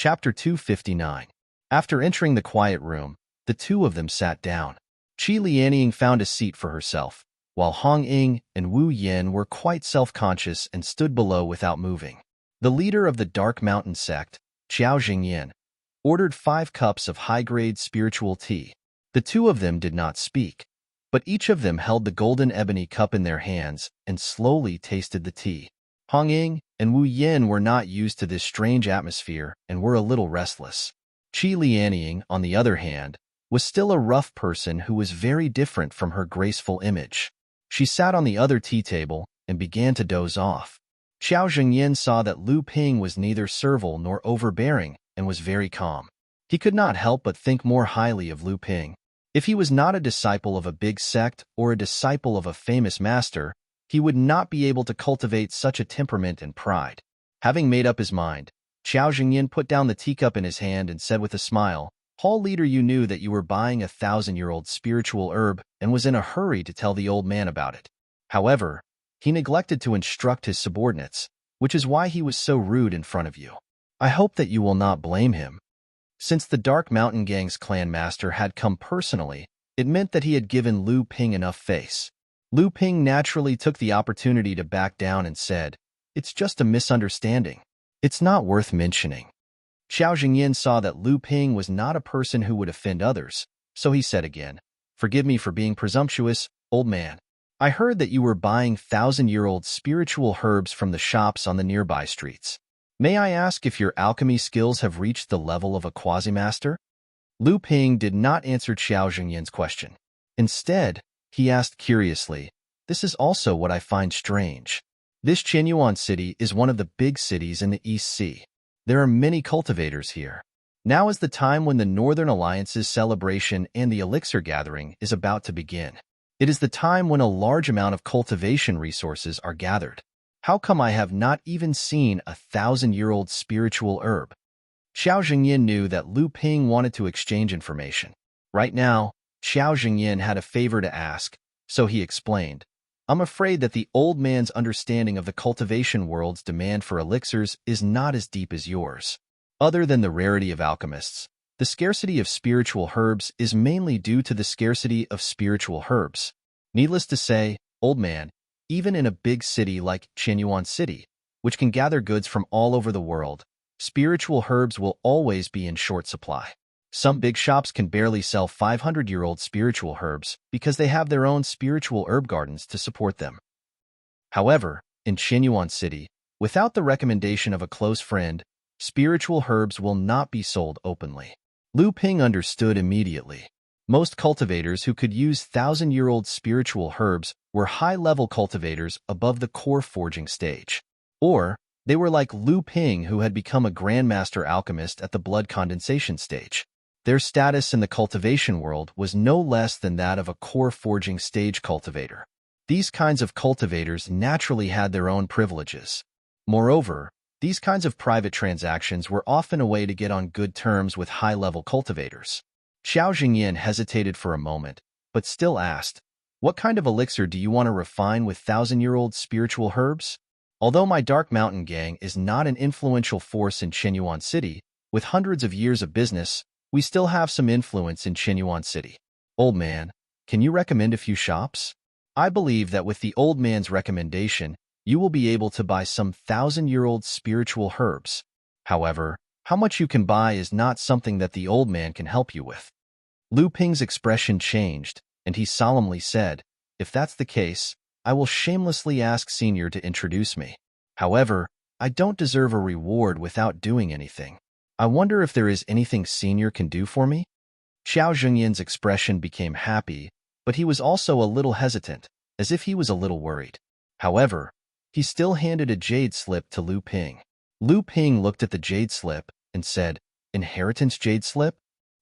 Chapter 259. After entering the quiet room, the two of them sat down. Qi Lianying found a seat for herself, while Hong Ying and Wu Yin were quite self-conscious and stood below without moving. The leader of the Dark Mountain sect, Qiao Jingyin, ordered 5 cups of high-grade spiritual tea. The two of them did not speak, but each of them held the golden ebony cup in their hands and slowly tasted the tea. Hong Ying and Wu Yin were not used to this strange atmosphere and were a little restless. Qi Lianying, on the other hand, was still a rough person who was very different from her graceful image. She sat on the other tea table and began to doze off. Qiao Jingyin saw that Lu Ping was neither servile nor overbearing and was very calm. He could not help but think more highly of Lu Ping. If he was not a disciple of a big sect or a disciple of a famous master, he would not be able to cultivate such a temperament and pride. Having made up his mind, Qiao Jingyin put down the teacup in his hand and said with a smile, "Hall leader, you knew that you were buying a 1,000-year-old spiritual herb and was in a hurry to tell the old man about it. However, he neglected to instruct his subordinates, which is why he was so rude in front of you. I hope that you will not blame him." Since the Dark Mountain Gang's clan master had come personally, it meant that he had given Lu Ping enough face. Lu Ping naturally took the opportunity to back down and said, "It's just a misunderstanding. It's not worth mentioning." Qiao Jingyin saw that Lu Ping was not a person who would offend others, so he said again, "Forgive me for being presumptuous, old man. I heard that you were buying 1,000-year-old spiritual herbs from the shops on the nearby streets. May I ask if your alchemy skills have reached the level of a quasi-master?" Lu Ping did not answer Qiao Jingyin's question. Instead, he asked curiously, "This is also what I find strange. This Qianyuan city is one of the big cities in the East Sea. There are many cultivators here. Now is the time when the Northern Alliance's celebration and the elixir gathering is about to begin. It is the time when a large amount of cultivation resources are gathered. How come I have not even seen a 1,000-year-old spiritual herb?" Qiao Jingyin knew that Lu Ping wanted to exchange information. Right now, Qiao Jingyin had a favor to ask, so he explained, "I'm afraid that the old man's understanding of the cultivation world's demand for elixirs is not as deep as yours. Other than the rarity of alchemists, the scarcity of spiritual herbs is mainly due to the scarcity of spiritual herbs. Needless to say, old man, even in a big city like Qianyuan City, which can gather goods from all over the world, spiritual herbs will always be in short supply. Some big shops can barely sell 500-year-old spiritual herbs because they have their own spiritual herb gardens to support them. However, in Qianyuan City, without the recommendation of a close friend, spiritual herbs will not be sold openly." Lu Ping understood immediately. Most cultivators who could use 1,000-year-old spiritual herbs were high-level cultivators above the core forging stage. Or, they were like Lu Ping, who had become a grandmaster alchemist at the blood condensation stage. Their status in the cultivation world was no less than that of a core forging stage cultivator. These kinds of cultivators naturally had their own privileges. Moreover, these kinds of private transactions were often a way to get on good terms with high-level cultivators. Qiao Jingyin hesitated for a moment, but still asked, "What kind of elixir do you want to refine with 1,000-year-old spiritual herbs? Although my Dark Mountain Gang is not an influential force in Qianyuan City, with hundreds of years of business, we still have some influence in Qianyuan City. Old man, can you recommend a few shops? I believe that with the old man's recommendation, you will be able to buy some 1,000-year-old spiritual herbs. However, how much you can buy is not something that the old man can help you with." Lu Ping's expression changed, and he solemnly said, "If that's the case, I will shamelessly ask Senior to introduce me. However, I don't deserve a reward without doing anything. I wonder if there is anything Senior can do for me?" Qiao Jingyin's expression became happy, but he was also a little hesitant, as if he was a little worried. However, he still handed a jade slip to Lu Ping. Lu Ping looked at the jade slip and said, "Inheritance jade slip?"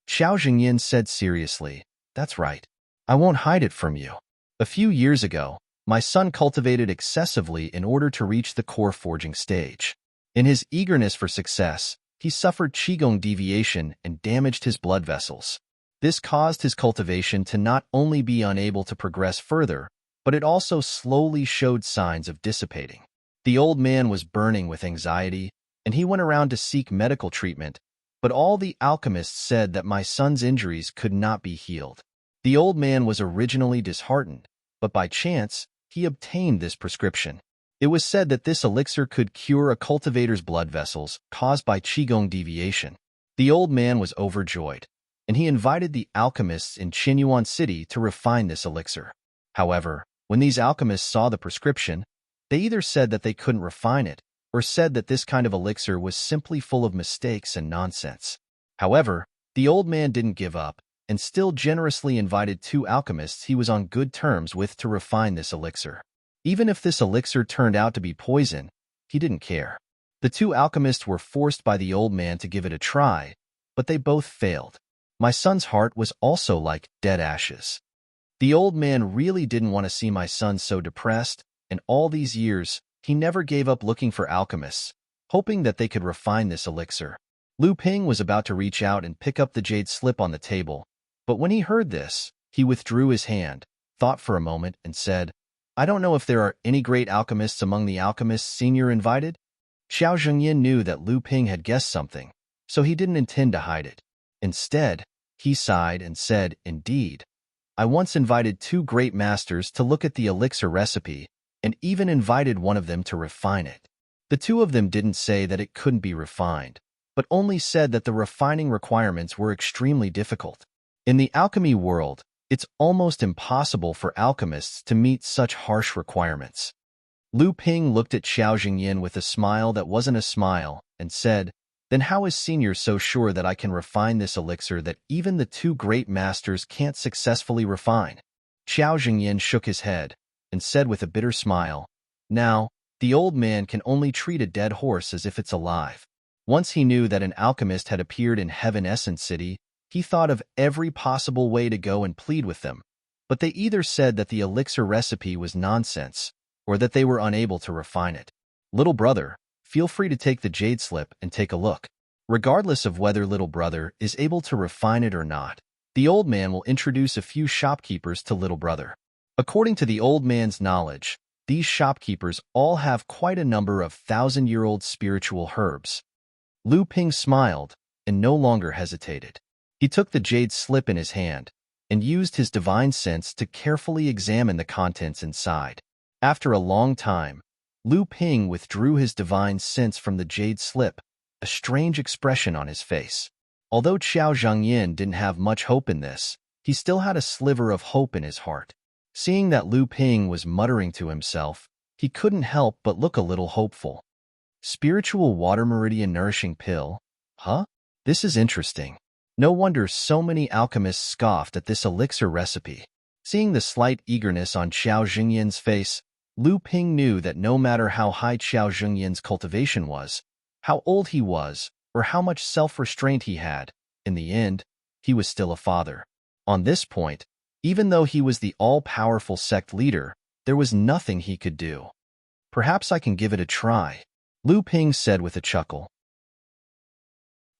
Qiao Jingyin said seriously, "That's right. I won't hide it from you. A few years ago, my son cultivated excessively in order to reach the core forging stage. In his eagerness for success, he suffered qigong deviation and damaged his blood vessels. This caused his cultivation to not only be unable to progress further, but it also slowly showed signs of dissipating. The old man was burning with anxiety, and he went around to seek medical treatment, but all the alchemists said that my son's injuries could not be healed. The old man was originally disheartened, but by chance, he obtained this prescription. It was said that this elixir could cure a cultivator's blood vessels caused by qigong deviation. The old man was overjoyed, and he invited the alchemists in Qinyuan City to refine this elixir. However, when these alchemists saw the prescription, they either said that they couldn't refine it, or said that this kind of elixir was simply full of mistakes and nonsense. However, the old man didn't give up, and still generously invited two alchemists he was on good terms with to refine this elixir. Even if this elixir turned out to be poison, he didn't care. The two alchemists were forced by the old man to give it a try, but they both failed. My son's heart was also like dead ashes. The old man really didn't want to see my son so depressed, and all these years, he never gave up looking for alchemists, hoping that they could refine this elixir. Lu Ping was about to reach out and pick up the jade slip on the table, but when he heard this, he withdrew his hand, thought for a moment, and said, "I don't know if there are any great alchemists among the alchemists senior invited." Xiao Zhengyin knew that Lu Ping had guessed something, so he didn't intend to hide it. Instead, he sighed and said, "Indeed, I once invited two great masters to look at the elixir recipe, and even invited one of them to refine it. The two of them didn't say that it couldn't be refined, but only said that the refining requirements were extremely difficult. In the alchemy world, it's almost impossible for alchemists to meet such harsh requirements." Lu Ping looked at Xiao Zhengyin with a smile that wasn't a smile and said, "Then how is Senior so sure that I can refine this elixir that even the two great masters can't successfully refine?" Xiao Zhengyin shook his head and said with a bitter smile, "Now, the old man can only treat a dead horse as if it's alive." Once he knew that an alchemist had appeared in Heaven Essence City, he thought of every possible way to go and plead with them, but they either said that the elixir recipe was nonsense, or that they were unable to refine it. "Little brother, feel free to take the jade slip and take a look. Regardless of whether little brother is able to refine it or not, the old man will introduce a few shopkeepers to little brother." According to the old man's knowledge, these shopkeepers all have quite a number of thousand-year-old spiritual herbs. Lu Ping smiled and no longer hesitated. He took the jade slip in his hand and used his divine sense to carefully examine the contents inside. After a long time, Lu Ping withdrew his divine sense from the jade slip, a strange expression on his face. Although Xiao Zhengyin didn't have much hope in this, he still had a sliver of hope in his heart. Seeing that Lu Ping was muttering to himself, he couldn't help but look a little hopeful. Spiritual water meridian nourishing pill? Huh? This is interesting. No wonder so many alchemists scoffed at this elixir recipe. Seeing the slight eagerness on Xiao Zhengyin's face, Lu Ping knew that no matter how high Xiao Zhengyin's cultivation was, how old he was, or how much self-restraint he had, in the end, he was still a father. On this point, even though he was the all-powerful sect leader, there was nothing he could do. "Perhaps I can give it a try," Lu Ping said with a chuckle.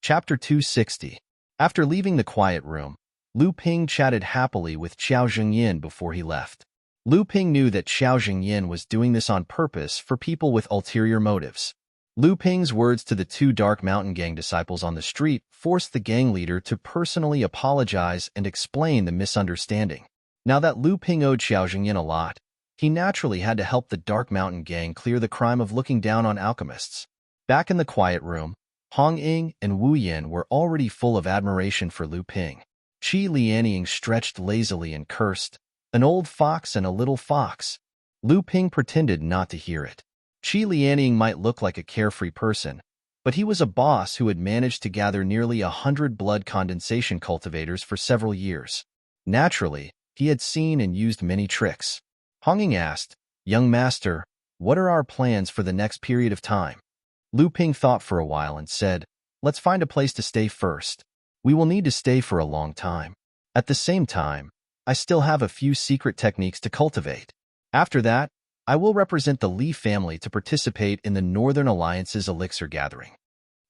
Chapter 260. After leaving the quiet room, Lu Ping chatted happily with Xiao Zhengyin before he left. Lu Ping knew that Xiao Zhengyin was doing this on purpose for people with ulterior motives. Lu Ping's words to the two Dark Mountain Gang disciples on the street forced the gang leader to personally apologize and explain the misunderstanding. Now that Lu Ping owed Xiao Zhengyin a lot, he naturally had to help the Dark Mountain Gang clear the crime of looking down on alchemists. Back in the quiet room, Hong Ying and Wu Yin were already full of admiration for Lu Ping. Qi Lianying stretched lazily and cursed, "An old fox and a little fox." Lu Ping pretended not to hear it. Qi Lianying might look like a carefree person, but he was a boss who had managed to gather nearly 100 blood condensation cultivators for several years. Naturally, he had seen and used many tricks. Hong Ying asked, "Young master, what are our plans for the next period of time?" Lu Ping thought for a while and said, "Let's find a place to stay first. We will need to stay for a long time. At the same time, I still have a few secret techniques to cultivate. After that, I will represent the Li family to participate in the Northern Alliance's elixir gathering."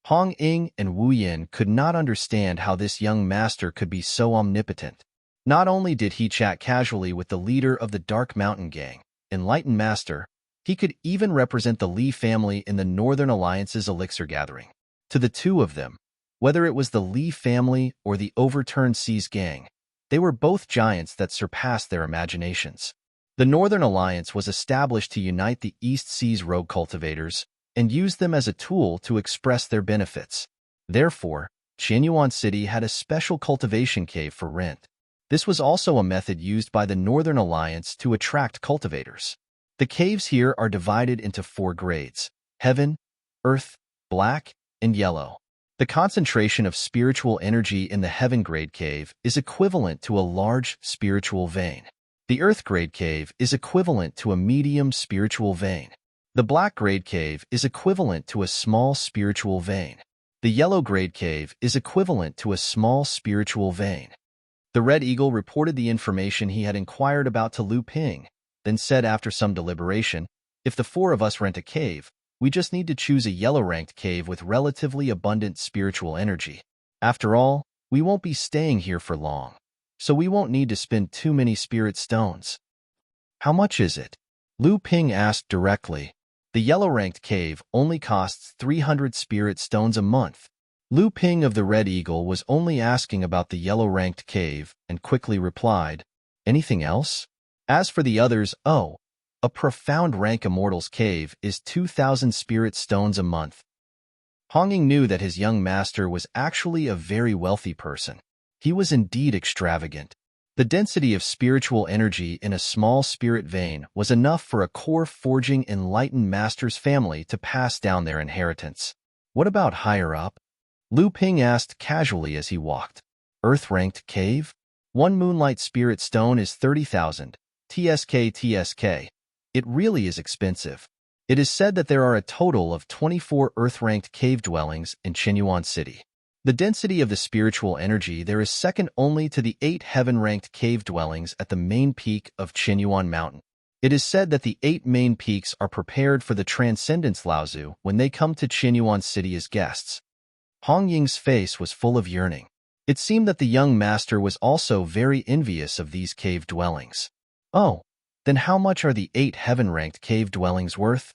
Hong Ying and Wu Yin could not understand how this young master could be so omnipotent. Not only did he chat casually with the leader of the Dark Mountain Gang, Enlightened Master, he could even represent the Li family in the Northern Alliance's elixir gathering. To the two of them, Whether it was the Li family or the Overturned Seas gang, they were both giants that surpassed their imaginations. The Northern Alliance was established to unite the East Seas rogue cultivators and use them as a tool to express their benefits. Therefore, Qianyuan City had a special cultivation cave for rent. This was also a method used by the Northern Alliance to attract cultivators. The caves here are divided into 4 grades: heaven, earth, black, and yellow. The concentration of spiritual energy in the heaven grade cave is equivalent to a large spiritual vein. The earth grade cave is equivalent to a medium spiritual vein. The black grade cave is equivalent to a small spiritual vein. The yellow grade cave is equivalent to a small spiritual vein. The Red Eagle reported the information he had inquired about to Lu Ping, then said after some deliberation, "If the 4 of us rent a cave, we just need to choose a yellow-ranked cave with relatively abundant spiritual energy. After all, we won't be staying here for long, so we won't need to spend too many spirit stones." "How much is it?" Lu Ping asked directly. "The yellow-ranked cave only costs 300 spirit stones a month." Lu Ping of the Red Eagle was only asking about the yellow-ranked cave and quickly replied, "Anything else?" As for the others, a profound rank immortal's cave is 2,000 spirit stones a month. Honging knew that his young master was actually a very wealthy person. He was indeed extravagant. The density of spiritual energy in a small spirit vein was enough for a core forging enlightened master's family to pass down their inheritance. "What about higher up?" Lu Ping asked casually as he walked. "Earth-ranked cave? 1 moonlight spirit stone is 30,000. TSK. It really is expensive." It is said that there are a total of 24 earth-ranked cave dwellings in Qianyuan City. The density of the spiritual energy there is second only to the 8 heaven-ranked cave dwellings at the main peak of Qianyuan Mountain. It is said that the 8 main peaks are prepared for the Transcendence Laozu when they come to Qianyuan City as guests. Hong Ying's face was full of yearning. It seemed that the young master was also very envious of these cave dwellings. "Oh, then how much are the 8 heaven-ranked cave dwellings worth?"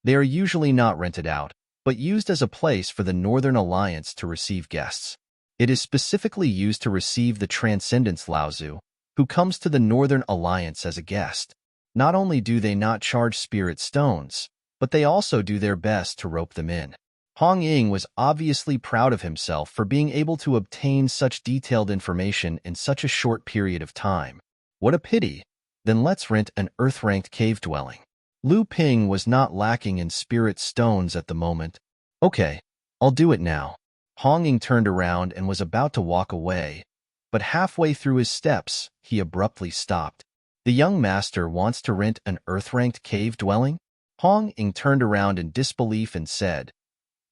"They are usually not rented out, but used as a place for the Northern Alliance to receive guests. It is specifically used to receive the Transcendence Laozu, who comes to the Northern Alliance as a guest. Not only do they not charge spirit stones, but they also do their best to rope them in." Hong Ying was obviously proud of himself for being able to obtain such detailed information in such a short period of time. "What a pity. Then let's rent an earth-ranked cave dwelling." Lu Ping was not lacking in spirit stones at the moment. "Okay, I'll do it now." Hong Ying turned around and was about to walk away, but halfway through his steps, he abruptly stopped. "The young master wants to rent an earth-ranked cave dwelling?" Hong Ying turned around in disbelief and said,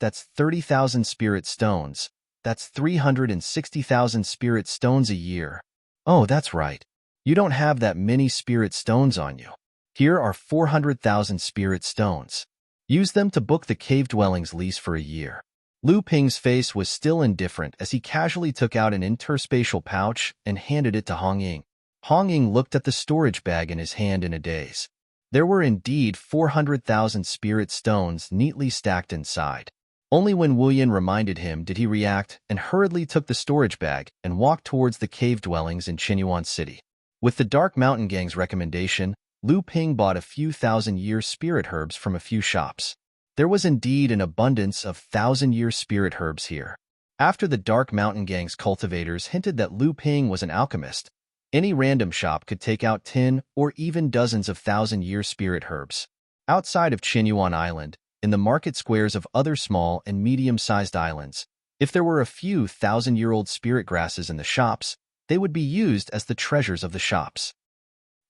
"That's 30,000 spirit stones. That's 360,000 spirit stones a year." "Oh, that's right. You don't have that many spirit stones on you. Here are 400,000 spirit stones. Use them to book the cave dwelling's lease for a year." Lu Ping's face was still indifferent as he casually took out an interspatial pouch and handed it to Hong Ying. Hong Ying looked at the storage bag in his hand in a daze. There were indeed 400,000 spirit stones neatly stacked inside. Only when Wu Yin reminded him did he react and hurriedly took the storage bag and walked towards the cave dwellings in Qianyuan City. With the Dark Mountain Gang's recommendation, Lu Ping bought a few thousand-year spirit herbs from a few shops. There was indeed an abundance of thousand-year spirit herbs here. After the Dark Mountain Gang's cultivators hinted that Lu Ping was an alchemist, any random shop could take out 10 or even dozens of thousand-year spirit herbs. Outside of Qianyuan Island, in the market squares of other small and medium-sized islands, if there were a few thousand-year-old spirit grasses in the shops, they would be used as the treasures of the shops.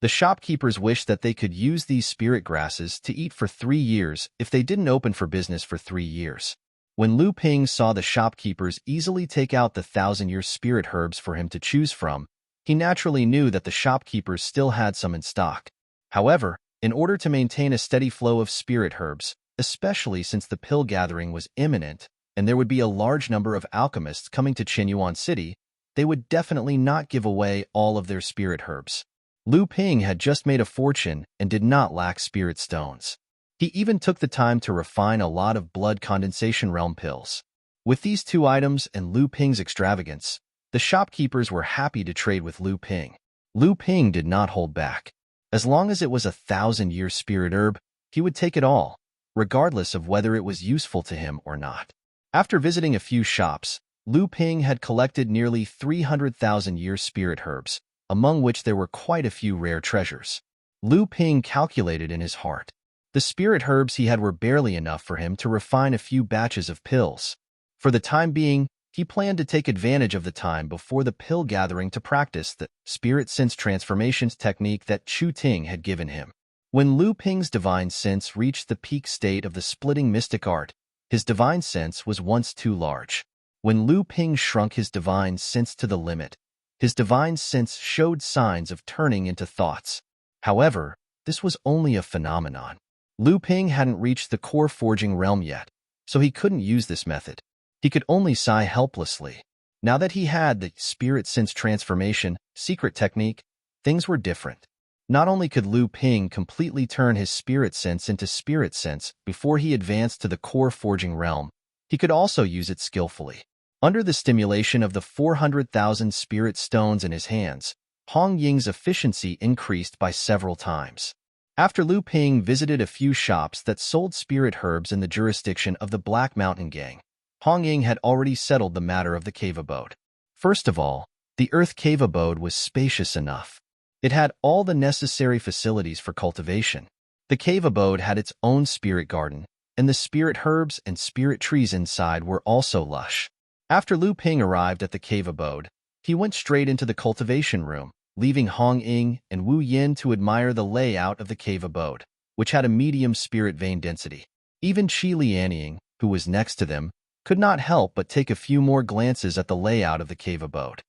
The shopkeepers wished that they could use these spirit grasses to eat for 3 years if they didn't open for business for 3 years. When Lu Ping saw the shopkeepers easily take out the thousand-year spirit herbs for him to choose from, he naturally knew that the shopkeepers still had some in stock. However, in order to maintain a steady flow of spirit herbs, especially since the pill gathering was imminent and there would be a large number of alchemists coming to Qianyuan City, they would definitely not give away all of their spirit herbs. Lu Ping had just made a fortune and did not lack spirit stones. He even took the time to refine a lot of blood condensation realm pills. With these two items and Lu Ping's extravagance, the shopkeepers were happy to trade with Lu Ping. Lu Ping did not hold back. As long as it was a 1,000-year spirit herb, he would take it all, regardless of whether it was useful to him or not. After visiting a few shops, Lu Ping had collected nearly 300,000-year spirit herbs, among which there were quite a few rare treasures. Lu Ping calculated in his heart. The spirit herbs he had were barely enough for him to refine a few batches of pills. For the time being, he planned to take advantage of the time before the pill gathering to practice the spirit sense transformations technique that Chu Ting had given him. When Lu Ping's divine sense reached the peak state of the splitting mystic art, his divine sense was once too large. When Lu Ping shrunk his divine sense to the limit, his divine sense showed signs of turning into thoughts. However, this was only a phenomenon. Lu Ping hadn't reached the core forging realm yet, so he couldn't use this method. He could only sigh helplessly. Now that he had the spirit sense transformation secret technique, things were different. Not only could Lu Ping completely turn his spirit sense into spirit sense before he advanced to the core forging realm, he could also use it skillfully. Under the stimulation of the 400,000 spirit stones in his hands, Hong Ying's efficiency increased by several times. After Lu Ping visited a few shops that sold spirit herbs in the jurisdiction of the Black Mountain Gang, Hong Ying had already settled the matter of the cave abode. First of all, the Earth Cave abode was spacious enough. It had all the necessary facilities for cultivation. The cave abode had its own spirit garden, and the spirit herbs and spirit trees inside were also lush. After Lu Ping arrived at the cave abode, he went straight into the cultivation room, leaving Hong Ying and Wu Yin to admire the layout of the cave abode, which had a medium spirit vein density. Even Qi Lianying, who was next to them, could not help but take a few more glances at the layout of the cave abode.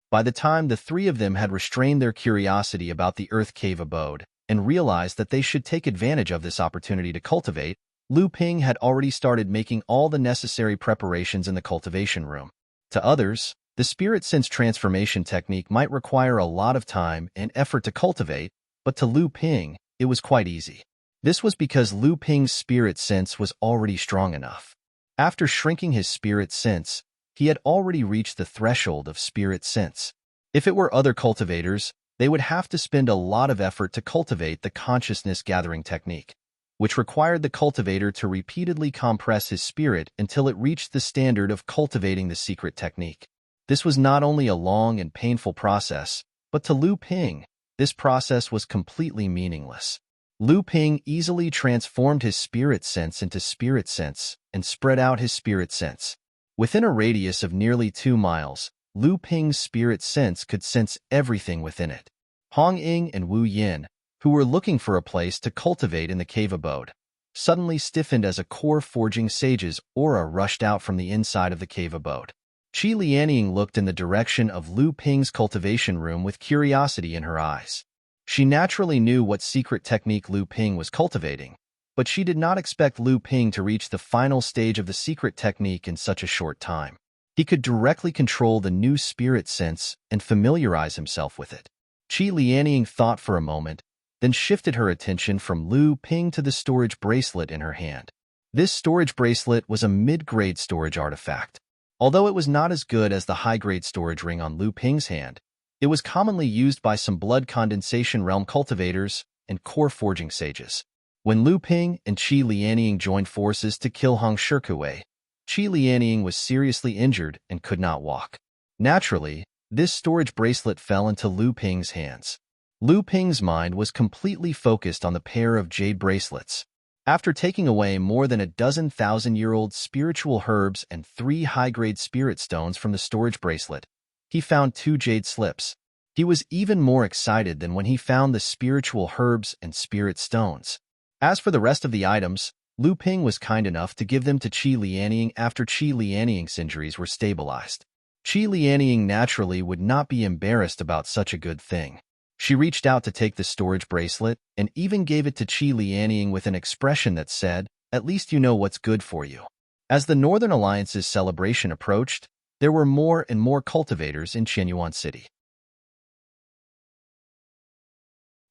By the time the three of them had restrained their curiosity about the Earth Cave abode and realized that they should take advantage of this opportunity to cultivate, Lu Ping had already started making all the necessary preparations in the cultivation room. To others, the spirit sense transformation technique might require a lot of time and effort to cultivate, but to Lu Ping, it was quite easy. This was because Lu Ping's spirit sense was already strong enough. After shrinking his spirit sense, he had already reached the threshold of spirit sense. If it were other cultivators, they would have to spend a lot of effort to cultivate the consciousness-gathering technique, which required the cultivator to repeatedly compress his spirit until it reached the standard of cultivating the secret technique. This was not only a long and painful process, but to Lu Ping, this process was completely meaningless. Lu Ping easily transformed his spirit sense into spirit sense and spread out his spirit sense. Within a radius of nearly 2 miles, Lu Ping's spirit sense could sense everything within it. Hong Ying and Wu Yin, who were looking for a place to cultivate in the cave abode, suddenly stiffened as a core forging sage's aura rushed out from the inside of the cave abode. Qi Lianying looked in the direction of Lu Ping's cultivation room with curiosity in her eyes. She naturally knew what secret technique Lu Ping was cultivating, but she did not expect Lu Ping to reach the final stage of the secret technique in such a short time. He could directly control the new spirit sense and familiarize himself with it. Qi Lianying thought for a moment, then shifted her attention from Lu Ping to the storage bracelet in her hand. This storage bracelet was a mid-grade storage artifact. Although it was not as good as the high-grade storage ring on Lu Ping's hand, it was commonly used by some blood condensation realm cultivators and core forging sages. When Lu Ping and Qi Lianying joined forces to kill Hong Shikuei, Qi Lianying was seriously injured and could not walk. Naturally, this storage bracelet fell into Lu Ping's hands. Lu Ping's mind was completely focused on the pair of jade bracelets. After taking away more than a dozen 1,000-year-old spiritual herbs and 3 high-grade spirit stones from the storage bracelet, he found 2 jade slips. He was even more excited than when he found the spiritual herbs and spirit stones. As for the rest of the items, Lu Ping was kind enough to give them to Qi Lianying after Qi Lianying's injuries were stabilized. Qi Lianying naturally would not be embarrassed about such a good thing. She reached out to take the storage bracelet and even gave it to Qi Lianying with an expression that said, "At least you know what's good for you." As the Northern Alliance's celebration approached, there were more and more cultivators in Qianyuan City.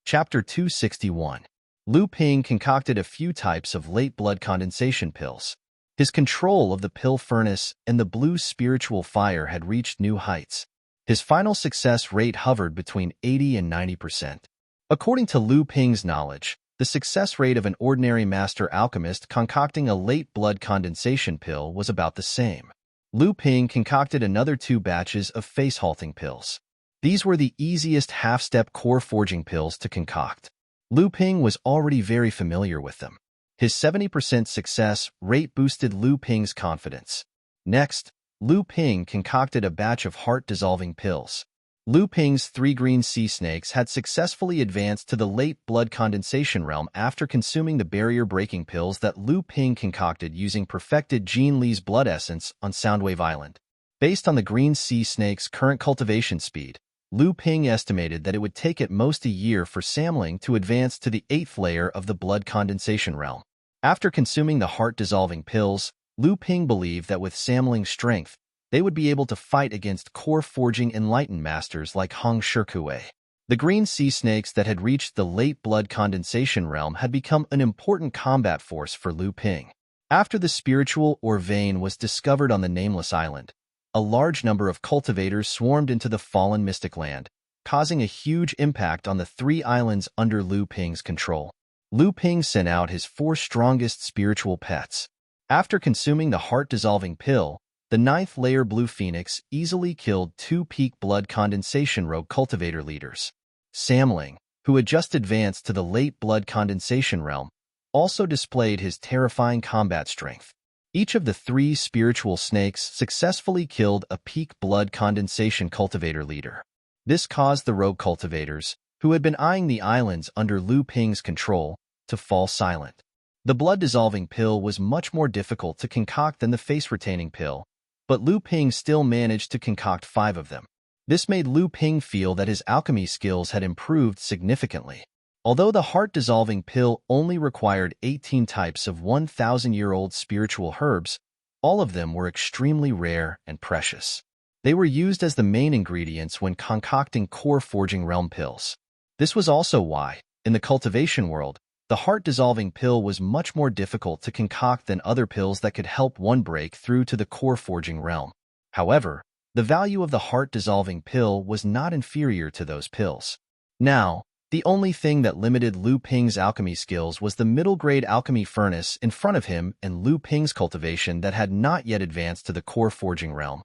Chapter 261. Lu Ping concocted a few types of late blood condensation pills. His control of the pill furnace and the blue spiritual fire had reached new heights. His final success rate hovered between 80 and 90%. According to Lu Ping's knowledge, the success rate of an ordinary master alchemist concocting a late blood condensation pill was about the same. Lu Ping concocted another 2 batches of face-halting pills. These were the easiest half-step core forging pills to concoct. Lu Ping was already very familiar with them. His 70% success rate boosted Lu Ping's confidence. Next, Lu Ping concocted a batch of heart-dissolving pills. Lu Ping's 3 green sea snakes had successfully advanced to the late blood condensation realm after consuming the barrier-breaking pills that Lu Ping concocted using perfected Jean Li's blood essence on Soundwave Island. Based on the green sea snake's current cultivation speed, Lu Ping estimated that it would take at most a year for Samling to advance to the 8th layer of the blood condensation realm. After consuming the heart-dissolving pills, Lu Ping believed that with Samling's strength, they would be able to fight against core-forging enlightened masters like Hong Shikue. The green sea snakes that had reached the late blood condensation realm had become an important combat force for Lu Ping. After the spiritual or vein was discovered on the Nameless Island, a large number of cultivators swarmed into the fallen mystic land, causing a huge impact on the 3 islands under Lu Ping's control. Lu Ping sent out his 4 strongest spiritual pets. After consuming the heart-dissolving pill, the 9th layer Blue Phoenix easily killed 2 peak blood condensation rogue cultivator leaders. Samling, who had just advanced to the late blood condensation realm, also displayed his terrifying combat strength. Each of the 3 spiritual snakes successfully killed a peak blood condensation cultivator leader. This caused the rogue cultivators, who had been eyeing the islands under Lu Ping's control, to fall silent. The blood-dissolving pill was much more difficult to concoct than the face-retaining pill, but Lu Ping still managed to concoct 5 of them. This made Lu Ping feel that his alchemy skills had improved significantly. Although the heart-dissolving pill only required 18 types of 1,000-year-old spiritual herbs, all of them were extremely rare and precious. They were used as the main ingredients when concocting core-forging realm pills. This was also why, in the cultivation world, the heart-dissolving pill was much more difficult to concoct than other pills that could help one break through to the core-forging realm. However, the value of the heart-dissolving pill was not inferior to those pills. Now, the only thing that limited Lu Ping's alchemy skills was the middle-grade alchemy furnace in front of him and Lu Ping's cultivation that had not yet advanced to the core-forging realm.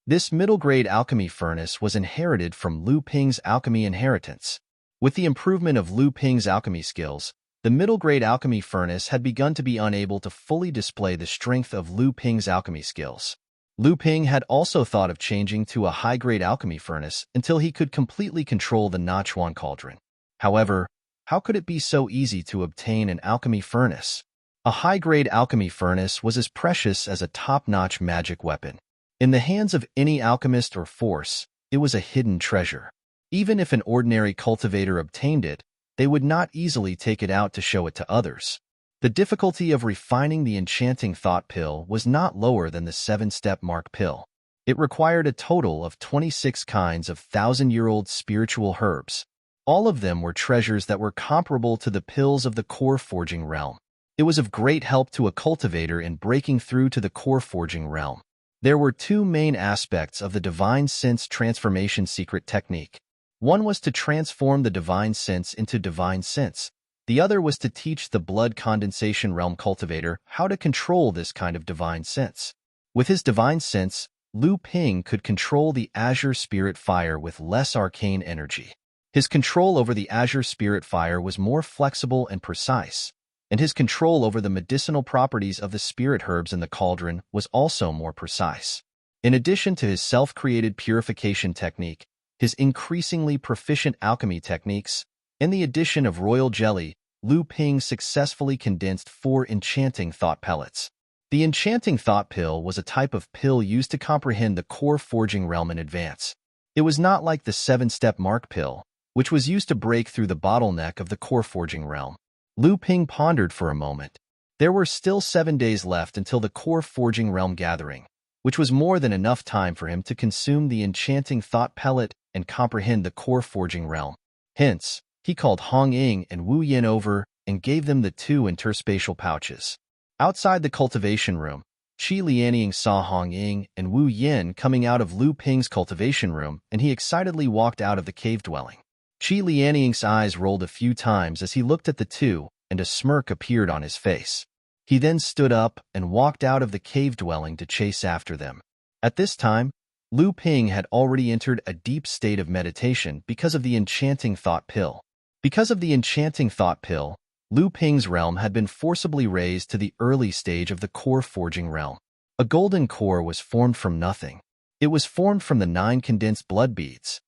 This middle-grade alchemy furnace was inherited from Lu Ping's alchemy inheritance. With the improvement of Lu Ping's alchemy skills, the middle-grade alchemy furnace had begun to be unable to fully display the strength of Lu Ping's alchemy skills. Lu Ping had also thought of changing to a high-grade alchemy furnace until he could completely control the Nachuan cauldron. However, how could it be so easy to obtain an alchemy furnace? A high-grade alchemy furnace was as precious as a top-notch magic weapon. In the hands of any alchemist or force, it was a hidden treasure. Even if an ordinary cultivator obtained it, they would not easily take it out to show it to others. The difficulty of refining the enchanting thought pill was not lower than the 7-step mark pill. It required a total of 26 kinds of 1,000-year-old spiritual herbs. All of them were treasures that were comparable to the pills of the core forging realm. It was of great help to a cultivator in breaking through to the core forging realm. There were 2 main aspects of the divine sense transformation secret technique. One was to transform the divine sense into divine sense. The other was to teach the blood condensation realm cultivator how to control this kind of divine sense. With his divine sense, Lu Ping could control the azure spirit fire with less arcane energy. His control over the azure spirit fire was more flexible and precise, and his control over the medicinal properties of the spirit herbs in the cauldron was also more precise. In addition to his self-created purification technique, his increasingly proficient alchemy techniques, and the addition of royal jelly, Lu Ping successfully condensed 4 enchanting thought pellets. The enchanting thought pill was a type of pill used to comprehend the core forging realm in advance. It was not like the 7-step mark pill, which was used to break through the bottleneck of the core forging realm. Lu Ping pondered for a moment. There were still 7 days left until the core forging realm gathering, which was more than enough time for him to consume the enchanting thought pellet and comprehend the core forging realm. Hence, he called Hong Ying and Wu Yin over and gave them the 2 interspatial pouches. Outside the cultivation room, Qi Lianying saw Hong Ying and Wu Yin coming out of Lu Ping's cultivation room, and he excitedly walked out of the cave dwelling. Qi Lianying's eyes rolled a few times as he looked at the two, and a smirk appeared on his face. He then stood up and walked out of the cave dwelling to chase after them. At this time, Lu Ping had already entered a deep state of meditation because of the enchanting thought pill. Because of the enchanting thought pill, Lu Ping's realm had been forcibly raised to the early stage of the core forging realm. A golden core was formed from nothing. It was formed from the 9 condensed blood beads.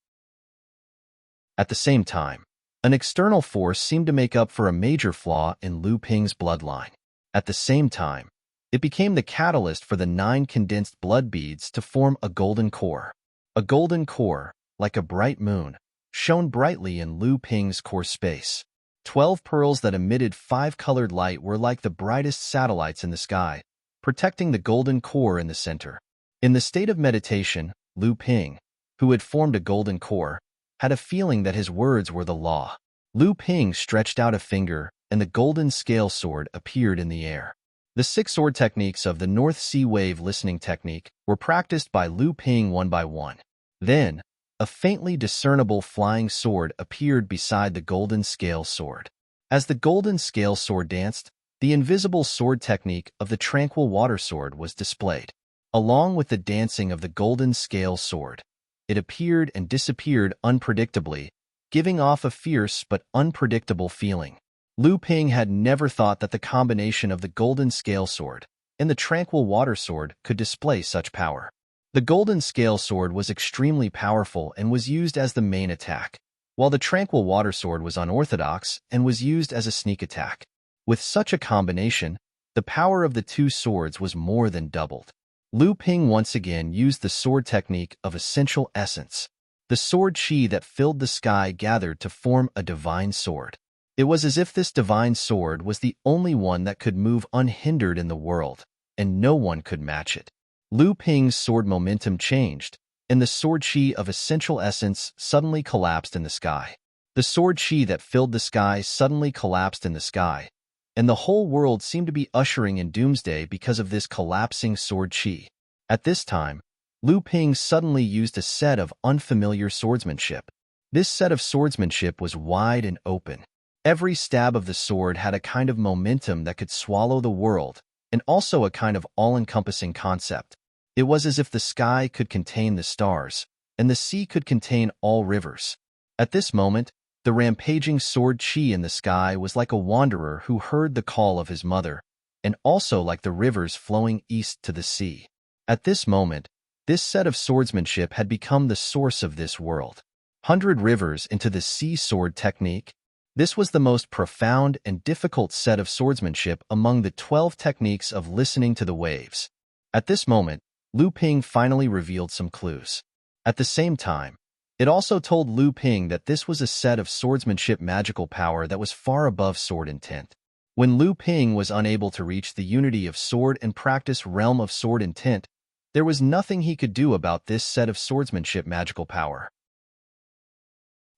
At the same time, an external force seemed to make up for a major flaw in Lu Ping's bloodline. At the same time, it became the catalyst for the 9 condensed blood beads to form a golden core. A golden core, like a bright moon, shone brightly in Lu Ping's core space. 12 pearls that emitted 5-colored light were like the brightest satellites in the sky, protecting the golden core in the center. In the state of meditation, Lu Ping, who had formed a golden core, had a feeling that his words were the law. Lu Ping stretched out a finger, and the golden scale sword appeared in the air. The 6 sword techniques of the North Sea Wave listening technique were practiced by Lu Ping one by one. Then, a faintly discernible flying sword appeared beside the golden scale sword. As the golden scale sword danced, the invisible sword technique of the tranquil water sword was displayed. Along with the dancing of the golden scale sword, it appeared and disappeared unpredictably, giving off a fierce but unpredictable feeling. Lu Ping had never thought that the combination of the golden scale sword and the tranquil water sword could display such power. The golden scale sword was extremely powerful and was used as the main attack, while the tranquil water sword was unorthodox and was used as a sneak attack. With such a combination, the power of the 2 swords was more than doubled. Lu Ping once again used the sword technique of essential essence. The sword chi that filled the sky gathered to form a divine sword. It was as if this divine sword was the only one that could move unhindered in the world, and no one could match it. Lu Ping's sword momentum changed, and the sword chi of essential essence suddenly collapsed in the sky. The sword chi that filled the sky suddenly collapsed in the sky, and the whole world seemed to be ushering in doomsday because of this collapsing sword chi. At this time, Lu Ping suddenly used a set of unfamiliar swordsmanship. This set of swordsmanship was wide and open. Every stab of the sword had a kind of momentum that could swallow the world, and also a kind of all-encompassing concept. It was as if the sky could contain the stars, and the sea could contain all rivers. At this moment, the rampaging sword chi in the sky was like a wanderer who heard the call of his mother, and also like the rivers flowing east to the sea. At this moment, this set of swordsmanship had become the source of this world. 100 rivers into the sea sword technique. This was the most profound and difficult set of swordsmanship among the 12 techniques of listening to the waves. At this moment, Lu Ping finally revealed some clues. At the same time, it also told Lu Ping that this was a set of swordsmanship magical power that was far above sword intent. When Lu Ping was unable to reach the unity of sword and practice realm of sword intent, there was nothing he could do about this set of swordsmanship magical power.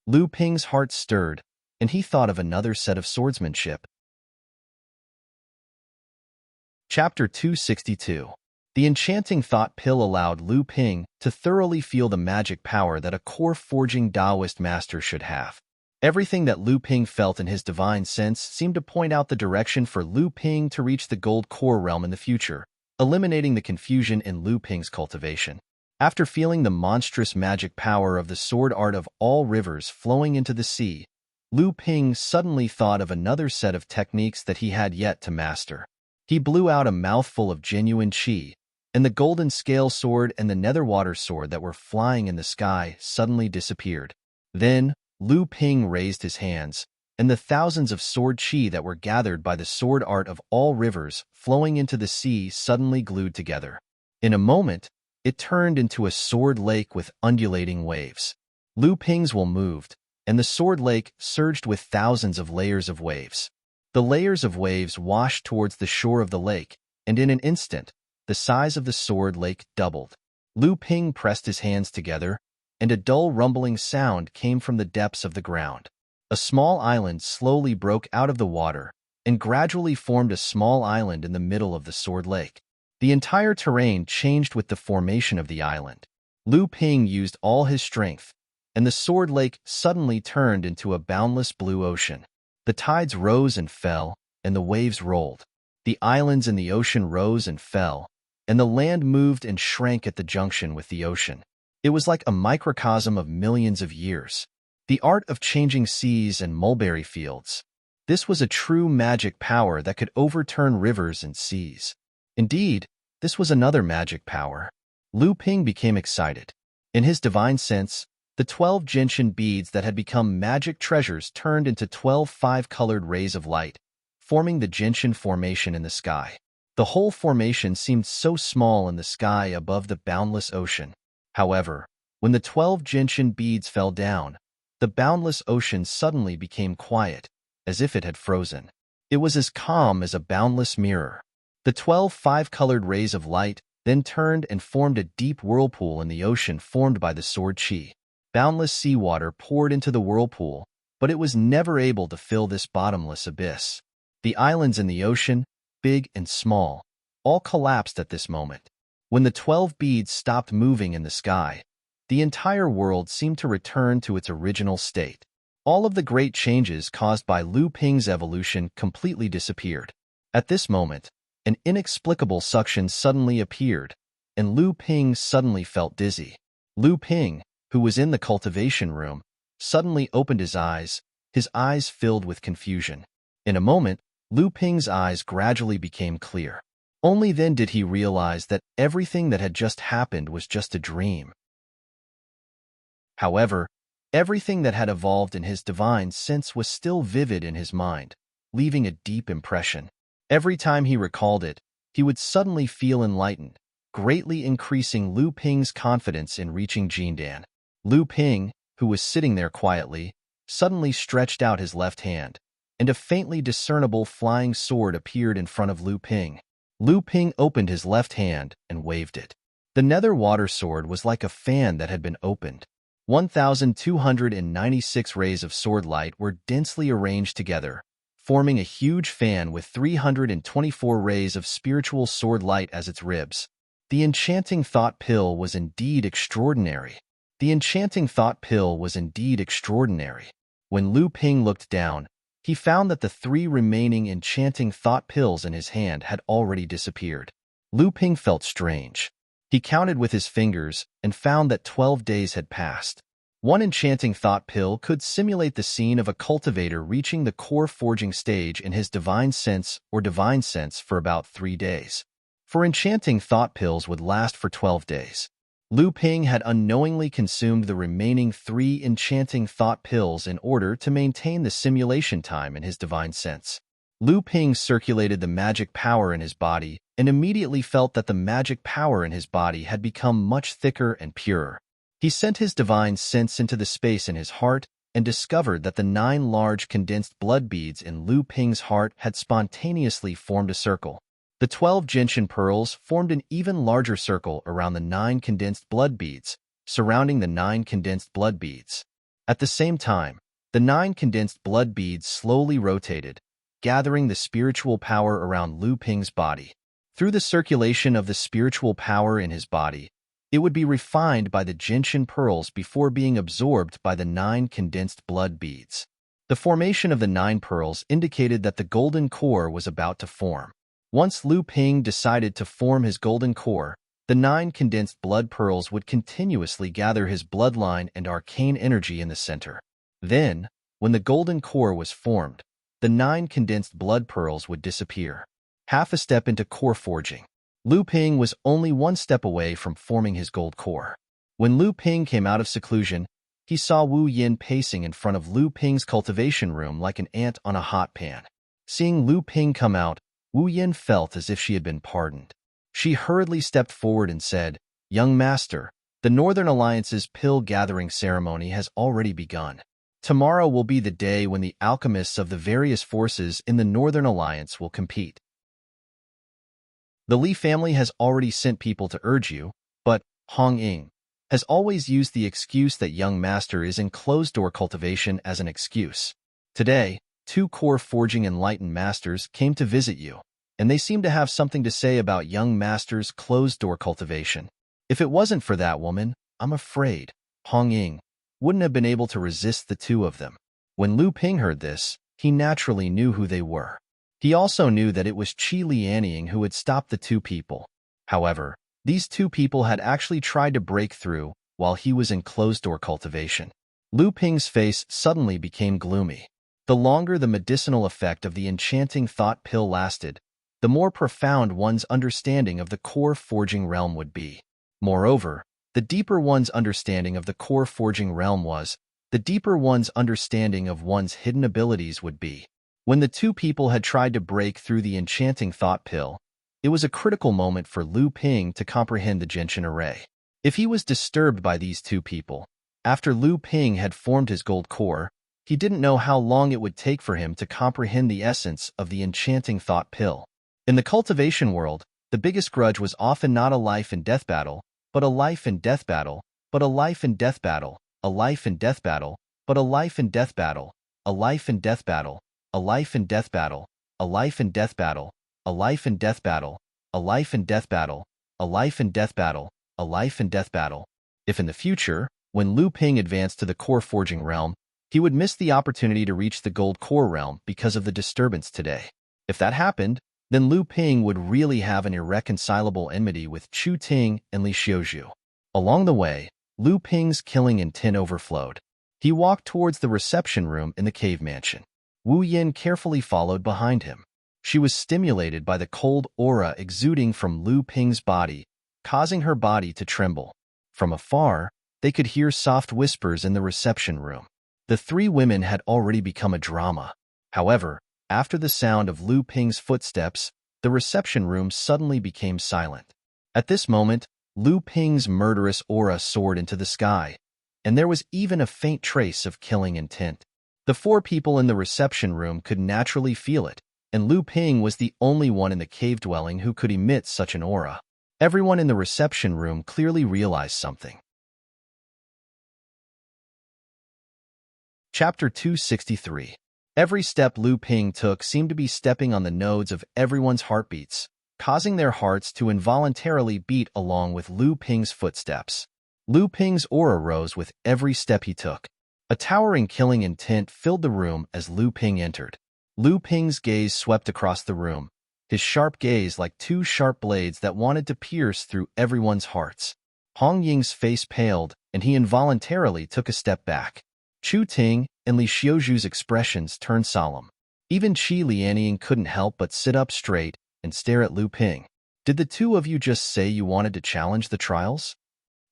Lu Ping's heart stirred, and he thought of another set of swordsmanship. Chapter 262. The enchanting thought pill allowed Lu Ping to thoroughly feel the magic power that a core forging Taoist master should have. Everything that Lu Ping felt in his divine sense seemed to point out the direction for Lu Ping to reach the gold core realm in the future, eliminating the confusion in Lu Ping's cultivation. After feeling the monstrous magic power of the sword art of all rivers flowing into the sea, Lu Ping suddenly thought of another set of techniques that he had yet to master. He blew out a mouthful of genuine qi, and the golden scale sword and the netherwater sword that were flying in the sky suddenly disappeared. Then, Lu Ping raised his hands, and the thousands of sword qi that were gathered by the sword art of all rivers flowing into the sea suddenly glued together. In a moment, it turned into a sword lake with undulating waves. Lu Ping's will moved, and the sword lake surged with thousands of layers of waves. The layers of waves washed towards the shore of the lake, and in an instant, the size of the sword lake doubled. Lu Ping pressed his hands together, and a dull rumbling sound came from the depths of the ground. A small island slowly broke out of the water, and gradually formed a small island in the middle of the Sword Lake. The entire terrain changed with the formation of the island. Lu Ping used all his strength, and the Sword Lake suddenly turned into a boundless blue ocean. The tides rose and fell, and the waves rolled. The islands in the ocean rose and fell, and the land moved and shrank at the junction with the ocean. It was like a microcosm of millions of years. The art of changing seas and mulberry fields. This was a true magic power that could overturn rivers and seas. Indeed, this was another magic power. Lu Ping became excited. In his divine sense, the 12 gentian beads that had become magic treasures turned into 12 five-colored rays of light, forming the gentian formation in the sky. The whole formation seemed so small in the sky above the boundless ocean. However, when the 12 gentian beads fell down, the boundless ocean suddenly became quiet, as if it had frozen. It was as calm as a boundless mirror. The 12 five-colored rays of light then turned and formed a deep whirlpool in the ocean formed by the sword chi. Boundless seawater poured into the whirlpool, but it was never able to fill this bottomless abyss. The islands in the ocean, big and small, all collapsed at this moment. When the 12 beads stopped moving in the sky, the entire world seemed to return to its original state. All of the great changes caused by Lu Ping's evolution completely disappeared. At this moment, an inexplicable suction suddenly appeared, and Lu Ping suddenly felt dizzy. Lu Ping, who was in the cultivation room, suddenly opened his eyes filled with confusion. In a moment, Lu Ping's eyes gradually became clear. Only then did he realize that everything that had just happened was just a dream. However, everything that had evolved in his divine sense was still vivid in his mind, leaving a deep impression. Every time he recalled it, he would suddenly feel enlightened, greatly increasing Lu Ping's confidence in reaching Jindan. Lu Ping, who was sitting there quietly, suddenly stretched out his left hand, and a faintly discernible flying sword appeared in front of Lu Ping. Lu Ping opened his left hand and waved it. The nether water sword was like a fan that had been opened. 1,296 rays of sword light were densely arranged together, forming a huge fan with 324 rays of spiritual sword light as its ribs. The enchanting thought pill was indeed extraordinary. The enchanting thought pill was indeed extraordinary. When Lu Ping looked down, he found that the 3 remaining enchanting thought pills in his hand had already disappeared. Lu Ping felt strange. He counted with his fingers and found that 12 days had passed. One enchanting thought pill could simulate the scene of a cultivator reaching the core forging stage in his divine sense for about 3 days. For enchanting thought pills would last for 12 days. Lu Ping had unknowingly consumed the remaining 3 enchanting thought pills in order to maintain the simulation time in his divine sense. Lu Ping circulated the magic power in his body and immediately felt that the magic power in his body had become much thicker and purer. He sent his divine sense into the space in his heart and discovered that the 9 large condensed blood beads in Lu Ping's heart had spontaneously formed a circle. The 12 gentian pearls formed an even larger circle around the 9 condensed blood beads, surrounding the 9 condensed blood beads. At the same time, the 9 condensed blood beads slowly rotated, gathering the spiritual power around Lu Ping's body. Through the circulation of the spiritual power in his body, it would be refined by the gentian pearls before being absorbed by the 9 condensed blood beads. The formation of the 9 pearls indicated that the golden core was about to form. Once Lu Ping decided to form his golden core, the 9 condensed blood pearls would continuously gather his bloodline and arcane energy in the center. Then, when the golden core was formed, the 9 condensed blood pearls would disappear. Half a step into core forging. Lu Ping was only 1 step away from forming his gold core. When Lu Ping came out of seclusion, he saw Wu Yin pacing in front of Lu Ping's cultivation room like an ant on a hot pan. Seeing Lu Ping come out, Wu Yin felt as if she had been pardoned. She hurriedly stepped forward and said, "Young master, the Northern Alliance's pill-gathering ceremony has already begun. Tomorrow will be the day when the alchemists of the various forces in the Northern Alliance will compete. The Li family has already sent people to urge you, but Hong Ying has always used the excuse that young master is in closed-door cultivation as an excuse. Today, two core forging enlightened masters came to visit you, and they seem to have something to say about young masters' closed-door cultivation. If it wasn't for that woman, I'm afraid Hong Ying wouldn't have been able to resist the two of them. When Lu Ping heard this, he naturally knew who they were. He also knew that it was Qi Lianying who had stopped the two people. However, these two people had actually tried to break through while he was in closed-door cultivation. Lu Ping's face suddenly became gloomy. The longer the medicinal effect of the enchanting thought pill lasted, the more profound one's understanding of the core forging realm would be. Moreover, the deeper one's understanding of the core forging realm was, the deeper one's understanding of one's hidden abilities would be. When the two people had tried to break through the enchanting thought pill, it was a critical moment for Lu Ping to comprehend the Genshin array. If he was disturbed by these two people, after Lu Ping had formed his gold core, he didn't know how long it would take for him to comprehend the essence of the enchanting thought pill. In the cultivation world, the biggest grudge was often not a life-and-death battle, but a life-and-death battle, but a life-and-death battle, a life-and-death battle, but a life-and-death battle, a life-and-death battle, a life-and-death battle, a life-and-death battle, a life-and-death battle, a life-and-death battle, a life-and-death battle, a life-and-death battle. If in the future, when Lu Ping advanced to the core forging realm, he would miss the opportunity to reach the gold core realm because of the disturbance today. If that happened, then Lu Ping would really have an irreconcilable enmity with Chu Ting and Li Xiuzhu. Along the way, Lu Ping's killing intent overflowed. He walked towards the reception room in the cave mansion. Wu Yin carefully followed behind him. She was stimulated by the cold aura exuding from Lu Ping's body, causing her body to tremble. From afar, they could hear soft whispers in the reception room. The three women had already become a drama. However, after the sound of Lu Ping's footsteps, the reception room suddenly became silent. At this moment, Lu Ping's murderous aura soared into the sky, and there was even a faint trace of killing intent. The four people in the reception room could naturally feel it, and Lu Ping was the only one in the cave dwelling who could emit such an aura. Everyone in the reception room clearly realized something. Chapter 263. Every step Lu Ping took seemed to be stepping on the nodes of everyone's heartbeats, causing their hearts to involuntarily beat along with Lu Ping's footsteps. Lu Ping's aura rose with every step he took. A towering killing intent filled the room as Lu Ping entered. Lu Ping's gaze swept across the room, his sharp gaze like two sharp blades that wanted to pierce through everyone's hearts. Hong Ying's face paled, and he involuntarily took a step back. Chu Ting and Li Xiuzhu's expressions turned solemn. Even Qi Lianying couldn't help but sit up straight and stare at Lu Ping. Did the two of you just say you wanted to challenge the trials?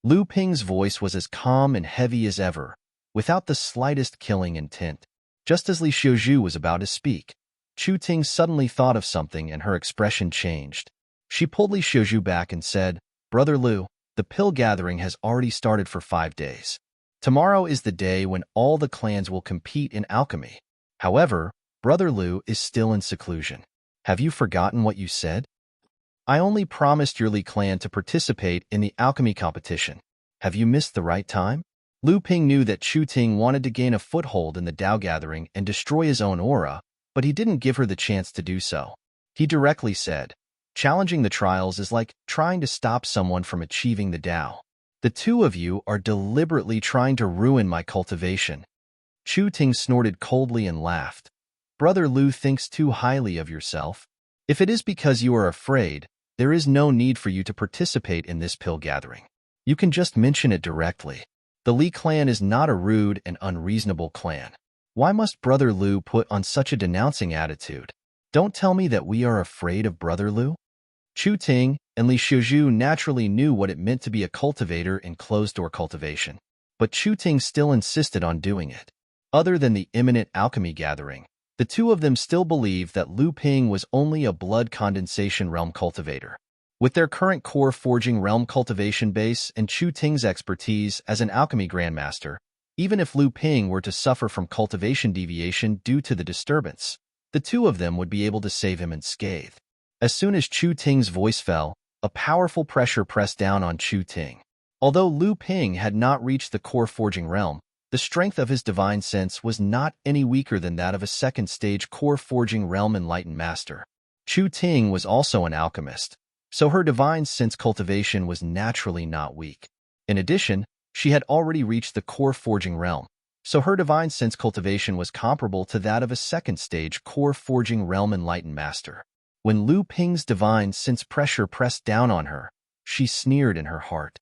Lu Ping's voice was as calm and heavy as ever, without the slightest killing intent. Just as Li Xiuzhu was about to speak, Chu Ting suddenly thought of something and her expression changed. She pulled Li Xiuzhu back and said, "Brother Lu, the pill gathering has already started for 5 days. Tomorrow is the day when all the clans will compete in alchemy. However, Brother Lu is still in seclusion. Have you forgotten what you said? I only promised your Li clan to participate in the alchemy competition. Have you missed the right time?" Lu Ping knew that Chu Ting wanted to gain a foothold in the Dao gathering and destroy his own aura, but he didn't give her the chance to do so. He directly said, "Challenging the trials is like trying to stop someone from achieving the Dao. The two of you are deliberately trying to ruin my cultivation." Chu Ting snorted coldly and laughed. "Brother Lu thinks too highly of yourself. If it is because you are afraid, there is no need for you to participate in this pill gathering. You can just mention it directly. The Li clan is not a rude and unreasonable clan. Why must Brother Lu put on such a denouncing attitude? Don't tell me that we are afraid of Brother Lu." Chu Ting and Li Xiuzhu naturally knew what it meant to be a cultivator in closed-door cultivation, but Chu Ting still insisted on doing it. Other than the imminent alchemy gathering, the two of them still believed that Lu Ping was only a blood condensation realm cultivator. With their current core forging realm cultivation base and Chu Ting's expertise as an alchemy grandmaster, even if Lu Ping were to suffer from cultivation deviation due to the disturbance, the two of them would be able to save him unscathed. As soon as Chu Ting's voice fell, a powerful pressure pressed down on Chu Ting. Although Lu Ping had not reached the core forging realm, The strength of his divine sense was not any weaker than that of a second-stage core-forging realm enlightened master. Chu Ting was also an alchemist, so her divine sense cultivation was naturally not weak. In addition, she had already reached the core-forging realm, so her divine sense cultivation was comparable to that of a second-stage core-forging realm enlightened master. When Lu Ping's divine sense pressure pressed down on her, she sneered in her heart.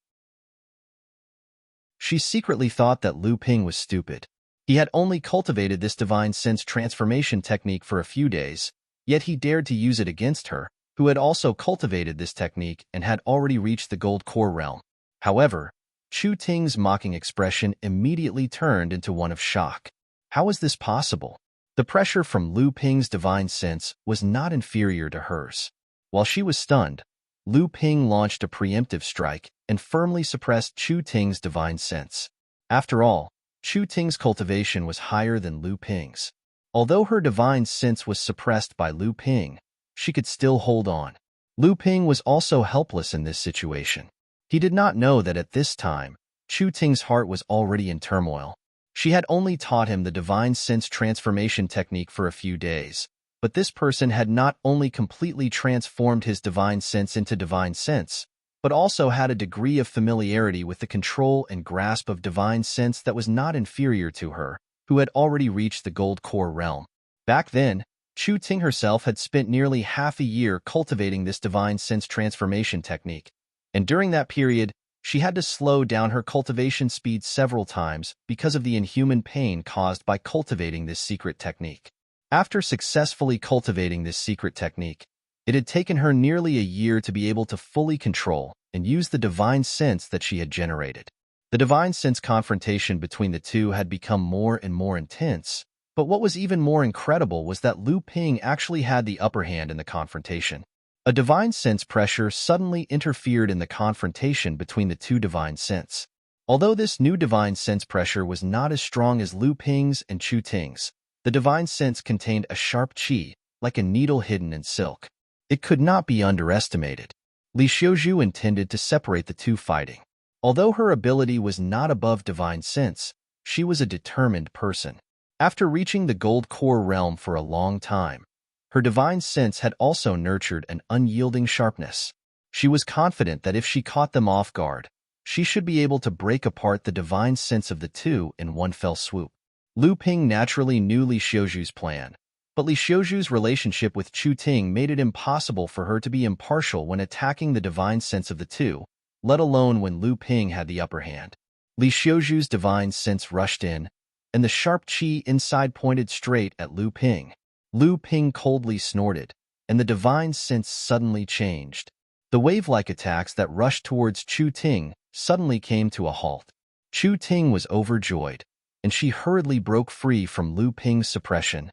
She secretly thought that Lu Ping was stupid. He had only cultivated this divine sense transformation technique for a few days, yet he dared to use it against her, who had also cultivated this technique and had already reached the gold core realm. However, Chu Ting's mocking expression immediately turned into one of shock. How was this possible? The pressure from Lu Ping's divine sense was not inferior to hers. While she was stunned, Lu Ping launched a preemptive strike and firmly suppressed Chu Ting's divine sense. After all, Chu Ting's cultivation was higher than Lu Ping's. Although her divine sense was suppressed by Lu Ping, she could still hold on. Lu Ping was also helpless in this situation. He did not know that at this time, Chu Ting's heart was already in turmoil. She had only taught him the divine sense transformation technique for a few days, but this person had not only completely transformed his divine sense into divine sense, but also had a degree of familiarity with the control and grasp of divine sense that was not inferior to her, who had already reached the gold core realm. Back then, Chu Ting herself had spent nearly half a year cultivating this divine sense transformation technique, and during that period, she had to slow down her cultivation speed several times because of the inhuman pain caused by cultivating this secret technique. After successfully cultivating this secret technique, it had taken her nearly a year to be able to fully control and use the divine sense that she had generated. The divine sense confrontation between the two had become more and more intense, but what was even more incredible was that Lu Ping actually had the upper hand in the confrontation. A divine sense pressure suddenly interfered in the confrontation between the two divine sense. Although this new divine sense pressure was not as strong as Lu Ping's and Chu Ting's, the divine sense contained a sharp qi, like a needle hidden in silk. It could not be underestimated. Li Xiuzhu intended to separate the two fighting. Although her ability was not above divine sense, she was a determined person. After reaching the gold core realm for a long time, her divine sense had also nurtured an unyielding sharpness. She was confident that if she caught them off guard, she should be able to break apart the divine sense of the two in one fell swoop. Lu Ping naturally knew Li Xiuzhu's plan, but Li Xiuzhu's relationship with Chu Ting made it impossible for her to be impartial when attacking the divine sense of the two, let alone when Lu Ping had the upper hand. Li Xiuzhu's divine sense rushed in, and the sharp qi inside pointed straight at Lu Ping. Lu Ping coldly snorted, and the divine sense suddenly changed. The wave-like attacks that rushed towards Chu Ting suddenly came to a halt. Chu Ting was overjoyed, and she hurriedly broke free from Lu Ping's suppression.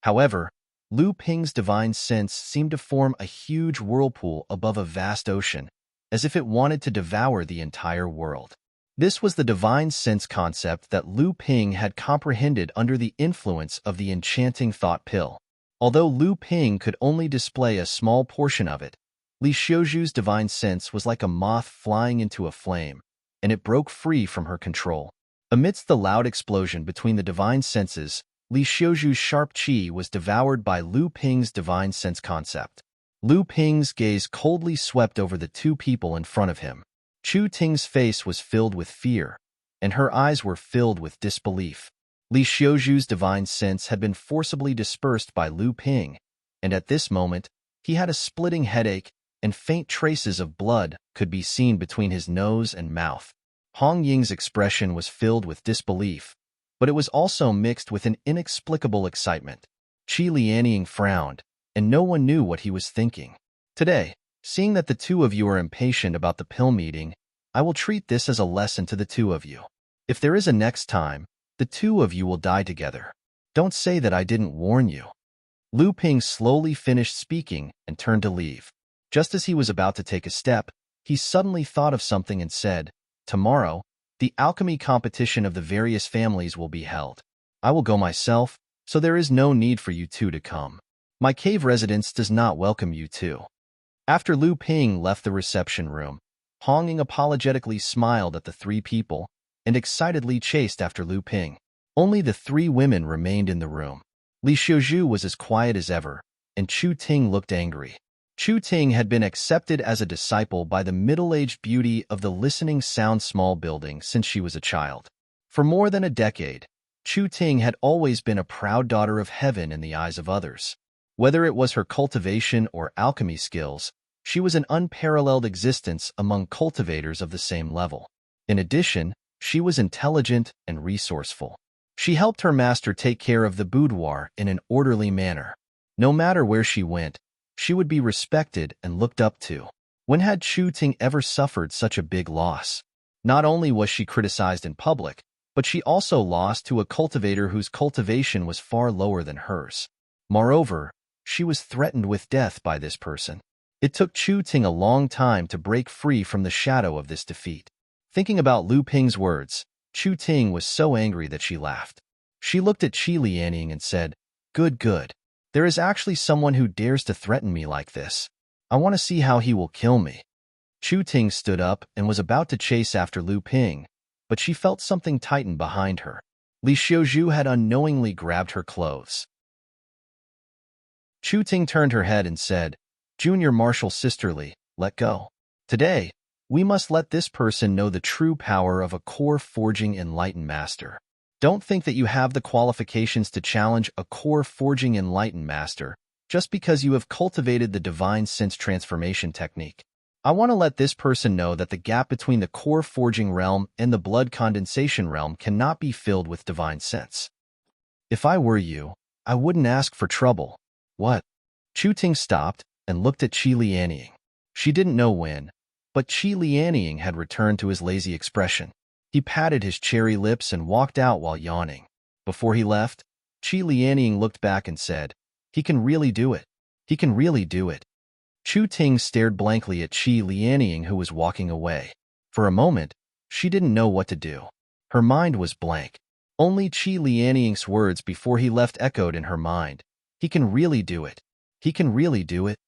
However, Lu Ping's divine sense seemed to form a huge whirlpool above a vast ocean, as if it wanted to devour the entire world. This was the divine sense concept that Lu Ping had comprehended under the influence of the enchanting thought pill. Although Lu Ping could only display a small portion of it, Li Xiuzhu's divine sense was like a moth flying into a flame, and it broke free from her control. Amidst the loud explosion between the divine senses, Li Xiuzhu's sharp qi was devoured by Lu Ping's divine sense concept. Lu Ping's gaze coldly swept over the two people in front of him. Chu Ting's face was filled with fear, and her eyes were filled with disbelief. Li Xiuzhu's divine sense had been forcibly dispersed by Lu Ping, and at this moment, he had a splitting headache, and faint traces of blood could be seen between his nose and mouth. Hong Ying's expression was filled with disbelief, but it was also mixed with an inexplicable excitement. Qi Lianying frowned, and no one knew what he was thinking. Today, seeing that the two of you are impatient about the pill meeting, I will treat this as a lesson to the two of you. If there is a next time, the two of you will die together. Don't say that I didn't warn you. Lu Ping slowly finished speaking and turned to leave. Just as he was about to take a step, he suddenly thought of something and said, "Tomorrow, the alchemy competition of the various families will be held. I will go myself, so there is no need for you two to come. My cave residence does not welcome you two." After Lu Ping left the reception room, Hong Ying apologetically smiled at the three people and excitedly chased after Lu Ping. Only the three women remained in the room. Li Xiuzhu was as quiet as ever, and Chu Ting looked angry. Chu Ting had been accepted as a disciple by the middle-aged beauty of the listening sound small building since she was a child. For more than a decade, Chu Ting had always been a proud daughter of heaven in the eyes of others. Whether it was her cultivation or alchemy skills, she was an unparalleled existence among cultivators of the same level. In addition, she was intelligent and resourceful. She helped her master take care of the boudoir in an orderly manner. No matter where she went, she would be respected and looked up to. When had Chu Ting ever suffered such a big loss? Not only was she criticized in public, but she also lost to a cultivator whose cultivation was far lower than hers. Moreover, she was threatened with death by this person. It took Chu Ting a long time to break free from the shadow of this defeat. Thinking about Lu Ping's words, Chu Ting was so angry that she laughed. She looked at Qi Lianying and said, "Good, good. There is actually someone who dares to threaten me like this. I want to see how he will kill me." Chu Ting stood up and was about to chase after Lu Ping, but she felt something tighten behind her. Li Xiuzhu had unknowingly grabbed her clothes. Chu Ting turned her head and said, "Junior Martial Sisterly, let go. Today, we must let this person know the true power of a core forging enlightened master. Don't think that you have the qualifications to challenge a core forging enlightened master just because you have cultivated the divine sense transformation technique. I want to let this person know that the gap between the core forging realm and the blood condensation realm cannot be filled with divine sense. If I were you, I wouldn't ask for trouble." "What?" Chu Ting stopped and looked at Qi Lianying. She didn't know when, but Qi Lianying had returned to his lazy expression. He patted his cherry lips and walked out while yawning. Before he left, Qi Lianying looked back and said, "He can really do it. He can really do it." Chu Ting stared blankly at Qi Lianying, who was walking away. For a moment, she didn't know what to do. Her mind was blank. Only Qi Lianying's words before he left echoed in her mind. He can really do it. He can really do it.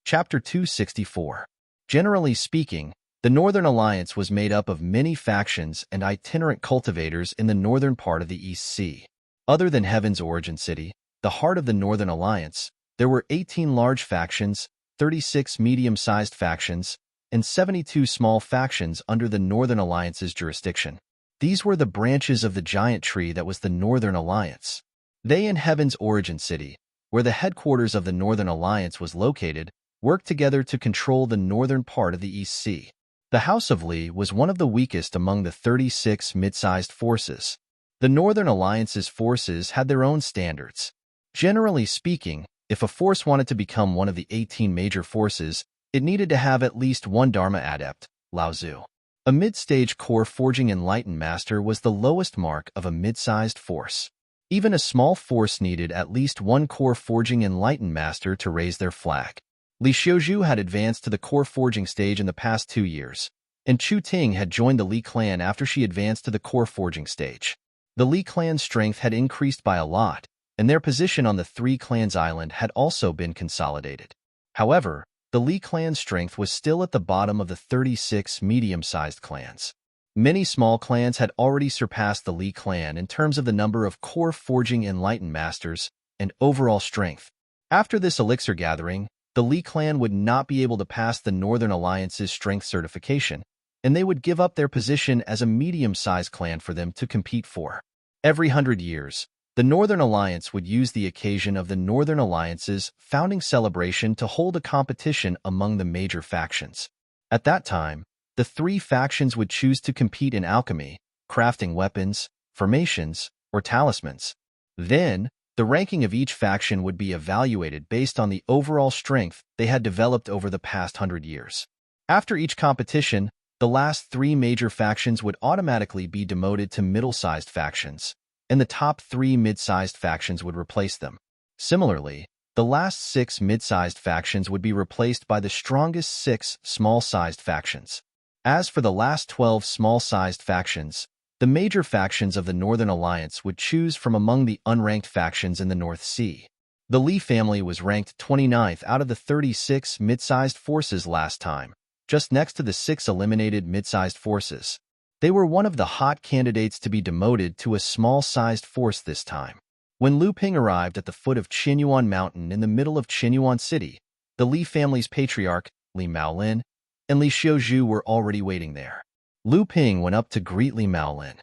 Chapter 264. Generally speaking, the Northern Alliance was made up of many factions and itinerant cultivators in the northern part of the East Sea. Other than Heaven's origin city, the heart of the Northern Alliance, there were 18 large factions, 36 medium-sized factions, and 72 small factions under the Northern Alliance's jurisdiction. These were the branches of the giant tree that was the Northern Alliance. They and Heaven's origin city, where the headquarters of the Northern Alliance was located, worked together to control the northern part of the East Sea. The House of Li was one of the weakest among the 36 mid-sized forces. The Northern Alliance's forces had their own standards. Generally speaking, if a force wanted to become one of the 18 major forces, it needed to have at least one Dharma adept, Lao Tzu. A mid-stage core forging enlightened master was the lowest mark of a mid-sized force. Even a small force needed at least one core forging enlightened master to raise their flag. Li Xiuzhu had advanced to the core forging stage in the past 2 years, and Chu Ting had joined the Li clan after she advanced to the core forging stage. The Li clan's strength had increased by a lot, and their position on the Three Clans Island had also been consolidated. However, the Li clan's strength was still at the bottom of the 36 medium-sized clans. Many small clans had already surpassed the Li clan in terms of the number of core forging enlightened masters and overall strength. After this elixir gathering, the Li clan would not be able to pass the Northern Alliance's strength certification, and they would give up their position as a medium-sized clan for them to compete for. Every 100 years, the Northern Alliance would use the occasion of the Northern Alliance's founding celebration to hold a competition among the major factions. At that time, the three factions would choose to compete in alchemy, crafting weapons, formations, or talismans. Then, the ranking of each faction would be evaluated based on the overall strength they had developed over the past 100 years. After each competition, the last 3 major factions would automatically be demoted to middle-sized factions, and the top 3 mid-sized factions would replace them. Similarly, the last 6 mid-sized factions would be replaced by the strongest 6 small-sized factions. As for the last 12 small-sized factions, the major factions of the Northern Alliance would choose from among the unranked factions in the North Sea. The Li family was ranked 29th out of the 36 mid-sized forces last time, just next to the 6 eliminated mid-sized forces. They were one of the hot candidates to be demoted to a small-sized force this time. When Lu Ping arrived at the foot of Qinyuan Mountain in the middle of Qinyuan City, the Li family's patriarch, Li Maolin, and Li Xiuzhu were already waiting there. Lu Ping went up to greet Li Maolin.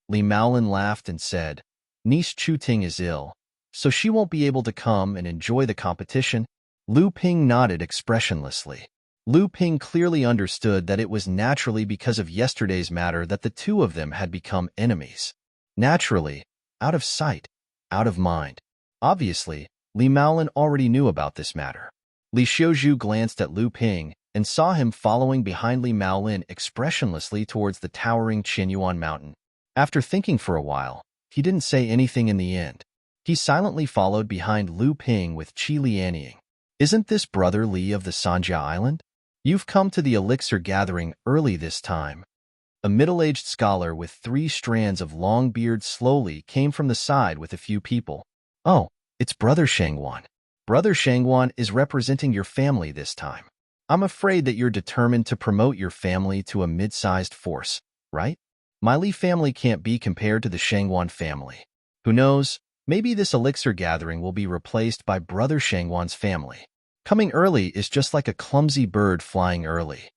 Li Maolin laughed and said, "Niece Chuting is ill, so she won't be able to come and enjoy the competition." Lu Ping nodded expressionlessly. Lu Ping clearly understood that it was naturally because of yesterday's matter that the two of them had become enemies. Naturally, out of sight, out of mind. Obviously, Li Maolin already knew about this matter. Li Xiuzhu glanced at Lu Ping and saw him following behind Li Maolin expressionlessly towards the towering Qinyuan Mountain. After thinking for a while, he didn't say anything in the end. He silently followed behind Lu Ping with Qi Lianying. "Isn't this brother Li of the Sanjia Island? You've come to the elixir gathering early this time." A middle-aged scholar with 3 strands of long beard slowly came from the side with a few people. "Oh, it's Brother Shangguan. Brother Shangguan is representing your family this time. I'm afraid that you're determined to promote your family to a mid-sized force, right? My Li family can't be compared to the Shangguan family. Who knows, maybe this elixir gathering will be replaced by Brother Shangguan's family. Coming early is just like a clumsy bird flying early."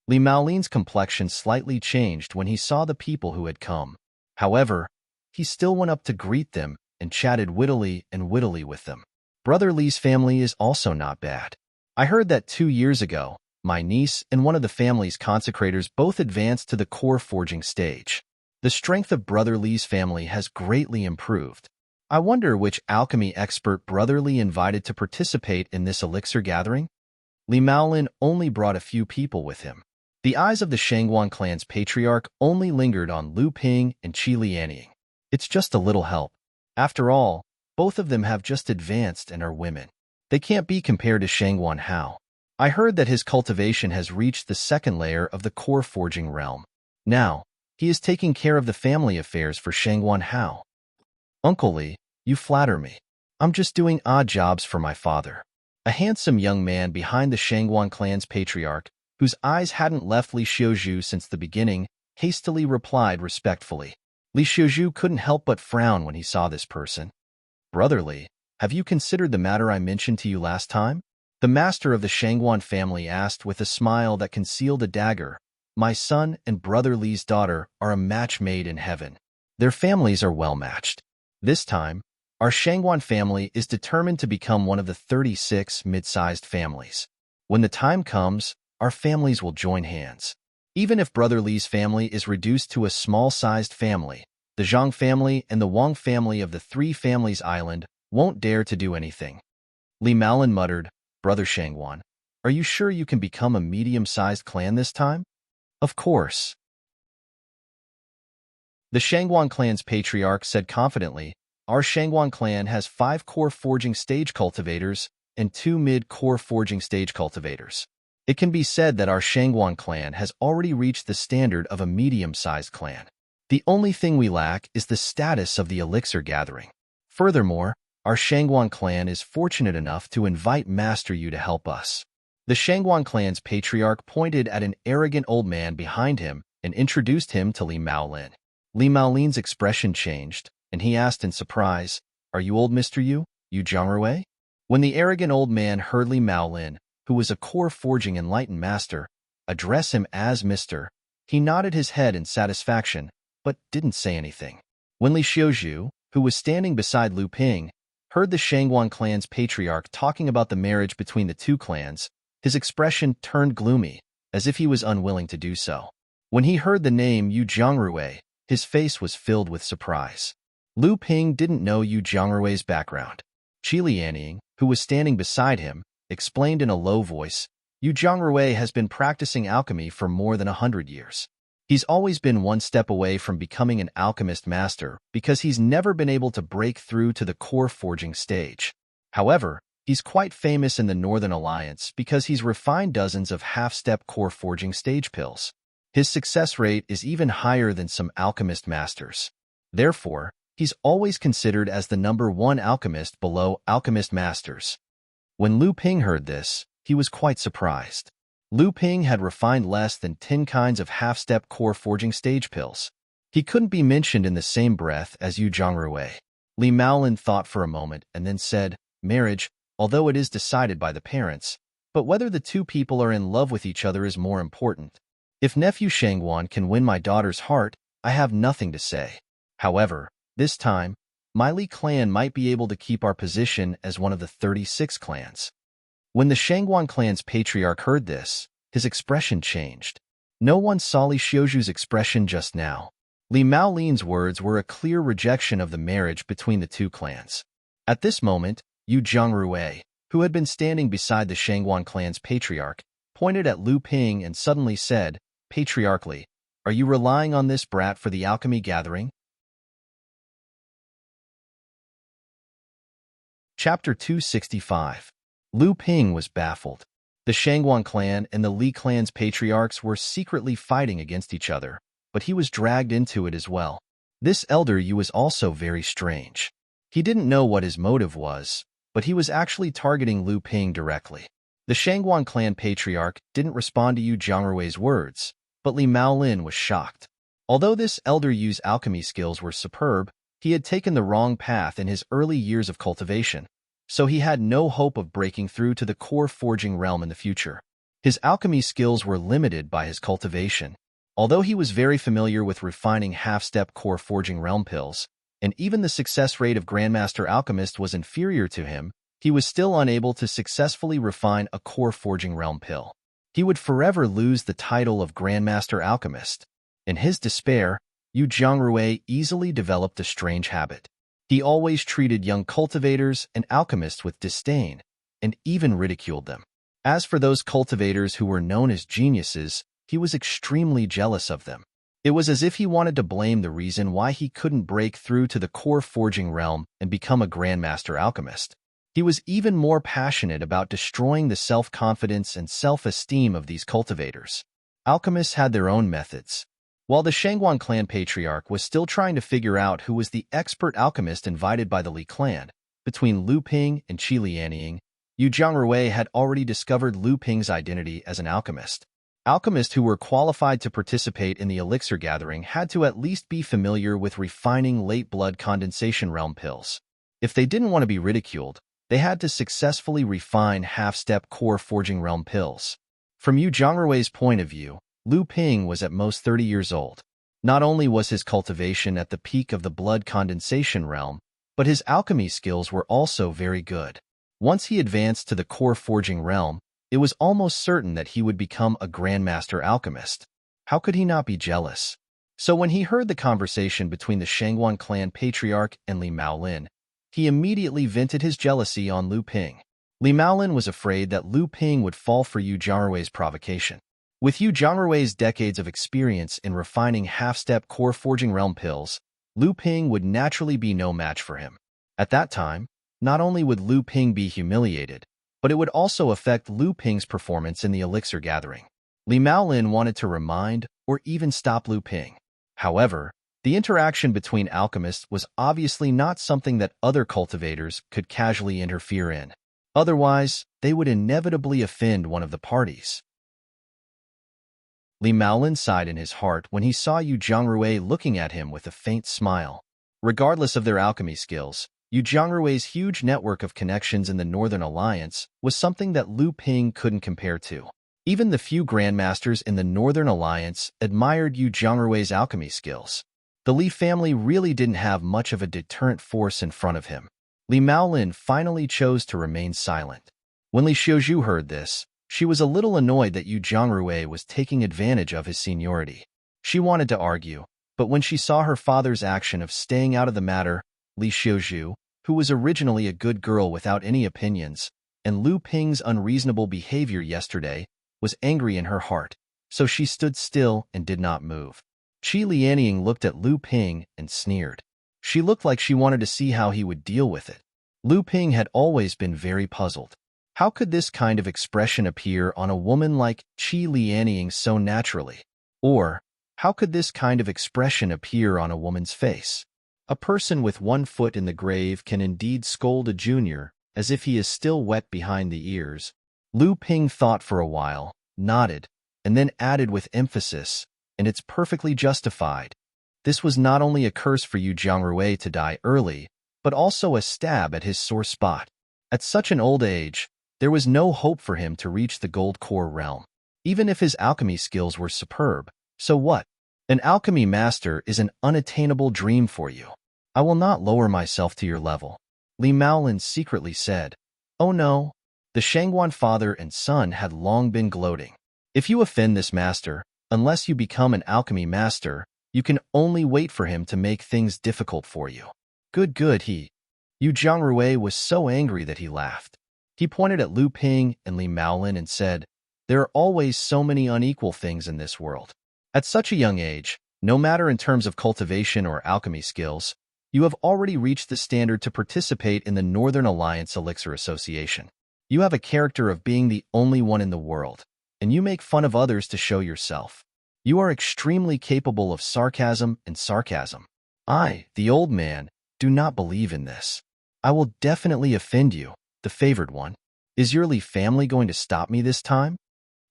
Li Maolin's complexion slightly changed when he saw the people who had come. However, he still went up to greet them and chatted wittily with them. "Brother Li's family is also not bad. I heard that 2 years ago, my niece and one of the family's consecrators both advanced to the core forging stage. The strength of Brother Li's family has greatly improved. I wonder which alchemy expert Brother Li invited to participate in this elixir gathering?" Li Maolin only brought a few people with him. The eyes of the Shangguan clan's patriarch only lingered on Lu Ping and Qi Lianying. "It's just a little help. After all, both of them have just advanced and are women. They can't be compared to Shangguan Hao. I heard that his cultivation has reached the 2nd layer of the core forging realm. Now, he is taking care of the family affairs for Shangguan Hao." "Uncle Li, you flatter me. I'm just doing odd jobs for my father." A handsome young man behind the Shangguan clan's patriarch, whose eyes hadn't left Li Xiuzhu since the beginning, hastily replied respectfully. Li Xiuzhu couldn't help but frown when he saw this person. "Brother Li, have you considered the matter I mentioned to you last time?" The master of the Shangguan family asked with a smile that concealed a dagger. "My son and Brother Li's daughter are a match made in heaven. Their families are well matched. This time, our Shangguan family is determined to become one of the 36 mid-sized families. When the time comes, our families will join hands. Even if Brother Li's family is reduced to a small-sized family, the Zhang family and the Wang family of the 3 families island won't dare to do anything." Li Maolin muttered, "Brother Shangguan, are you sure you can become a medium-sized clan this time?" "Of course." The Shangguan clan's patriarch said confidently, "Our Shangguan clan has 5 core forging stage cultivators and 2 mid-core forging stage cultivators. It can be said that our Shangguan clan has already reached the standard of a medium-sized clan. The only thing we lack is the status of the elixir gathering. Furthermore, our Shangguan clan is fortunate enough to invite Master Yu to help us." The Shangguan clan's patriarch pointed at an arrogant old man behind him and introduced him to Li Maolin. Li Maolin's expression changed, and he asked in surprise, "Are you old Mr. Yu, Yu Zhongrui?" When the arrogant old man heard Li Maolin, who was a core forging enlightened master, address him as Mr., he nodded his head in satisfaction, but didn't say anything. When Li Xiuzhu, who was standing beside Lu Ping, heard the Shangguan clan's patriarch talking about the marriage between the 2 clans, his expression turned gloomy, as if he was unwilling to do so. When he heard the name Yu Zhongrui, his face was filled with surprise. Lu Ping didn't know Yu Zhongrui's background. Qi Lianying, who was standing beside him, explained in a low voice, "Yu Zhongrui has been practicing alchemy for more than 100 years. He's always been one step away from becoming an alchemist master because he's never been able to break through to the core forging stage. However, he's quite famous in the Northern Alliance because he's refined dozens of half-step core forging stage pills. His success rate is even higher than some alchemist masters. Therefore, he's always considered as the #1 alchemist below alchemist masters." When Lu Ping heard this, he was quite surprised. Lu Ping had refined less than 10 kinds of half-step core forging stage pills. He couldn't be mentioned in the same breath as Yu Zhongrui. Li Maolin thought for a moment and then said, marriage, although it is decided by the parents, but whether the two people are in love with each other is more important. If nephew Shangguan can win my daughter's heart, I have nothing to say. However, this time, my Li clan might be able to keep our position as one of the 36 clans. When the Shangguan clan's patriarch heard this, his expression changed. No one saw Li Xiuju's expression just now. Li Maolin's words were a clear rejection of the marriage between the two clans. At this moment, Yu Zhongrui, who had been standing beside the Shangguan clan's patriarch, pointed at Lu Ping and suddenly said, patriarchally, are you relying on this brat for the alchemy gathering? Chapter 265. Lu Ping was baffled. The Shangguan clan and the Li clan's patriarchs were secretly fighting against each other, but he was dragged into it as well. This elder Yu was also very strange. He didn't know what his motive was, but he was actually targeting Lu Ping directly. The Shangguan clan patriarch didn't respond to Yu Zhongrui's words, but Li Maolin was shocked. Although this elder Yu's alchemy skills were superb, he had taken the wrong path in his early years of cultivation, so he had no hope of breaking through to the core forging realm in the future. His alchemy skills were limited by his cultivation. Although he was very familiar with refining half-step core forging realm pills, and even the success rate of Grandmaster Alchemist was inferior to him, he was still unable to successfully refine a core forging realm pill. He would forever lose the title of Grandmaster Alchemist. In his despair, Yu Zhongrui easily developed a strange habit. He always treated young cultivators and alchemists with disdain, and even ridiculed them. As for those cultivators who were known as geniuses, he was extremely jealous of them. It was as if he wanted to blame the reason why he couldn't break through to the core forging realm and become a Grandmaster Alchemist. He was even more passionate about destroying the self-confidence and self-esteem of these cultivators. Alchemists had their own methods. While the Shangguan clan patriarch was still trying to figure out who was the expert alchemist invited by the Li clan, between Lu Ping and Qi Lianying, Yu Zhongrui had already discovered Lu Ping's identity as an alchemist. Alchemists who were qualified to participate in the elixir gathering had to at least be familiar with refining late blood condensation realm pills. If they didn't want to be ridiculed, they had to successfully refine half-step core forging realm pills. From Yu Zhongrui's point of view, Lu Ping was at most 30 years old. Not only was his cultivation at the peak of the blood condensation realm, but his alchemy skills were also very good. Once he advanced to the core forging realm, it was almost certain that he would become a Grandmaster Alchemist. How could he not be jealous? So when he heard the conversation between the Shangguan clan patriarch and Li Maolin, he immediately vented his jealousy on Lu Ping. Li Maolin was afraid that Lu Ping would fall for Yu Zhongrui's provocation. With Yu Zhongrui's decades of experience in refining half-step core forging realm pills, Lu Ping would naturally be no match for him. At that time, not only would Lu Ping be humiliated, but it would also affect Lu Ping's performance in the elixir gathering. Li Maolin wanted to remind or even stop Lu Ping. However, the interaction between alchemists was obviously not something that other cultivators could casually interfere in. Otherwise, they would inevitably offend one of the parties. Li Maolin sighed in his heart when he saw Yu Zhongrui looking at him with a faint smile. Regardless of their alchemy skills, Yu Zhongrui's huge network of connections in the Northern Alliance was something that Lu Ping couldn't compare to. Even the few grandmasters in the Northern Alliance admired Yu Zhongrui's alchemy skills. The Li family really didn't have much of a deterrent force in front of him. Li Maolin finally chose to remain silent. When Li Xiuju heard this, she was a little annoyed that Yu Zhongrui was taking advantage of his seniority. She wanted to argue, but when she saw her father's action of staying out of the matter, Li Xiuju, who was originally a good girl without any opinions, and Lu Ping's unreasonable behavior yesterday, was angry in her heart, so she stood still and did not move. Qi Lianying looked at Lu Ping and sneered. She looked like she wanted to see how he would deal with it. Lu Ping had always been very puzzled. How could this kind of expression appear on a woman like Qi Lianying so naturally? Or, how could this kind of expression appear on a woman's face? A person with one foot in the grave can indeed scold a junior as if he is still wet behind the ears. Lu Ping thought for a while, nodded, and then added with emphasis, "And it's perfectly justified. This was not only a curse for Yu Jiangrui to die early, but also a stab at his sore spot. At such an old age, there was no hope for him to reach the gold core realm. Even if his alchemy skills were superb, so what? An alchemy master is an unattainable dream for you. I will not lower myself to your level." Li Maolin secretly said. "Oh no." The Shangguan father and son had long been gloating. "If you offend this master, unless you become an alchemy master, you can only wait for him to make things difficult for you." Good, Yu Jiangrui was so angry that he laughed. He pointed at Lu Ping and Li Maolin and said, "There are always so many unequal things in this world. At such a young age, no matter in terms of cultivation or alchemy skills, you have already reached the standard to participate in the Northern Alliance Elixir Association. You have a character of being the only one in the world, and you make fun of others to show yourself. You are extremely capable of sarcasm and sarcasm. I, the old man, do not believe in this. I will definitely offend you, the favored one. Is your Li family going to stop me this time?"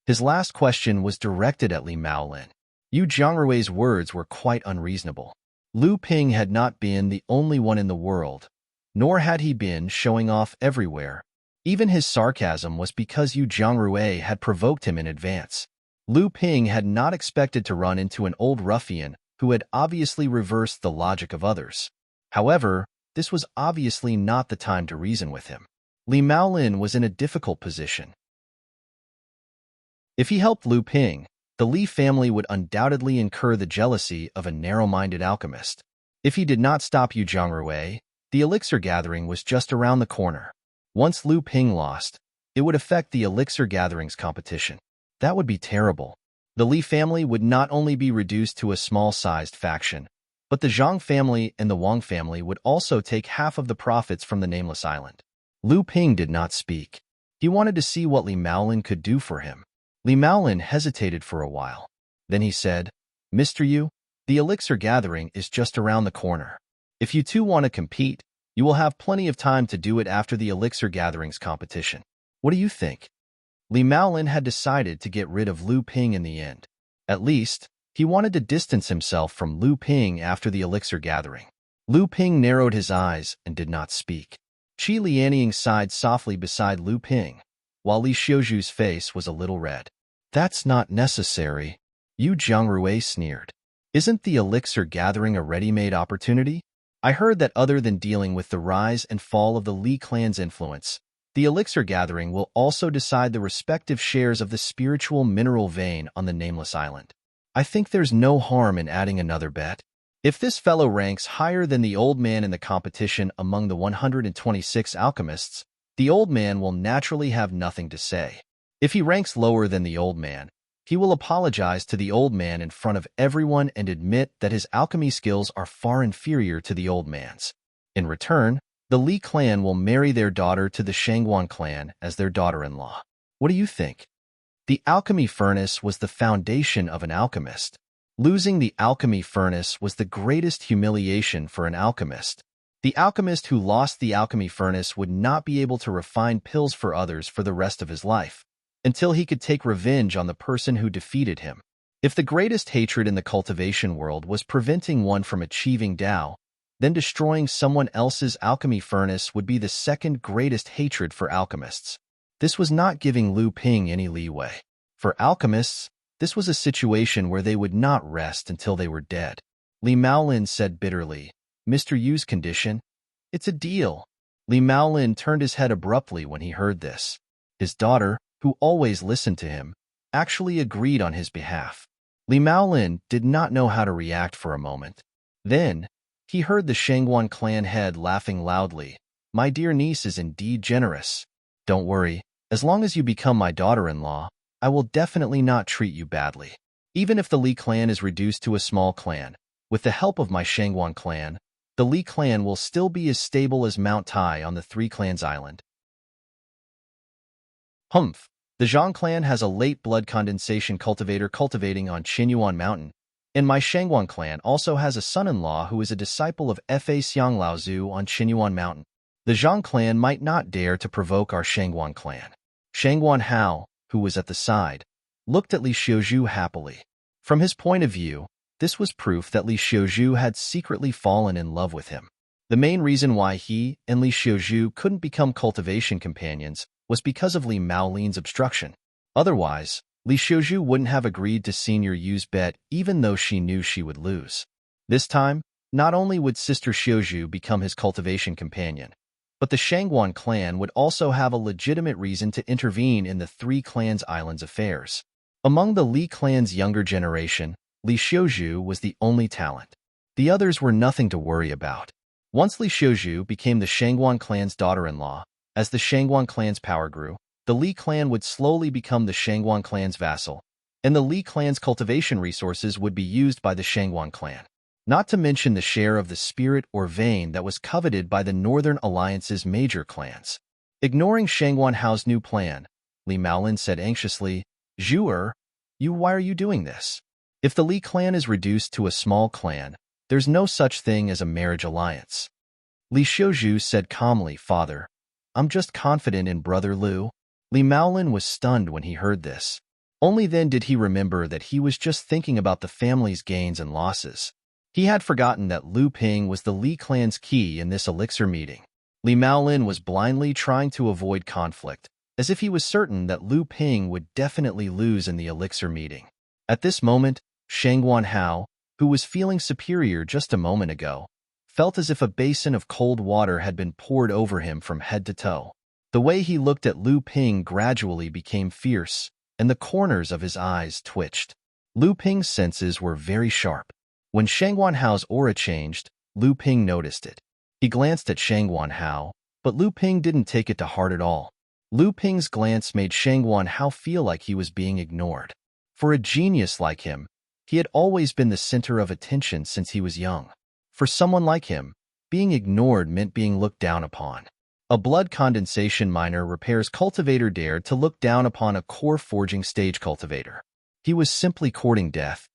His last question was directed at Li Maolin. Yu Jiangrui's words were quite unreasonable. Lu Ping had not been the only one in the world, nor had he been showing off everywhere. Even his sarcasm was because Yu Jiangrui had provoked him in advance. Lu Ping had not expected to run into an old ruffian who had obviously reversed the logic of others. However, this was obviously not the time to reason with him. Li Maolin was in a difficult position. If he helped Lu Ping, the Li family would undoubtedly incur the jealousy of a narrow-minded alchemist. If he did not stop Yu Jiangrui, the elixir gathering was just around the corner. Once Lu Ping lost, it would affect the elixir gatherings competition. That would be terrible. The Li family would not only be reduced to a small-sized faction, but the Zhang family and the Wang family would also take half of the profits from the Nameless Island. Lu Ping did not speak. He wanted to see what Li Maolin could do for him. Li Maolin hesitated for a while. Then he said, "Mr. Yu, the elixir gathering is just around the corner. If you two want to compete, you will have plenty of time to do it after the elixir gatherings competition. What do you think?" Li Maolin had decided to get rid of Lu Ping in the end. At least, he wanted to distance himself from Lu Ping after the elixir gathering. Lu Ping narrowed his eyes and did not speak. Qi Lianying sighed softly beside Lu Ping, while Li Xiuju's face was a little red. "That's not necessary," Yu Jiangrui sneered. "Isn't the elixir gathering a ready-made opportunity? I heard that other than dealing with the rise and fall of the Li clan's influence, the elixir gathering will also decide the respective shares of the spiritual mineral vein on the Nameless Island. I think there's no harm in adding another bet. If this fellow ranks higher than the old man in the competition among the 126 alchemists, the old man will naturally have nothing to say. If he ranks lower than the old man, he will apologize to the old man in front of everyone and admit that his alchemy skills are far inferior to the old man's. In return, the Li clan will marry their daughter to the Shangguan clan as their daughter-in-law. What do you think?" The alchemy furnace was the foundation of an alchemist. Losing the alchemy furnace was the greatest humiliation for an alchemist. The alchemist who lost the alchemy furnace would not be able to refine pills for others for the rest of his life, until he could take revenge on the person who defeated him. If the greatest hatred in the cultivation world was preventing one from achieving Tao, then destroying someone else's alchemy furnace would be the second greatest hatred for alchemists. This was not giving Lu Ping any leeway. For alchemists, this was a situation where they would not rest until they were dead. Li Maolin said bitterly, "Mr. Yu's condition? It's a deal." Li Maolin turned his head abruptly when he heard this. His daughter, who always listened to him, actually agreed on his behalf. Li Maolin did not know how to react for a moment. Then, he heard the Shangguan clan head laughing loudly. "My dear niece is indeed generous. Don't worry, as long as you become my daughter-in-law, I will definitely not treat you badly. Even if the Li clan is reduced to a small clan, with the help of my Shangguan clan, the Li clan will still be as stable as Mount Tai on the Three Clans Island." Humph. The Zhang clan has a late blood condensation cultivator cultivating on Qinyuan Mountain, and my Shangguan clan also has a son-in-law who is a disciple of Fa Xiang Laozu on Qinyuan Mountain. The Zhang clan might not dare to provoke our Shangguan clan. Shangguan Hao, who was at the side, looked at Li Xiuzhu happily. From his point of view, this was proof that Li Xiuzhu had secretly fallen in love with him. The main reason why he and Li Xiuzhu couldn't become cultivation companions was because of Li Maolin's obstruction. Otherwise, Li Xiuzhu wouldn't have agreed to Senior Yu's bet even though she knew she would lose. This time, not only would Sister Xiuzhu become his cultivation companion, but the Shangguan clan would also have a legitimate reason to intervene in the three clans' islands' affairs. Among the Li clan's younger generation, Li Xiuzhu was the only talent. The others were nothing to worry about. Once Li Xiuzhu became the Shangguan clan's daughter-in-law, as the Shangguan clan's power grew, the Li clan would slowly become the Shangguan clan's vassal, and the Li clan's cultivation resources would be used by the Shangguan clan. Not to mention the share of the spirit or vein that was coveted by the Northern Alliance's major clans. Ignoring Shangguan Hao's new plan, Li Maolin said anxiously, "Zhu, why are you doing this? If the Li clan is reduced to a small clan, there's no such thing as a marriage alliance." Li Xiuzhu said calmly, "Father, I'm just confident in Brother Lu." Li Maolin was stunned when he heard this. Only then did he remember that he was just thinking about the family's gains and losses. He had forgotten that Lu Ping was the Li clan's key in this elixir meeting. Li Maolin was blindly trying to avoid conflict, as if he was certain that Lu Ping would definitely lose in the elixir meeting. At this moment, Shangguan Hao, who was feeling superior just a moment ago, felt as if a basin of cold water had been poured over him from head to toe. The way he looked at Lu Ping gradually became fierce, and the corners of his eyes twitched. Lu Ping's senses were very sharp. When Shangguan Hao's aura changed, Lu Ping noticed it. He glanced at Shangguan Hao, but Lu Ping didn't take it to heart at all. Lu Ping's glance made Shangguan Hao feel like he was being ignored. For a genius like him, he had always been the center of attention since he was young. For someone like him, being ignored meant being looked down upon. A blood condensation miner repair's cultivator dared to look down upon a core forging stage cultivator. He was simply courting death.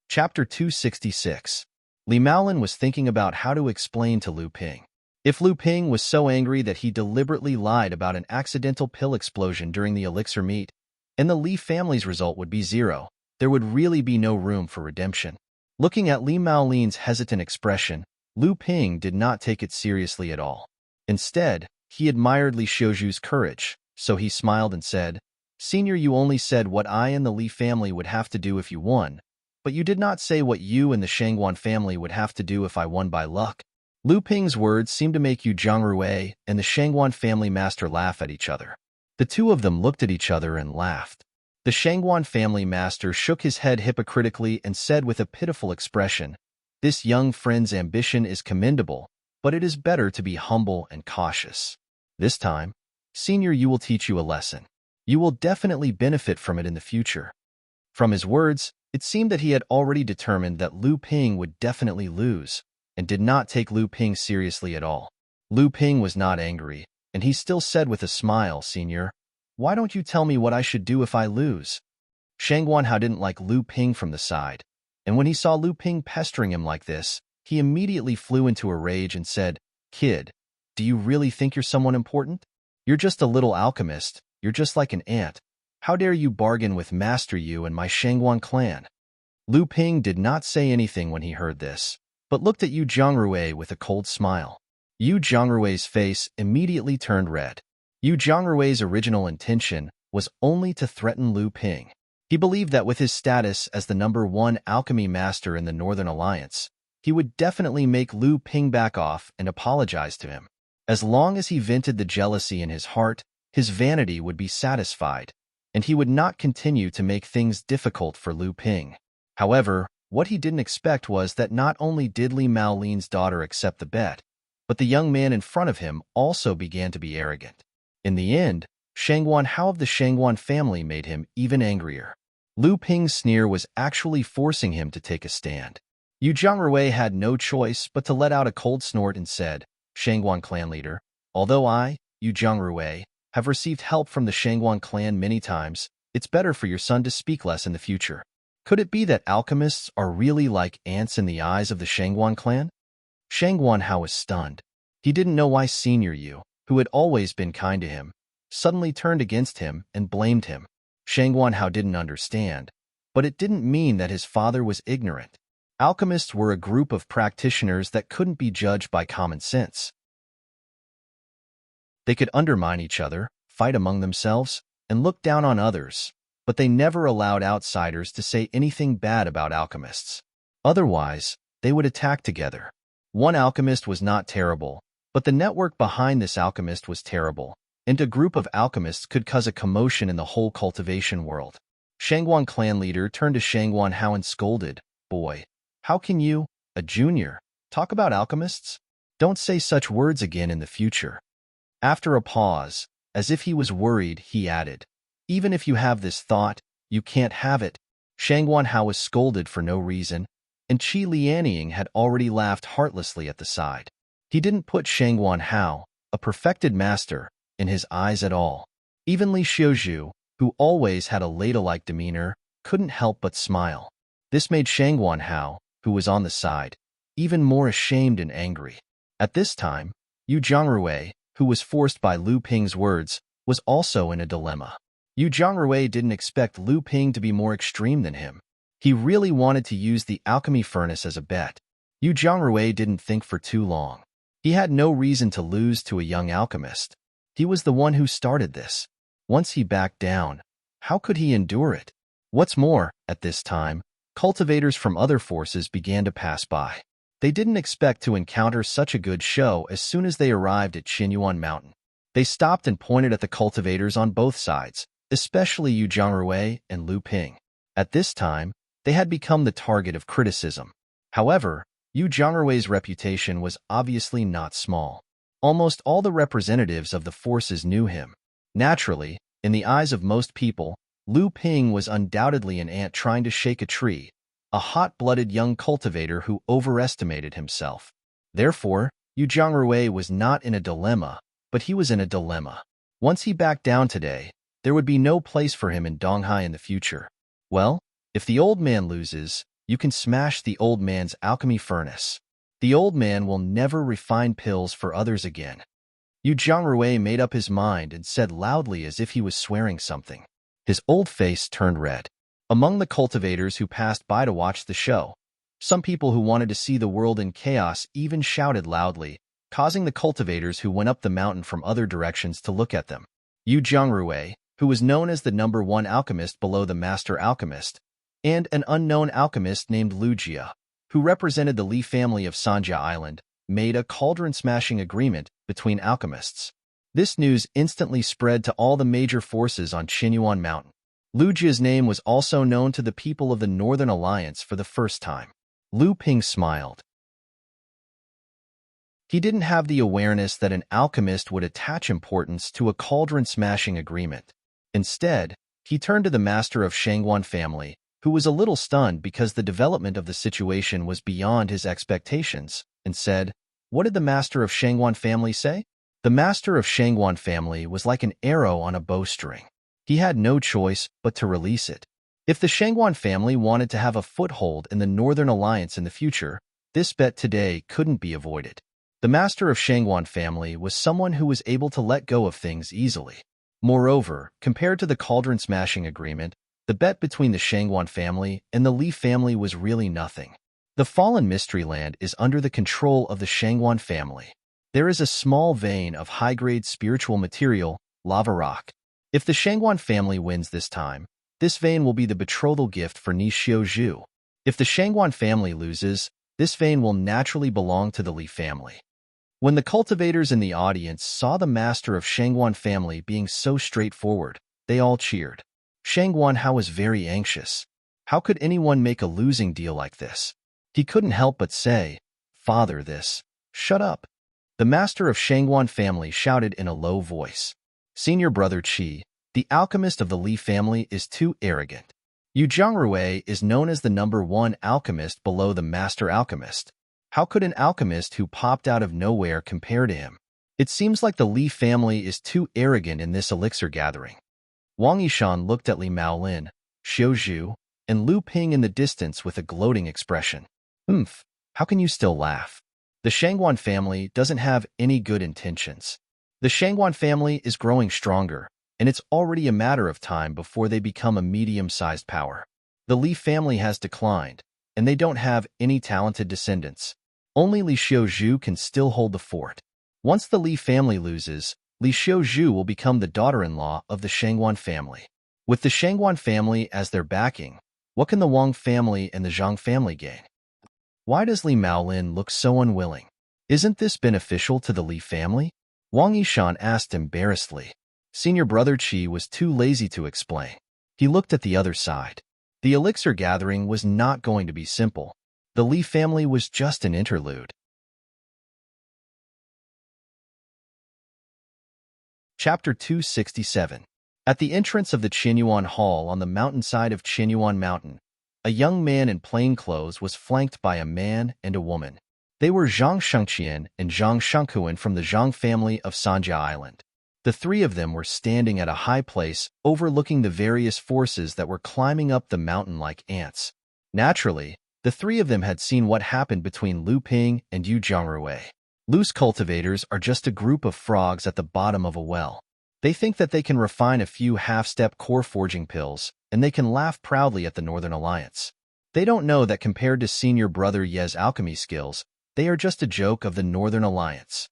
Chapter 266. Li Maolin was thinking about how to explain to Lu Ping. If Lu Ping was so angry that he deliberately lied about an accidental pill explosion during the elixir meet, and the Li family's result would be 0, there would really be no room for redemption. Looking at Li Maolin's hesitant expression, Lu Ping did not take it seriously at all. Instead, he admired Li Xiuzhu's courage, so he smiled and said, "Senior, you only said what I and the Li family would have to do if you won, but you did not say what you and the Shangguan family would have to do if I won by luck." Lu Ping's words seemed to make Yu Zhongrui and the Shangguan family master laugh at each other. The two of them looked at each other and laughed. The Shangguan family master shook his head hypocritically and said with a pitiful expression, "This young friend's ambition is commendable, but it is better to be humble and cautious. This time, Senior, you will teach you a lesson. You will definitely benefit from it in the future." From his words, it seemed that he had already determined that Lu Ping would definitely lose, and did not take Lu Ping seriously at all. Lu Ping was not angry, and he still said with a smile, "Senior, why don't you tell me what I should do if I lose?" Shangguan Hao didn't like Lu Ping from the side, and when he saw Lu Ping pestering him like this, he immediately flew into a rage and said, "Kid, do you really think you're someone important? You're just a little alchemist, you're just like an ant. How dare you bargain with Master Yu and my Shangguan clan?" Lu Ping did not say anything when he heard this, but looked at Yu Zhongrui with a cold smile. Yu Zhongrui's face immediately turned red. Yu Zhongrui's original intention was only to threaten Lu Ping. He believed that with his status as the #1 alchemy master in the Northern Alliance, he would definitely make Lu Ping back off and apologize to him. As long as he vented the jealousy in his heart, his vanity would be satisfied, and he would not continue to make things difficult for Lu Ping. However, what he didn't expect was that not only did Li Maolin's daughter accept the bet, but the young man in front of him also began to be arrogant. In the end, Shangguan Hao of the Shangguan family made him even angrier. Lu Ping's sneer was actually forcing him to take a stand. Yu Zhongrui had no choice but to let out a cold snort and said, "Shangguan clan leader, although I, Yu Zhongrui, have received help from the Shangguan clan many times, it's better for your son to speak less in the future. Could it be that alchemists are really like ants in the eyes of the Shangguan clan?" Shangguan Hao was stunned. He didn't know why Senior Yu, who had always been kind to him, suddenly turned against him and blamed him. Shang Guanhao didn't understand, but it didn't mean that his father was ignorant. Alchemists were a group of practitioners that couldn't be judged by common sense. They could undermine each other, fight among themselves, and look down on others, but they never allowed outsiders to say anything bad about alchemists. Otherwise, they would attack together. One alchemist was not terrible, but the network behind this alchemist was terrible, and a group of alchemists could cause a commotion in the whole cultivation world. Shangguan clan leader turned to Shangguan Hao and scolded, "Boy, how can you, a junior, talk about alchemists? Don't say such words again in the future." After a pause, as if he was worried, he added, "Even if you have this thought, you can't have it." Shangguan Hao was scolded for no reason, and Qi Lianying had already laughed heartlessly at the side. He didn't put Shangguan Hao, a perfected master, in his eyes at all. Even Li Xiuzhu, who always had a ladle-like demeanor, couldn't help but smile. This made Shangguan Hao, who was on the side, even more ashamed and angry. At this time, Yu Zhongrui, who was forced by Lu Ping's words, was also in a dilemma. Yu Zhongrui didn't expect Lu Ping to be more extreme than him. He really wanted to use the alchemy furnace as a bet. Yu Zhongrui didn't think for too long. He had no reason to lose to a young alchemist. He was the one who started this. Once he backed down, how could he endure it? What's more, at this time, cultivators from other forces began to pass by. They didn't expect to encounter such a good show as soon as they arrived at Qinyuan Mountain. They stopped and pointed at the cultivators on both sides, especially Yu Zhongrui and Lu Ping. At this time, they had become the target of criticism. However, Yu Zhongrui's reputation was obviously not small. Almost all the representatives of the forces knew him. Naturally, in the eyes of most people, Lu Ping was undoubtedly an ant trying to shake a tree, a hot-blooded young cultivator who overestimated himself. Therefore, Yu Zhongrui was not in a dilemma, but he was in a dilemma. Once he backed down today, there would be no place for him in Donghai in the future. Well, if the old man loses, you can smash the old man's alchemy furnace. The old man will never refine pills for others again. Yu Zhongrui made up his mind and said loudly as if he was swearing something. His old face turned red. Among the cultivators who passed by to watch the show, some people who wanted to see the world in chaos even shouted loudly, causing the cultivators who went up the mountain from other directions to look at them. Yu Zhongrui, who was known as the #1 alchemist below the master alchemist, and an unknown alchemist named Lu Jia, who represented the Li family of Sanja Island, made a cauldron-smashing agreement between alchemists. This news instantly spread to all the major forces on Qinyuan Mountain. Lu Jia's name was also known to the people of the Northern Alliance for the first time. Lu Ping smiled. He didn't have the awareness that an alchemist would attach importance to a cauldron-smashing agreement. Instead, he turned to the master of Shangguan family, who was a little stunned because the development of the situation was beyond his expectations, and said, "What did the master of Shangguan family say?" The master of Shangguan family was like an arrow on a bowstring. He had no choice but to release it. If the Shangguan family wanted to have a foothold in the Northern Alliance in the future, this bet today couldn't be avoided. The master of Shangguan family was someone who was able to let go of things easily. Moreover, compared to the cauldron-smashing agreement, the bet between the Shangguan family and the Li family was really nothing. The fallen mystery land is under the control of the Shangguan family. There is a small vein of high-grade spiritual material, lava rock. If the Shangguan family wins this time, this vein will be the betrothal gift for Ni Xiuzhu. If the Shangguan family loses, this vein will naturally belong to the Li family. When the cultivators in the audience saw the master of Shangguan family being so straightforward, they all cheered. Shangguan Hao was very anxious. How could anyone make a losing deal like this? He couldn't help but say, "Father, this." "Shut up." The master of Shangguan family shouted in a low voice. "Senior brother Qi, the alchemist of the Li family, is too arrogant. Yu Zhongrui is known as the #1 alchemist below the master alchemist. How could an alchemist who popped out of nowhere compare to him? It seems like the Li family is too arrogant in this elixir gathering." Wang Yishan looked at Li Maolin, Xiuzhu, and Lu Ping in the distance with a gloating expression. How can you still laugh? The Shangguan family doesn't have any good intentions. The Shangguan family is growing stronger, and it's already a matter of time before they become a medium-sized power. The Li family has declined, and they don't have any talented descendants. Only Li Xiuzhu can still hold the fort. Once the Li family loses, Li Xiuzhu will become the daughter-in-law of the Shangguan family. With the Shangguan family as their backing, what can the Wang family and the Zhang family gain? Why does Li Maolin look so unwilling? Isn't this beneficial to the Li family? Wang Yishan asked embarrassedly. Senior brother Qi was too lazy to explain. He looked at the other side. The elixir gathering was not going to be simple. The Li family was just an interlude. Chapter 267. At the entrance of the Qinyuan Hall on the mountainside of Qinyuan Mountain, a young man in plain clothes was flanked by a man and a woman. They were Zhang Shengqian and Zhang Shengkuan from the Zhang family of Sanja Island. The three of them were standing at a high place overlooking the various forces that were climbing up the mountain like ants. Naturally, the three of them had seen what happened between Lu Ping and Yu Zhongrui. Loose cultivators are just a group of frogs at the bottom of a well. They think that they can refine a few half-step core forging pills, and they can laugh proudly at the Northern Alliance. They don't know that compared to senior brother Ye's alchemy skills, they are just a joke of the Northern Alliance.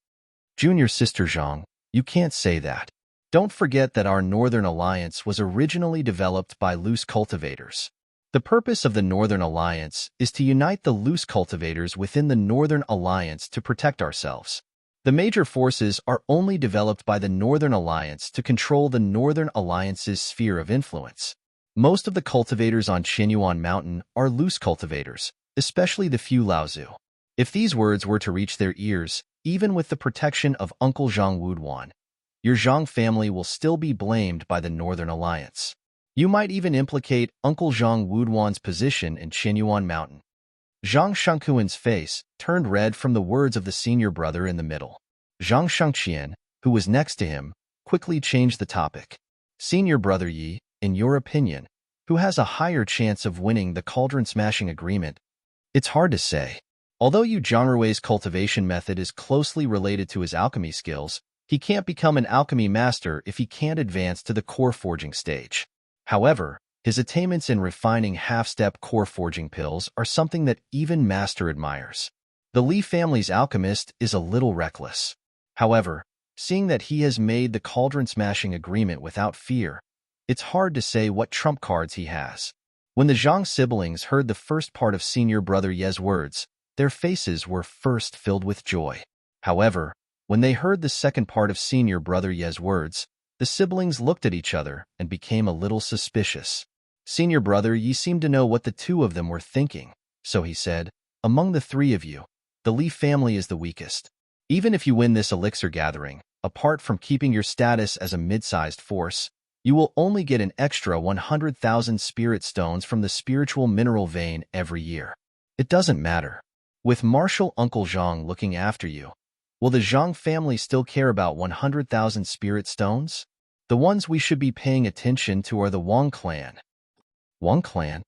Junior sister Zhang, you can't say that. Don't forget that our Northern Alliance was originally developed by loose cultivators. The purpose of the Northern Alliance is to unite the loose cultivators within the Northern Alliance to protect ourselves. The major forces are only developed by the Northern Alliance to control the Northern Alliance's sphere of influence. Most of the cultivators on Qinyuan Mountain are loose cultivators, especially the few Laozu. If these words were to reach their ears, even with the protection of Uncle Zhang Wuduan, your Zhang family will still be blamed by the Northern Alliance. You might even implicate Uncle Zhang Wuduan's position in Qinyuan Mountain. Zhang Shengkuan's face turned red from the words of the senior brother in the middle. Zhang Shengqian, who was next to him, quickly changed the topic. Senior brother Yi, in your opinion, who has a higher chance of winning the cauldron-smashing agreement? It's hard to say. Although Yu Zhongrui's cultivation method is closely related to his alchemy skills, he can't become an alchemy master if he can't advance to the core forging stage. However, his attainments in refining half-step core forging pills are something that even Master admires. The Li family's alchemist is a little reckless. However, seeing that he has made the cauldron-smashing agreement without fear, it's hard to say what trump cards he has. When the Zhang siblings heard the first part of senior brother Ye's words, their faces were first filled with joy. However, when they heard the second part of senior brother Ye's words, the siblings looked at each other and became a little suspicious. Senior brother Yi seemed to know what the two of them were thinking, so he said, among the three of you, the Li family is the weakest. Even if you win this elixir gathering, apart from keeping your status as a mid-sized force, you will only get an extra 100,000 spirit stones from the spiritual mineral vein every year. It doesn't matter. With Marshal Uncle Zhang looking after you, will the Zhang family still care about 100,000 spirit stones? The ones we should be paying attention to are the Wang clan. Wang clan?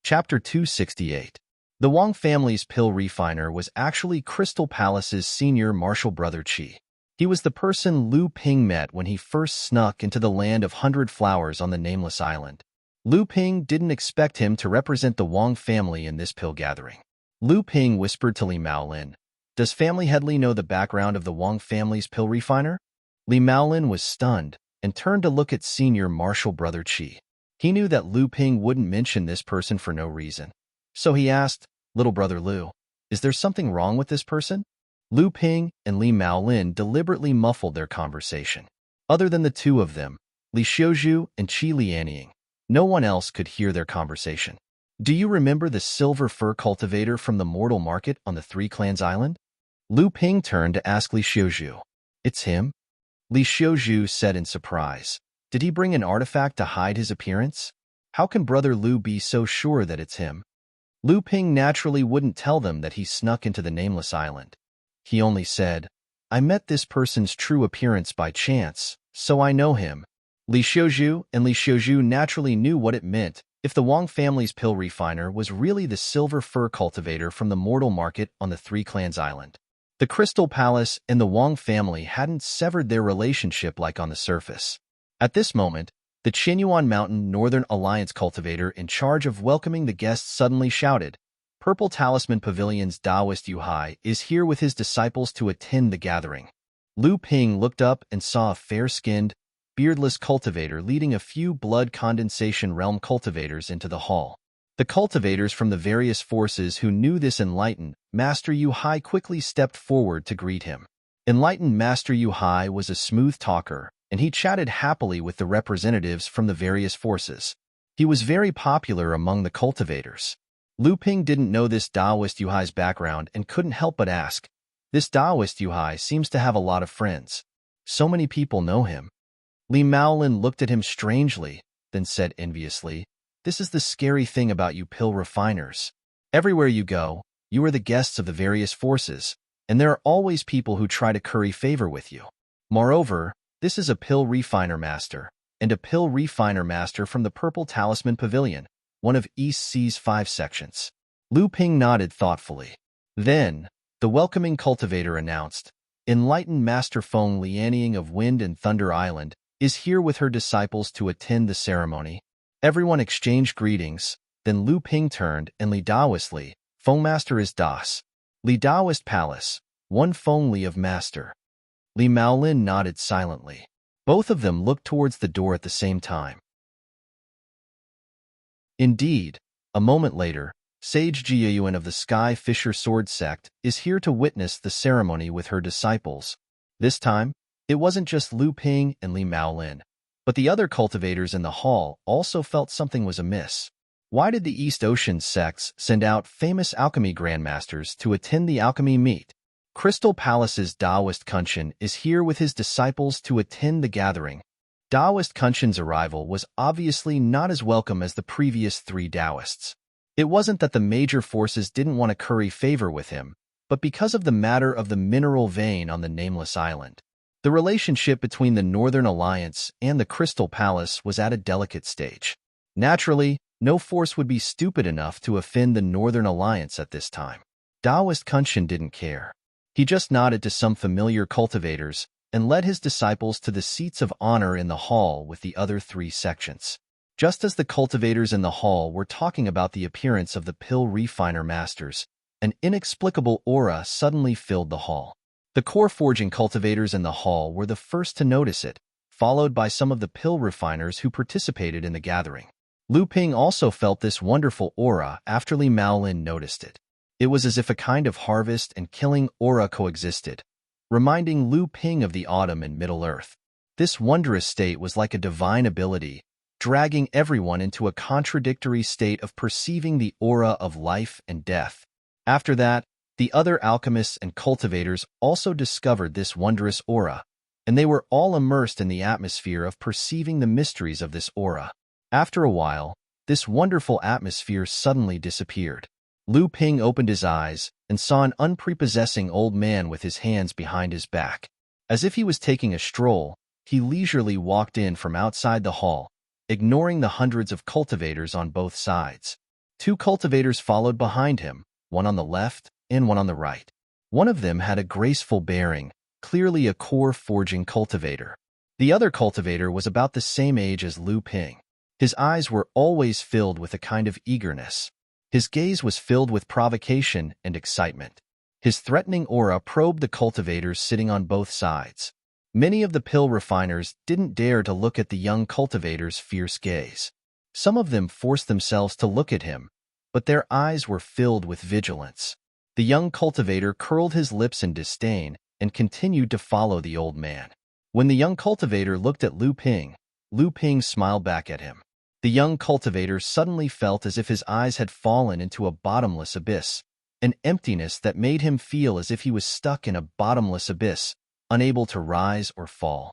Chapter 268. The Wang family's pill refiner was actually Crystal Palace's senior martial brother Qi. He was the person Lu Ping met when he first snuck into the land of 100 Flowers on the Nameless Island. Lu Ping didn't expect him to represent the Wang family in this pill gathering. Lu Ping whispered to Li Maolin, "Does family head Li know the background of the Wang family's pill refiner?" Li Maolin was stunned and turned to look at senior martial brother Qi. He knew that Lu Ping wouldn't mention this person for no reason. So he asked, "Little brother Lu, is there something wrong with this person?" Lu Ping and Li Maolin deliberately muffled their conversation. Other than the two of them, Li Xiuzhu and Qi Lianying, no one else could hear their conversation. "Do you remember the silver fur cultivator from the mortal market on the Three Clans Island?" Lu Ping turned to ask Li Xiuzhu. "It's him?" Li Xiuzhu said in surprise. "Did he bring an artifact to hide his appearance? How can brother Lu be so sure that it's him?" Lu Ping naturally wouldn't tell them that he snuck into the Nameless Island. He only said, "I met this person's true appearance by chance, so I know him." Li Xiuzhu and Li Xiuzhu naturally knew what it meant If the Wang family's pill refiner was really the silver fur cultivator from the mortal market on the Three Clans Island, the Crystal Palace and the Wang family hadn't severed their relationship like on the surface. At this moment, the Qinyuan Mountain Northern Alliance cultivator in charge of welcoming the guests suddenly shouted, "Purple Talisman Pavilion's Taoist Yuhai is here with his disciples to attend the gathering." Lu Ping looked up and saw a fair-skinned, beardless cultivator leading a few blood condensation realm cultivators into the hall. The cultivators from the various forces who knew this enlightened Master Yuhai quickly stepped forward to greet him. Enlightened Master Yuhai was a smooth talker, and he chatted happily with the representatives from the various forces. He was very popular among the cultivators. Lu Ping didn't know this Taoist Yuhai's background and couldn't help but ask, "This Taoist Yuhai seems to have a lot of friends. So many people know him." Li Maolin looked at him strangely, then said enviously, "This is the scary thing about you pill refiners. Everywhere you go, you are the guests of the various forces, and there are always people who try to curry favor with you. Moreover, this is a pill refiner master, and a pill refiner master from the Purple Talisman Pavilion, one of East Sea's 5 sections." Lu Ping nodded thoughtfully. Then, the welcoming cultivator announced, "Enlightened Master Feng Lianying of Wind and Thunder Island is here with her disciples to attend the ceremony." Everyone exchanged greetings, then Lu Ping turned and Li Daoist Li, "Feng Master is Das. Li Daoist Palace, one Feng Li of Master." Li Maolin nodded silently. Both of them looked towards the door at the same time. Indeed, a moment later, Sage Jiayuan of the Sky Fisher Sword Sect is here to witness the ceremony with her disciples. This time, it wasn't just Lu Ping and Li Maolin, but the other cultivators in the hall also felt something was amiss. Why did the East Ocean sects send out famous alchemy grandmasters to attend the alchemy meet? Crystal Palace's Taoist Kunshan is here with his disciples to attend the gathering. Taoist Kunshan's arrival was obviously not as welcome as the previous 3 Taoists. It wasn't that the major forces didn't want to curry favor with him, but because of the matter of the mineral vein on the nameless island. The relationship between the Northern Alliance and the Crystal Palace was at a delicate stage. Naturally, no force would be stupid enough to offend the Northern Alliance at this time. Taoist Kunshan didn't care. He just nodded to some familiar cultivators and led his disciples to the seats of honor in the hall with the other 3 sections. Just as the cultivators in the hall were talking about the appearance of the pill refiner masters, an inexplicable aura suddenly filled the hall. The core forging cultivators in the hall were the first to notice it, followed by some of the pill refiners who participated in the gathering. Lu Ping also felt this wonderful aura after Li Maolin noticed it. It was as if a kind of harvest and killing aura coexisted, reminding Lu Ping of the autumn in Middle-earth. This wondrous state was like a divine ability, dragging everyone into a contradictory state of perceiving the aura of life and death. After that, the other alchemists and cultivators also discovered this wondrous aura, and they were all immersed in the atmosphere of perceiving the mysteries of this aura. After a while, this wonderful atmosphere suddenly disappeared. Lu Ping opened his eyes and saw an unprepossessing old man with his hands behind his back. As if he was taking a stroll, he leisurely walked in from outside the hall, ignoring the hundreds of cultivators on both sides. 2 cultivators followed behind him, one on the left and one on the right. One of them had a graceful bearing, clearly a core forging cultivator. The other cultivator was about the same age as Lu Ping. His eyes were always filled with a kind of eagerness. His gaze was filled with provocation and excitement. His threatening aura probed the cultivators sitting on both sides. Many of the pill refiners didn't dare to look at the young cultivator's fierce gaze. Some of them forced themselves to look at him, but their eyes were filled with vigilance. The young cultivator curled his lips in disdain and continued to follow the old man. When the young cultivator looked at Lu Ping smiled back at him. The young cultivator suddenly felt as if his eyes had fallen into a bottomless abyss, an emptiness that made him feel as if he was stuck in a bottomless abyss, unable to rise or fall.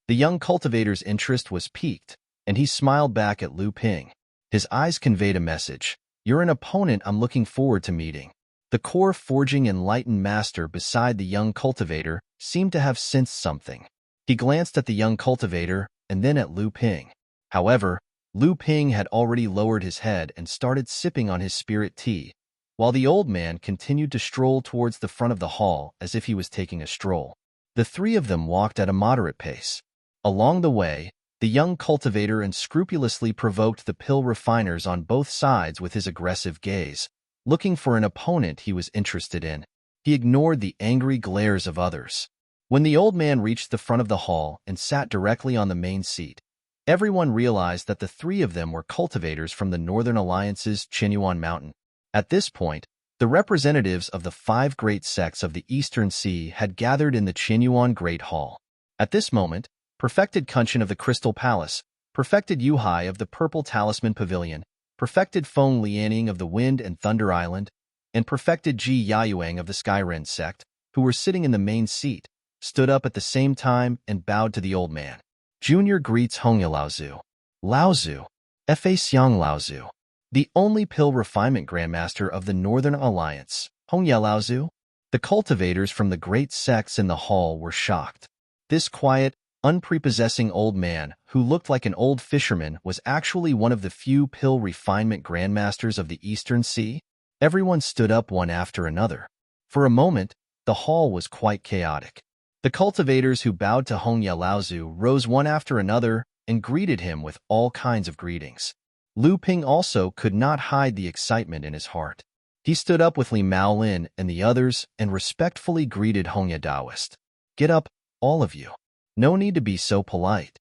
The young cultivator's interest was piqued, and he smiled back at Lu Ping. His eyes conveyed a message. "You're an opponent I'm looking forward to meeting." The core forging enlightened master beside the young cultivator seemed to have sensed something. He glanced at the young cultivator and then at Lu Ping. However, Lu Ping had already lowered his head and started sipping on his spirit tea, while the old man continued to stroll towards the front of the hall as if he was taking a stroll. The three of them walked at a moderate pace. Along the way, the young cultivator unscrupulously provoked the pill refiners on both sides with his aggressive gaze, looking for an opponent he was interested in. He ignored the angry glares of others. When the old man reached the front of the hall and sat directly on the main seat, everyone realized that the three of them were cultivators from the Northern Alliance's Qinyuan Mountain. At this point, the representatives of the 5 great sects of the Eastern Sea had gathered in the Qinyuan Great Hall. At this moment, perfected Kunshan of the Crystal Palace, perfected Yuhai of the Purple Talisman Pavilion, perfected Feng Lianing of the Wind and Thunder Island, and perfected Ji Yayuang of the Skyren sect, who were sitting in the main seat, stood up at the same time and bowed to the old man. Junior greets Hongya Laozu. Laozu. Fa Xiang Laozu. The only pill refinement grandmaster of the Northern Alliance, Hongya Laozu. The cultivators from the great sects in the hall were shocked. This quiet, unprepossessing old man, who looked like an old fisherman, was actually one of the few pill refinement grandmasters of the Eastern Sea. Everyone stood up one after another. For a moment, the hall was quite chaotic. The cultivators who bowed to Hongya Laozu rose one after another and greeted him with all kinds of greetings. Lu Ping also could not hide the excitement in his heart. He stood up with Li Maolin and the others and respectfully greeted Hongya Daoist. Get up, all of you. No need to be so polite.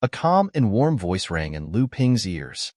A calm and warm voice rang in Lu Ping's ears.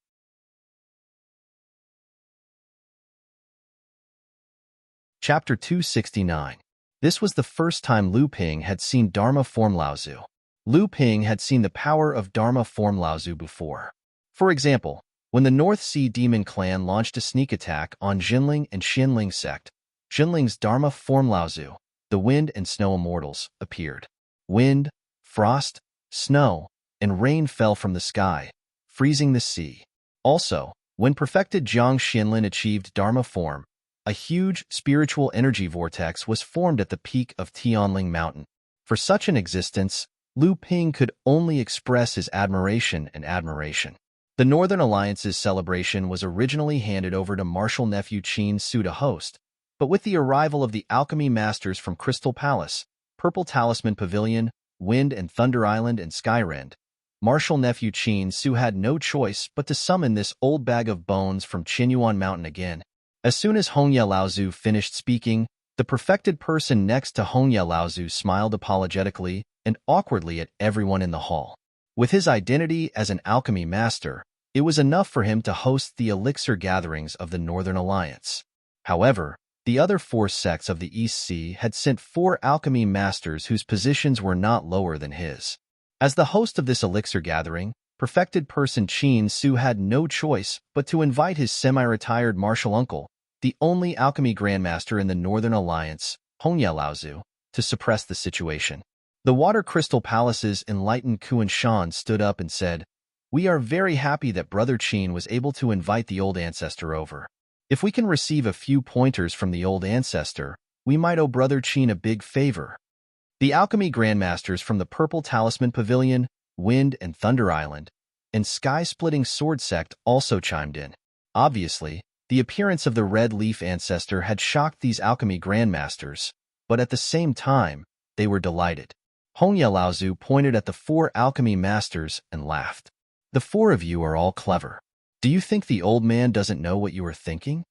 Chapter 269. This was the first time Lu Ping had seen Dharma form Laozu. Lu Ping had seen the power of Dharma form Laozu before. For example, when the North Sea Demon Clan launched a sneak attack on Jinling and Xianling sect, Jinling's Dharma form Laozu, the Wind and Snow Immortals, appeared. Wind, frost, snow, and rain fell from the sky, freezing the sea. Also, when perfected Jiang Xianlin achieved Dharma form, a huge spiritual energy vortex was formed at the peak of Tianling Mountain. For such an existence, Lu Ping could only express his admiration and admiration. The Northern Alliance's celebration was originally handed over to Martial Nephew Qin Su to host, but with the arrival of the alchemy masters from Crystal Palace, Purple Talisman Pavilion, Wind and Thunder Island, and Skyrend, Martial Nephew Qin Su had no choice but to summon this old bag of bones from Qinyuan Mountain again. As soon as Hongya Laozu finished speaking, the perfected person next to Hongya Laozu smiled apologetically and awkwardly at everyone in the hall. With his identity as an alchemy master, it was enough for him to host the elixir gatherings of the Northern Alliance. However, the other 4 sects of the East Sea had sent 4 alchemy masters whose positions were not lower than his. As the host of this elixir gathering, perfected person Qin Su had no choice but to invite his semi-retired martial uncle, the only alchemy grandmaster in the Northern Alliance, Hongya Laozu, to suppress the situation. The Water Crystal Palace's enlightened Kuan Shan stood up and said, "We are very happy that Brother Qin was able to invite the old ancestor over. If we can receive a few pointers from the old ancestor, we might owe Brother Qin a big favor." The alchemy grandmasters from the Purple Talisman Pavilion, Wind and Thunder Island, and Sky-Splitting Sword Sect also chimed in. Obviously, the appearance of the Red Leaf ancestor had shocked these alchemy grandmasters, but at the same time, they were delighted. Hongya Laozu pointed at the 4 alchemy masters and laughed. "The 4 of you are all clever. Do you think the old man doesn't know what you are thinking?"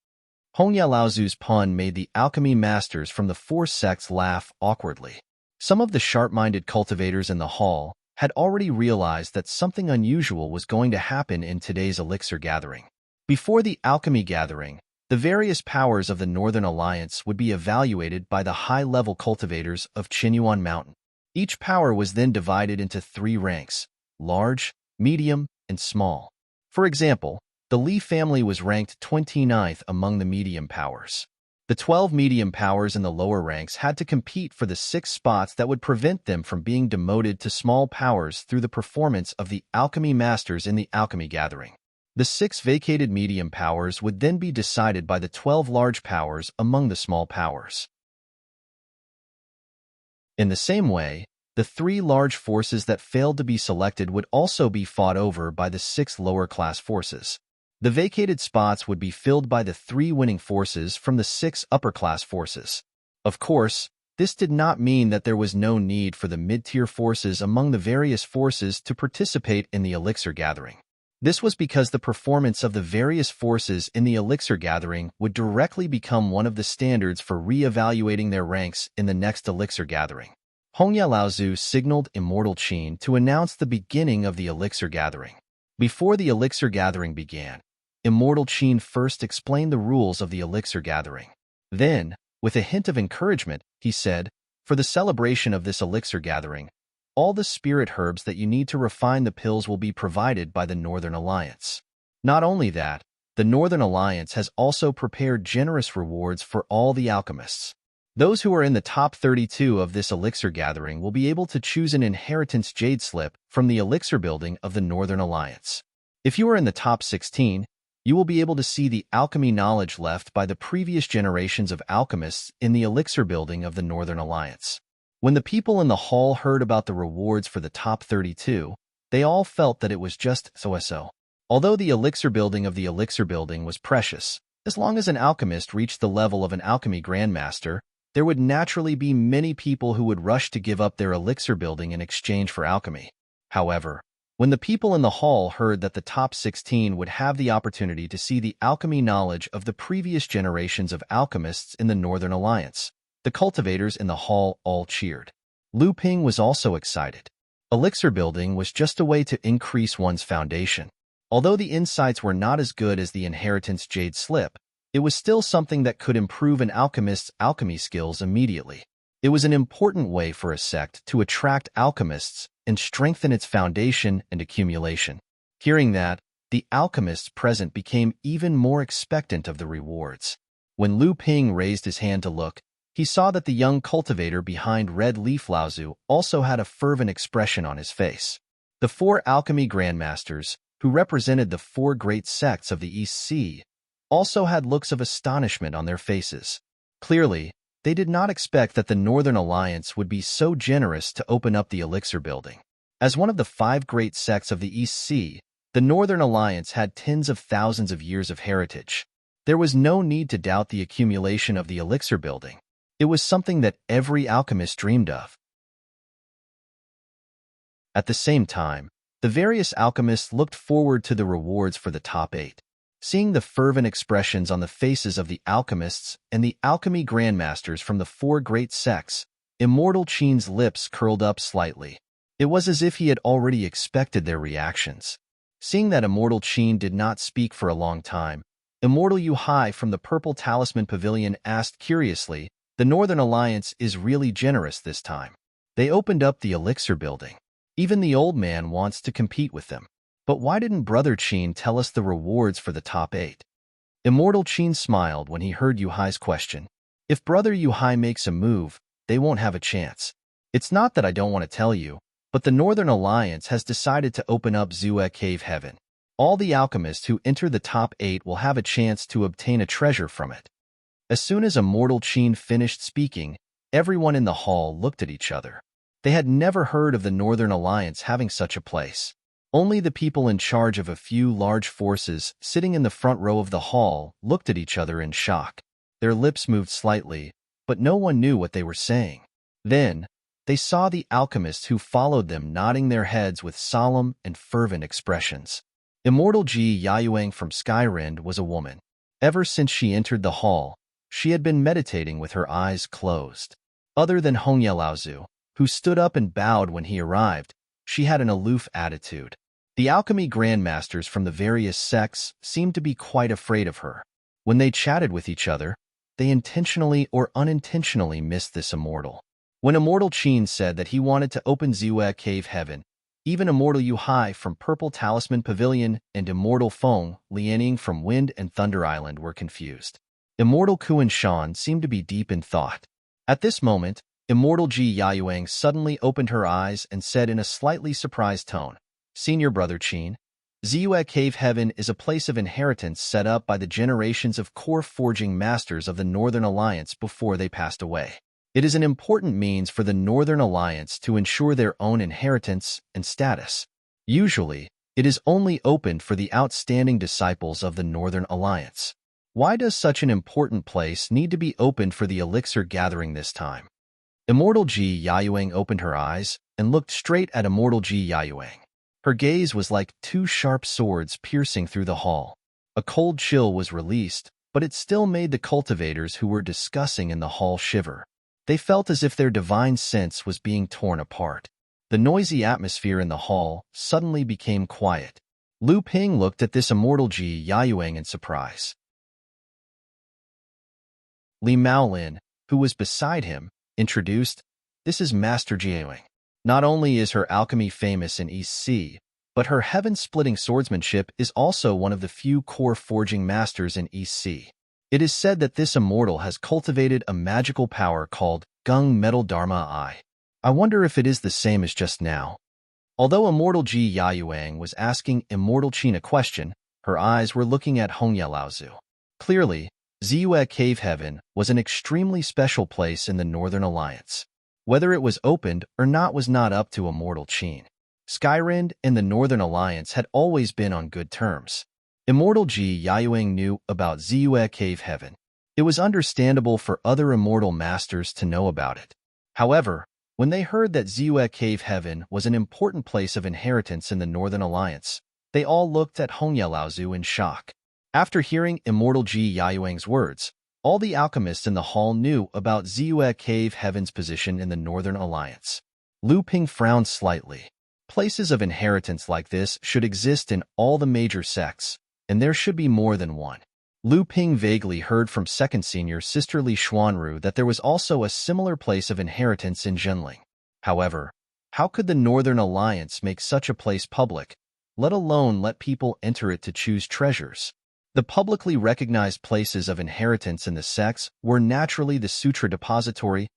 Hongya Laozu's pun made the alchemy masters from the 4 sects laugh awkwardly. Some of the sharp-minded cultivators in the hall had already realized that something unusual was going to happen in today's elixir gathering. Before the alchemy gathering, the various powers of the Northern Alliance would be evaluated by the high-level cultivators of Qinyuan Mountain. Each power was then divided into 3 ranks: large, medium, and small. For example, the Li family was ranked 29th among the medium powers. The 12 medium powers in the lower ranks had to compete for the 6 spots that would prevent them from being demoted to small powers through the performance of the alchemy masters in the alchemy gathering. The 6 vacated medium powers would then be decided by the 12 large powers among the small powers. In the same way, The 3 large forces that failed to be selected would also be fought over by the 6 lower-class forces. The vacated spots would be filled by the 3 winning forces from the 6 upper-class forces. Of course, this did not mean that there was no need for the mid-tier forces among the various forces to participate in the elixir gathering. This was because the performance of the various forces in the elixir gathering would directly become one of the standards for re-evaluating their ranks in the next elixir gathering. Hongya Laozu signaled Immortal Qin to announce the beginning of the elixir gathering. Before the elixir gathering began, Immortal Qin first explained the rules of the elixir gathering. Then, with a hint of encouragement, he said, "For the celebration of this elixir gathering, all the spirit herbs that you need to refine the pills will be provided by the Northern Alliance. Not only that, the Northern Alliance has also prepared generous rewards for all the alchemists. Those who are in the top 32 of this elixir gathering will be able to choose an inheritance jade slip from the elixir building of the Northern Alliance. If you are in the top 16, you will be able to see the alchemy knowledge left by the previous generations of alchemists in the elixir building of the Northern Alliance." When the people in the hall heard about the rewards for the top 32, they all felt that it was just so. Although the elixir building of the elixir building was precious, as long as an alchemist reached the level of an alchemy grandmaster, there would naturally be many people who would rush to give up their elixir building in exchange for alchemy. However, when the people in the hall heard that the top 16 would have the opportunity to see the alchemy knowledge of the previous generations of alchemists in the Northern Alliance, the cultivators in the hall all cheered. Lu Ping was also excited. Elixir building was just a way to increase one's foundation. Although the insights were not as good as the inheritance jade slip, it was still something that could improve an alchemist's alchemy skills immediately. It was an important way for a sect to attract alchemists and strengthen its foundation and accumulation. Hearing that, the alchemists present became even more expectant of the rewards. When Lu Ping raised his hand to look, he saw that the young cultivator behind Red Leaf Laozu also had a fervent expression on his face. The 4 alchemy grandmasters, who represented the 4 great sects of the East Sea, also had looks of astonishment on their faces. Clearly, they did not expect that the Northern Alliance would be so generous to open up the elixir building. As one of the 5 great sects of the East Sea, the Northern Alliance had tens of thousands of years of heritage. There was no need to doubt the accumulation of the elixir building. It was something that every alchemist dreamed of. At the same time, the various alchemists looked forward to the rewards for the top 8. Seeing the fervent expressions on the faces of the alchemists and the alchemy grandmasters from the 4 great sects, Immortal Qin's lips curled up slightly. It was as if he had already expected their reactions. Seeing that Immortal Qin did not speak for a long time, Immortal Yuhai from the Purple Talisman Pavilion asked curiously, "The Northern Alliance is really generous this time. They opened up the elixir building. Even the old man wants to compete with them. But why didn't Brother Qin tell us the rewards for the top 8? Immortal Qin smiled when he heard Yuhai's question. "If Brother Yuhai makes a move, they won't have a chance. It's not that I don't want to tell you, but the Northern Alliance has decided to open up Zue Cave Heaven. All the alchemists who enter the top 8 will have a chance to obtain a treasure from it." As soon as Immortal Qin finished speaking, everyone in the hall looked at each other. They had never heard of the Northern Alliance having such a place. Only the people in charge of a few large forces sitting in the front row of the hall looked at each other in shock. Their lips moved slightly, but no one knew what they were saying. Then, they saw the alchemists who followed them nodding their heads with solemn and fervent expressions. Immortal Ji Yayuang from Skyrind was a woman. Ever since she entered the hall, she had been meditating with her eyes closed. Other than Hongya Laozu, who stood up and bowed when he arrived, she had an aloof attitude. The alchemy grandmasters from the various sects seemed to be quite afraid of her. When they chatted with each other, they intentionally or unintentionally missed this immortal. When Immortal Qin said that he wanted to open Zue Cave Heaven, even Immortal Yuhai from Purple Talisman Pavilion and Immortal Feng Lianing from Wind and Thunder Island were confused. Immortal Kuan Shan seemed to be deep in thought. At this moment, Immortal Ji Yayuang suddenly opened her eyes and said in a slightly surprised tone, "Senior Brother Qin, Zue Cave Heaven is a place of inheritance set up by the generations of core forging masters of the Northern Alliance before they passed away. It is an important means for the Northern Alliance to ensure their own inheritance and status. Usually, it is only opened for the outstanding disciples of the Northern Alliance. Why does such an important place need to be opened for the elixir gathering this time? Immortal Ji Yayuang opened her eyes and looked straight at Immortal Ji Yayuang. Her gaze was like two sharp swords piercing through the hall. A cold chill was released, but it still made the cultivators who were discussing in the hall shiver. They felt as if their divine sense was being torn apart. The noisy atmosphere in the hall suddenly became quiet. Lu Ping looked at this Immortal Ji Yayuang in surprise. Li Maolin, who was beside him, introduced, "This is Master Jiayuang. Not only is her alchemy famous in East Sea, but her heaven-splitting swordsmanship is also one of the few core forging masters in East Sea. It is said that this immortal has cultivated a magical power called Gung Metal Dharma I. I wonder if it is the same as just now." Although Immortal Ji Yayuang was asking Immortal Qin a question, her eyes were looking at Hongye Laozu. Clearly, Ziyue Cave Heaven was an extremely special place in the Northern Alliance. Whether it was opened or not was not up to Immortal Qin. Skyrind and the Northern Alliance had always been on good terms. Immortal Ji Yayuang knew about Ziyue Cave Heaven. It was understandable for other immortal masters to know about it. However, when they heard that Ziyue Cave Heaven was an important place of inheritance in the Northern Alliance, they all looked at Hongye Laozu in shock. After hearing Immortal Ji Yayuang's words, all the alchemists in the hall knew about Ziyue Cave Heaven's position in the Northern Alliance. Lu Ping frowned slightly. Places of inheritance like this should exist in all the major sects, and there should be more than one. Lu Ping vaguely heard from second senior Sister Li Xuanru that there was also a similar place of inheritance in Zhenling. However, how could the Northern Alliance make such a place public, let alone let people enter it to choose treasures? The publicly recognized places of inheritance in the sects were naturally the Sutra Depository,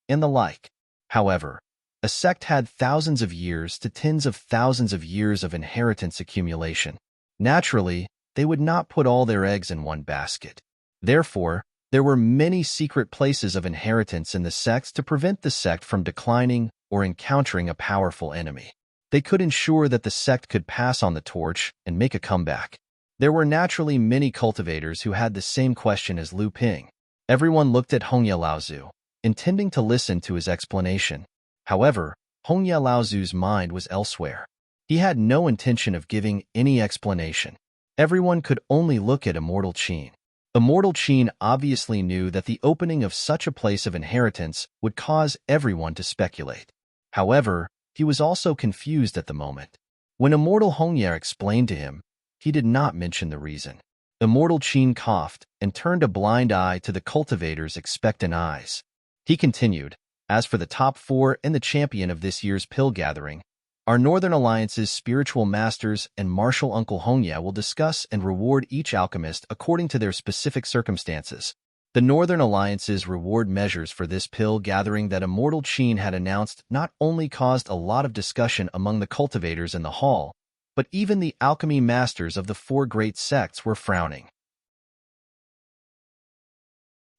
and the like. However, a sect had thousands of years to tens of thousands of years of inheritance accumulation. Naturally, they would not put all their eggs in one basket. Therefore, there were many secret places of inheritance in the sects to prevent the sect from declining or encountering a powerful enemy. They could ensure that the sect could pass on the torch and make a comeback. There were naturally many cultivators who had the same question as Lu Ping. Everyone looked at Hongye Laozu, intending to listen to his explanation. However, Hongye Laozu's mind was elsewhere. He had no intention of giving any explanation. Everyone could only look at Immortal Qin. Immortal Qin obviously knew that the opening of such a place of inheritance would cause everyone to speculate. However, he was also confused at the moment. When Immortal Hongye explained to him, he did not mention the reason. Immortal Qin coughed and turned a blind eye to the cultivators' expectant eyes. He continued, "As for the top four and the champion of this year's pill gathering, our Northern Alliance's spiritual masters and martial uncle Hongye will discuss and reward each alchemist according to their specific circumstances. The Northern Alliance's reward measures for this pill gathering that Immortal Qin had announced not only caused a lot of discussion among the cultivators in the hall, but even the alchemy masters of the four great sects were frowning.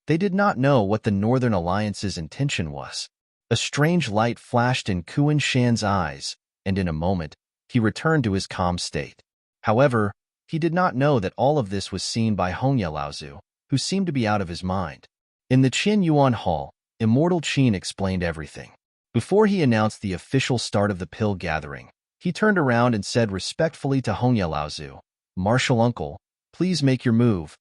They did not know what the Northern Alliance's intention was. A strange light flashed in Kuan Shan's eyes, and in a moment, he returned to his calm state. However, he did not know that all of this was seen by Hongye Laozu, who seemed to be out of his mind. In the Qin Yuan Hall, Immortal Qin explained everything. Before he announced the official start of the pill gathering, he turned around and said respectfully to Hongye Laozu, "Martial uncle, please make your move."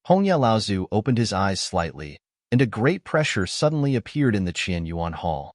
Hongye Laozu opened his eyes slightly, and a great pressure suddenly appeared in the Qin Yuan Hall.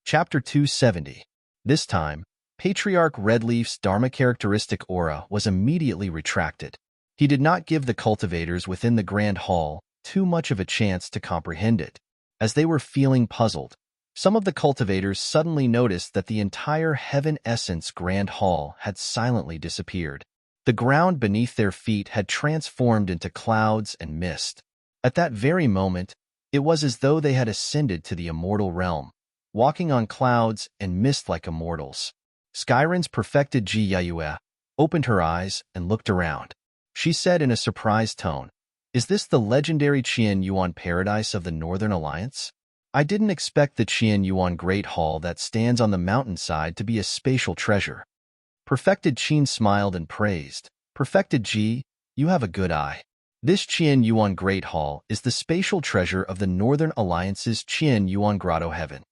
Chapter 270. This time, Patriarch Redleaf's Dharma characteristic aura was immediately retracted. He did not give the cultivators within the Grand Hall too much of a chance to comprehend it. As they were feeling puzzled, some of the cultivators suddenly noticed that the entire Heaven Essence Grand Hall had silently disappeared. The ground beneath their feet had transformed into clouds and mist. At that very moment, it was as though they had ascended to the immortal realm, walking on clouds and mist like immortals. Skyrin's perfected Ji Yayue opened her eyes and looked around. She said in a surprised tone, "Is this the legendary Qian Yuan Paradise of the Northern Alliance? I didn't expect the Qian Yuan Great Hall that stands on the mountainside to be a spatial treasure." Perfected Qin smiled and praised, "Perfected Ji, you have a good eye. This Qian Yuan Great Hall is the spatial treasure of the Northern Alliance's Qian Yuan Grotto Heaven."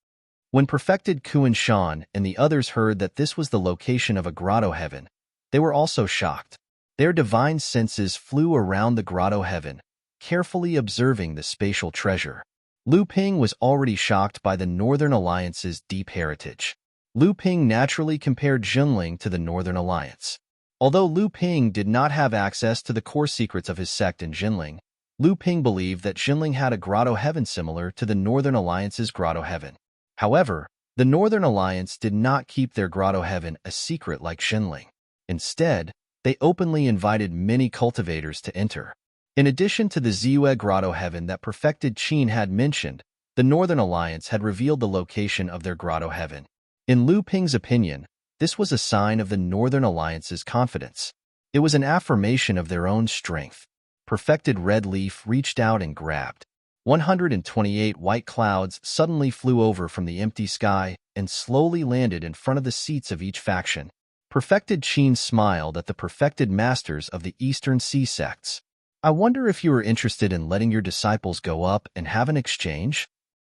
When Perfected Kuan Shan and the others heard that this was the location of a grotto heaven, they were also shocked. Their divine senses flew around the grotto heaven, carefully observing the spatial treasure. Lu Ping was already shocked by the Northern Alliance's deep heritage. Lu Ping naturally compared Junling to the Northern Alliance. Although Lu Ping did not have access to the core secrets of his sect in Jinling, Lu Ping believed that Jinling had a grotto heaven similar to the Northern Alliance's grotto heaven. However, the Northern Alliance did not keep their grotto heaven a secret like Jinling. Instead, they openly invited many cultivators to enter. In addition to the Ziyue grotto heaven that Perfected Qin had mentioned, the Northern Alliance had revealed the location of their grotto heaven. In Lu Ping's opinion, this was a sign of the Northern Alliance's confidence. It was an affirmation of their own strength. Perfected Red Leaf reached out and grabbed. 128 white clouds suddenly flew over from the empty sky and slowly landed in front of the seats of each faction. Perfected Qin smiled at the perfected masters of the Eastern Sea sects. "I wonder if you are interested in letting your disciples go up and have an exchange?"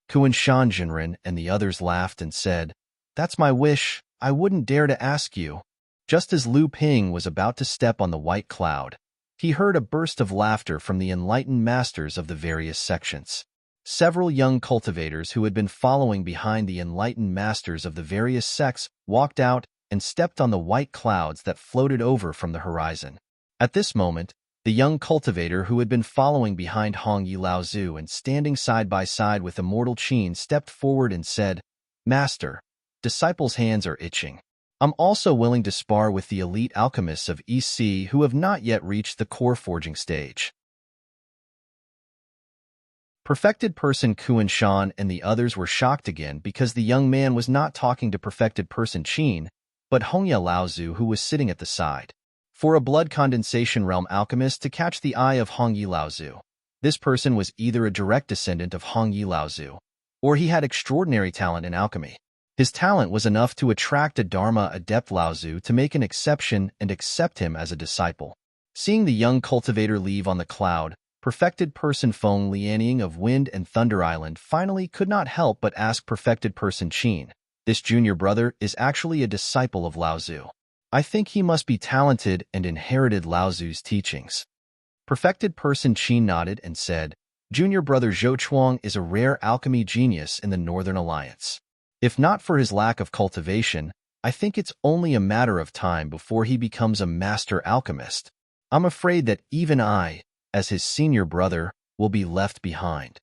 Kuan Shan Jinren and the others laughed and said, "That's my wish. I wouldn't dare to ask you." Just as Lu Ping was about to step on the white cloud, he heard a burst of laughter from the enlightened masters of the various sections. Several young cultivators who had been following behind the enlightened masters of the various sects walked out and stepped on the white clouds that floated over from the horizon. At this moment, the young cultivator who had been following behind Hong Yi Laozu and standing side by side with Immortal Qin stepped forward and said, "Master, disciples' hands are itching. I'm also willing to spar with the elite alchemists of EC who have not yet reached the core forging stage." Perfected Person Kuan Shan and the others were shocked again because the young man was not talking to Perfected Person Qin, but Hongya Laozu, who was sitting at the side. For a blood condensation realm alchemist to catch the eye of Hongyi Laozu, this person was either a direct descendant of Hongyi Laozu, or he had extraordinary talent in alchemy. His talent was enough to attract a Dharma adept Laozu to make an exception and accept him as a disciple. Seeing the young cultivator leave on the cloud, Perfected Person Feng Lianying of Wind and Thunder Island finally could not help but ask Perfected Person Qin, "This junior brother is actually a disciple of Laozu. I think he must be talented and inherited Laozu's teachings." Perfected Person Qin nodded and said, "Junior brother Zhou Chuang is a rare alchemy genius in the Northern Alliance. If not for his lack of cultivation, I think it's only a matter of time before he becomes a master alchemist. I'm afraid that even I, as his senior brother, will be left behind."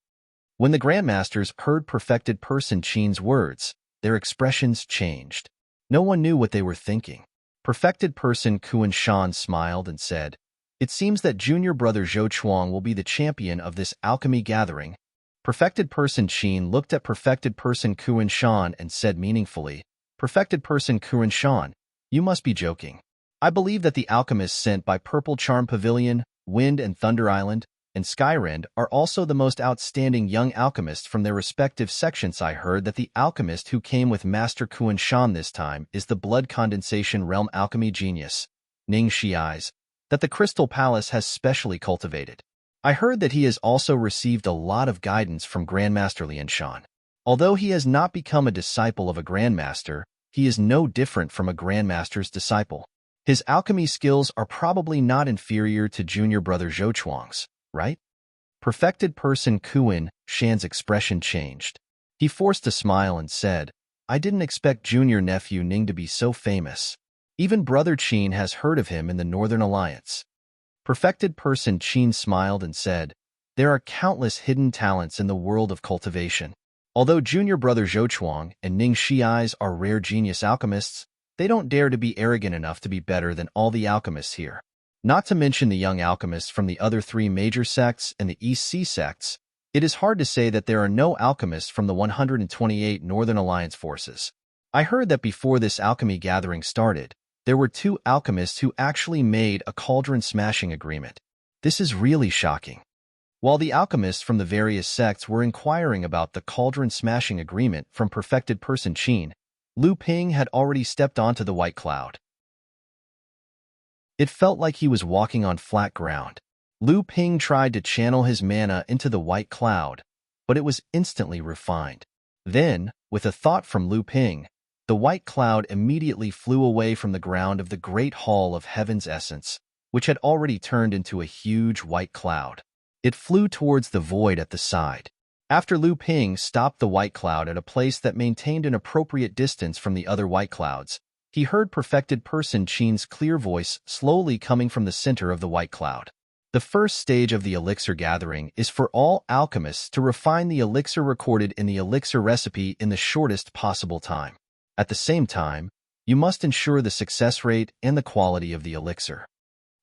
When the Grandmasters heard Perfected Person Qin's words, their expressions changed. No one knew what they were thinking. Perfected Person Kuan Shan smiled and said, "It seems that junior brother Zhou Chuang will be the champion of this alchemy gathering." Perfected Person Qin looked at Perfected Person Kuan Shan and said meaningfully, "Perfected Person Kuan Shan, you must be joking. I believe that the alchemists sent by Purple Charm Pavilion, Wind and Thunder Island, and Skyrend are also the most outstanding young alchemists from their respective sections. I heard that the alchemist who came with Master Kuan Shan this time is the blood condensation realm alchemy genius, Ning Shiai's, that the Crystal Palace has specially cultivated. I heard that he has also received a lot of guidance from Grandmaster Lianshan. Although he has not become a disciple of a Grandmaster, he is no different from a Grandmaster's disciple. His alchemy skills are probably not inferior to junior brother Zhou Chuang's, right?" Perfected Person Kuan Shan's expression changed. He forced a smile and said, "I didn't expect junior nephew Ning to be so famous. Even brother Qin has heard of him in the Northern Alliance." Perfected Person Qin smiled and said, "There are countless hidden talents in the world of cultivation. Although junior brother Zhou Chuang and Ning Shiai's are rare genius alchemists, they don't dare to be arrogant enough to be better than all the alchemists here. Not to mention the young alchemists from the other three major sects and the East Sea sects, it is hard to say that there are no alchemists from the 128 Northern Alliance forces. I heard that before this alchemy gathering started, there were two alchemists who actually made a cauldron-smashing agreement. This is really shocking. While the alchemists from the various sects were inquiring about the cauldron-smashing agreement from perfected person Qin, Lu Ping had already stepped onto the white cloud. It felt like he was walking on flat ground. Lu Ping tried to channel his mana into the white cloud, but it was instantly refined. Then, with a thought from Lu Ping, the white cloud immediately flew away from the ground of the great hall of heaven's essence, which had already turned into a huge white cloud. It flew towards the void at the side. After Lu Ping stopped the white cloud at a place that maintained an appropriate distance from the other white clouds, he heard perfected person Qin's clear voice slowly coming from the center of the white cloud. The first stage of the elixir gathering is for all alchemists to refine the elixir recorded in the elixir recipe in the shortest possible time. At the same time, you must ensure the success rate and the quality of the elixir.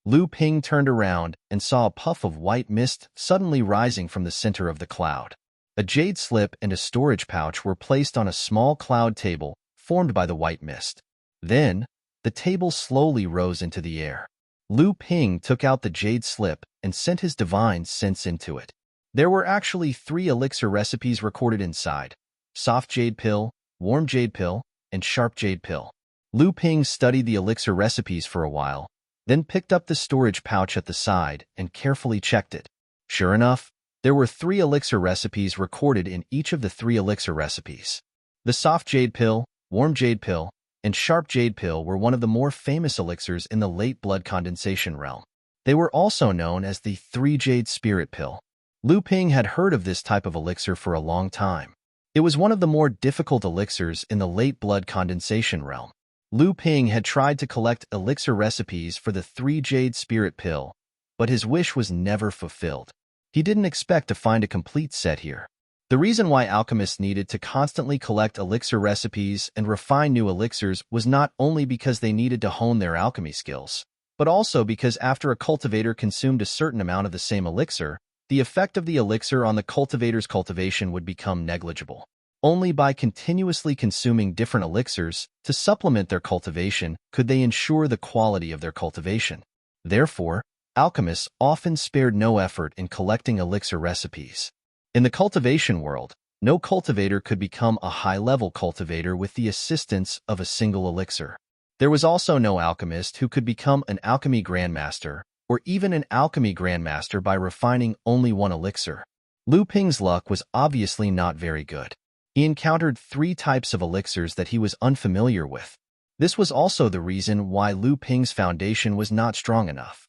Lu Ping turned around and saw a puff of white mist suddenly rising from the center of the cloud. A jade slip and a storage pouch were placed on a small cloud table formed by the white mist. Then, the table slowly rose into the air. Lu Ping took out the jade slip and sent his divine sense into it. There were actually 3 elixir recipes recorded inside: soft jade pill, warm jade pill, and sharp jade pill. Lu Ping studied the elixir recipes for a while, then picked up the storage pouch at the side and carefully checked it. Sure enough, there were 3 elixir recipes recorded in each of the 3 elixir recipes. The soft jade pill, warm jade pill, and sharp jade pill were one of the more famous elixirs in the late blood condensation realm. They were also known as the 3 jade spirit pill. Lu Ping had heard of this type of elixir for a long time. It was one of the more difficult elixirs in the late blood condensation realm. Lu Ping had tried to collect elixir recipes for the 3 jade spirit pill, but his wish was never fulfilled. He didn't expect to find a complete set here. The reason why alchemists needed to constantly collect elixir recipes and refine new elixirs was not only because they needed to hone their alchemy skills, but also because after a cultivator consumed a certain amount of the same elixir, the effect of the elixir on the cultivator's cultivation would become negligible. Only by continuously consuming different elixirs to supplement their cultivation could they ensure the quality of their cultivation. Therefore, alchemists often spared no effort in collecting elixir recipes. In the cultivation world, no cultivator could become a high-level cultivator with the assistance of a single elixir. There was also no alchemist who could become an alchemy grandmaster, or even an alchemy grandmaster by refining only one elixir. Lu Ping's luck was obviously not very good. He encountered 3 types of elixirs that he was unfamiliar with. This was also the reason why Lu Ping's foundation was not strong enough.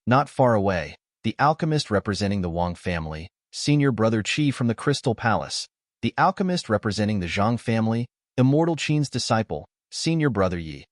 Not far away, the alchemist representing the Wang family, senior brother Qi from the Crystal Palace, the alchemist representing the Zhang family, immortal Qin's disciple, senior brother Yi,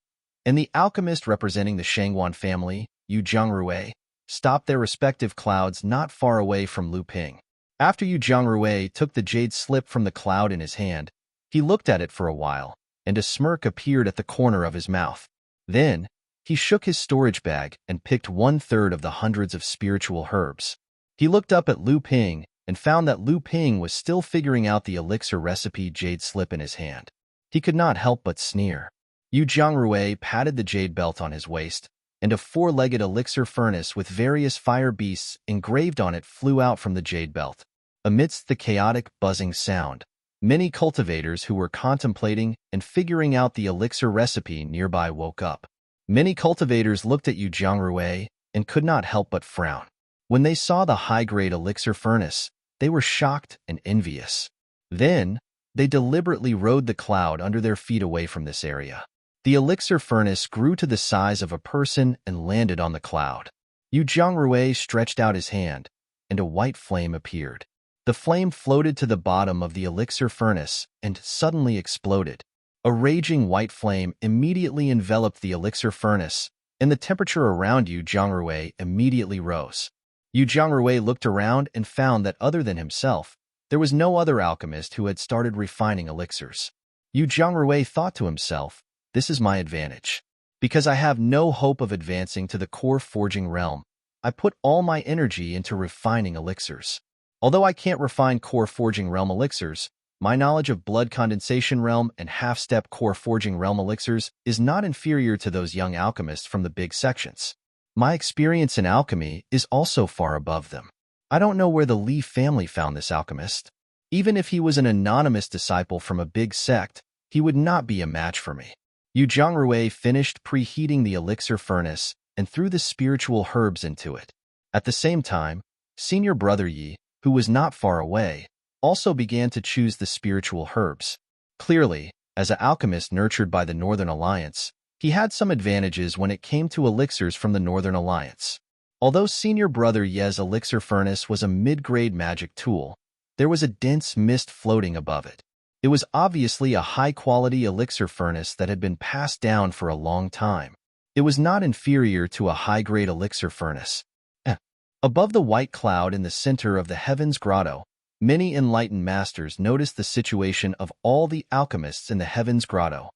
and the alchemist representing the Shangguan family, Yu Jiangrui, stopped their respective clouds not far away from Lu Ping. After Yu Jiangrui took the jade slip from the cloud in his hand, he looked at it for a while, and a smirk appeared at the corner of his mouth. Then, he shook his storage bag and picked 1/3 of the hundreds of spiritual herbs. He looked up at Lu Ping and found that Lu Ping was still figuring out the elixir recipe jade slip in his hand. He could not help but sneer. Yu Jiangrui patted the jade belt on his waist, and a 4-legged elixir furnace with various fire beasts engraved on it flew out from the jade belt. Amidst the chaotic, buzzing sound, many cultivators who were contemplating and figuring out the elixir recipe nearby woke up. Many cultivators looked at Yu Jiangrui and could not help but frown. When they saw the high-grade elixir furnace, they were shocked and envious. Then, they deliberately rode the cloud under their feet away from this area. The elixir furnace grew to the size of a person and landed on the cloud. Yu Jiangrui stretched out his hand, and a white flame appeared. The flame floated to the bottom of the elixir furnace and suddenly exploded. A raging white flame immediately enveloped the elixir furnace, and the temperature around Yu Jiangrui immediately rose. Yu Jiangrui looked around and found that other than himself, there was no other alchemist who had started refining elixirs. Yu Jiangrui thought to himself, "This is my advantage. Because I have no hope of advancing to the core forging realm, I put all my energy into refining elixirs. Although I can't refine core forging realm elixirs, My knowledge of blood condensation realm and half-step core forging realm elixirs is not inferior to those young alchemists from the big sections. My experience in alchemy is also far above them. I don't know where the Li family found this alchemist. Even if he was an anonymous disciple from a big sect, he would not be a match for me. Yu Zhongrui finished preheating the elixir furnace and threw the spiritual herbs into it. At the same time, senior brother Yi, who was not far away, also began to choose the spiritual herbs. Clearly, as an alchemist nurtured by the Northern Alliance, he had some advantages when it came to elixirs from the Northern Alliance. Although senior brother Ye's elixir furnace was a mid-grade magic tool, there was a dense mist floating above it. It was obviously a high-quality elixir furnace that had been passed down for a long time. It was not inferior to a high-grade elixir furnace. Above the white cloud in the center of the Heaven's Grotto, many enlightened masters noticed the situation of all the alchemists in the Heaven's Grotto.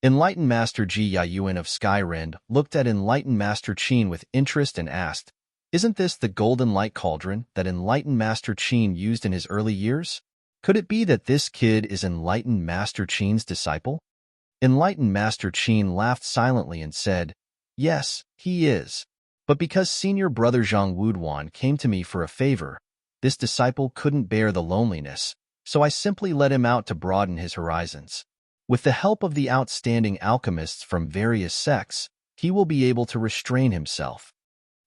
Enlightened Master Ji Yayuan of Skyrind looked at Enlightened Master Qin with interest and asked, "Isn't this the golden light cauldron that Enlightened Master Qin used in his early years? Could it be that this kid is Enlightened Master Qin's disciple?" Enlightened Master Qin laughed silently and said, "Yes, he is. But because senior brother Zhang Wuduan came to me for a favor, this disciple couldn't bear the loneliness, so I simply let him out to broaden his horizons. With the help of the outstanding alchemists from various sects, he will be able to restrain himself."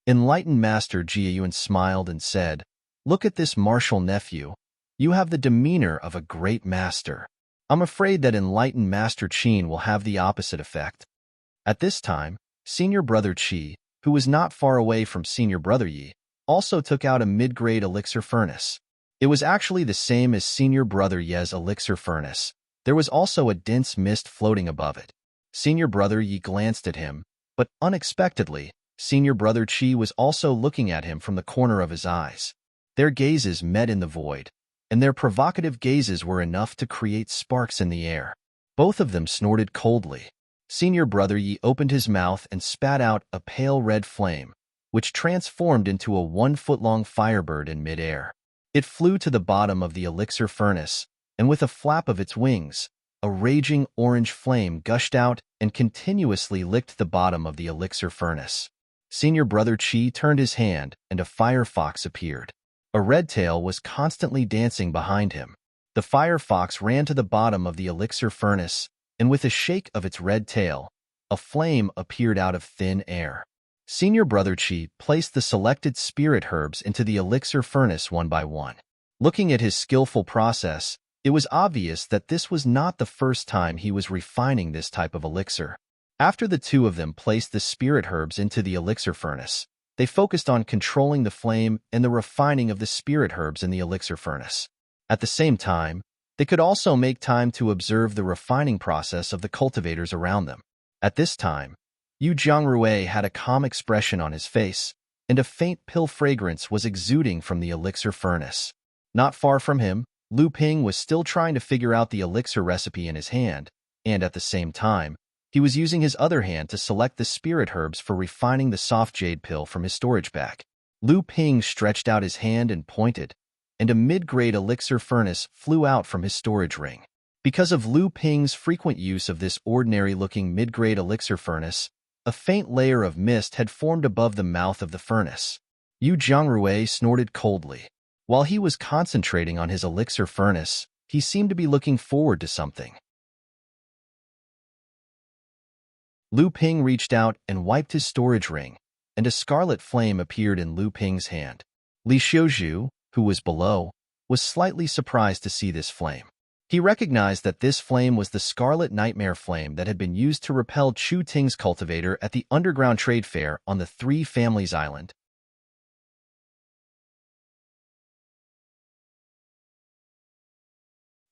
Enlightened Master Jiayuan smiled and said, "Look at this martial nephew. You have the demeanor of a great master. I'm afraid that Enlightened Master Qin will have the opposite effect." At this time, senior brother Qi, who was not far away from senior brother Yi, also took out a mid-grade elixir furnace. It was actually the same as senior brother Ye's elixir furnace. There was also a dense mist floating above it. Senior brother Yi glanced at him, but unexpectedly, senior brother Qi was also looking at him from the corner of his eyes. Their gazes met in the void, and their provocative gazes were enough to create sparks in the air. Both of them snorted coldly. Senior brother Yi opened his mouth and spat out a pale red flame, which transformed into a 1-foot-long firebird in midair. It flew to the bottom of the elixir furnace, and with a flap of its wings, a raging orange flame gushed out and continuously licked the bottom of the elixir furnace. Senior brother Qi turned his hand, and a firefox appeared. A red tail was constantly dancing behind him. The firefox ran to the bottom of the elixir furnace, and with a shake of its red tail, a flame appeared out of thin air. Senior brother Qi placed the selected spirit herbs into the elixir furnace one by one. Looking at his skillful process, it was obvious that this was not the first time he was refining this type of elixir. After the two of them placed the spirit herbs into the elixir furnace, they focused on controlling the flame and the refining of the spirit herbs in the elixir furnace. At the same time, they could also make time to observe the refining process of the cultivators around them. At this time, Yu Zhongrui had a calm expression on his face, and a faint pill fragrance was exuding from the elixir furnace. Not far from him, Lu Ping was still trying to figure out the elixir recipe in his hand, and at the same time, he was using his other hand to select the spirit herbs for refining the soft jade pill from his storage bag. Lu Ping stretched out his hand and pointed, and a mid-grade elixir furnace flew out from his storage ring. Because of Lu Ping's frequent use of this ordinary-looking mid-grade elixir furnace, a faint layer of mist had formed above the mouth of the furnace. Yu Zhongrui snorted coldly. While he was concentrating on his elixir furnace, he seemed to be looking forward to something. Lu Ping reached out and wiped his storage ring, and a scarlet flame appeared in Lu Ping's hand. Li Xiuzhu, who was below, was slightly surprised to see this flame. He recognized that this flame was the scarlet nightmare flame that had been used to repel Chu Ting's cultivator at the underground trade fair on the Three Families Island.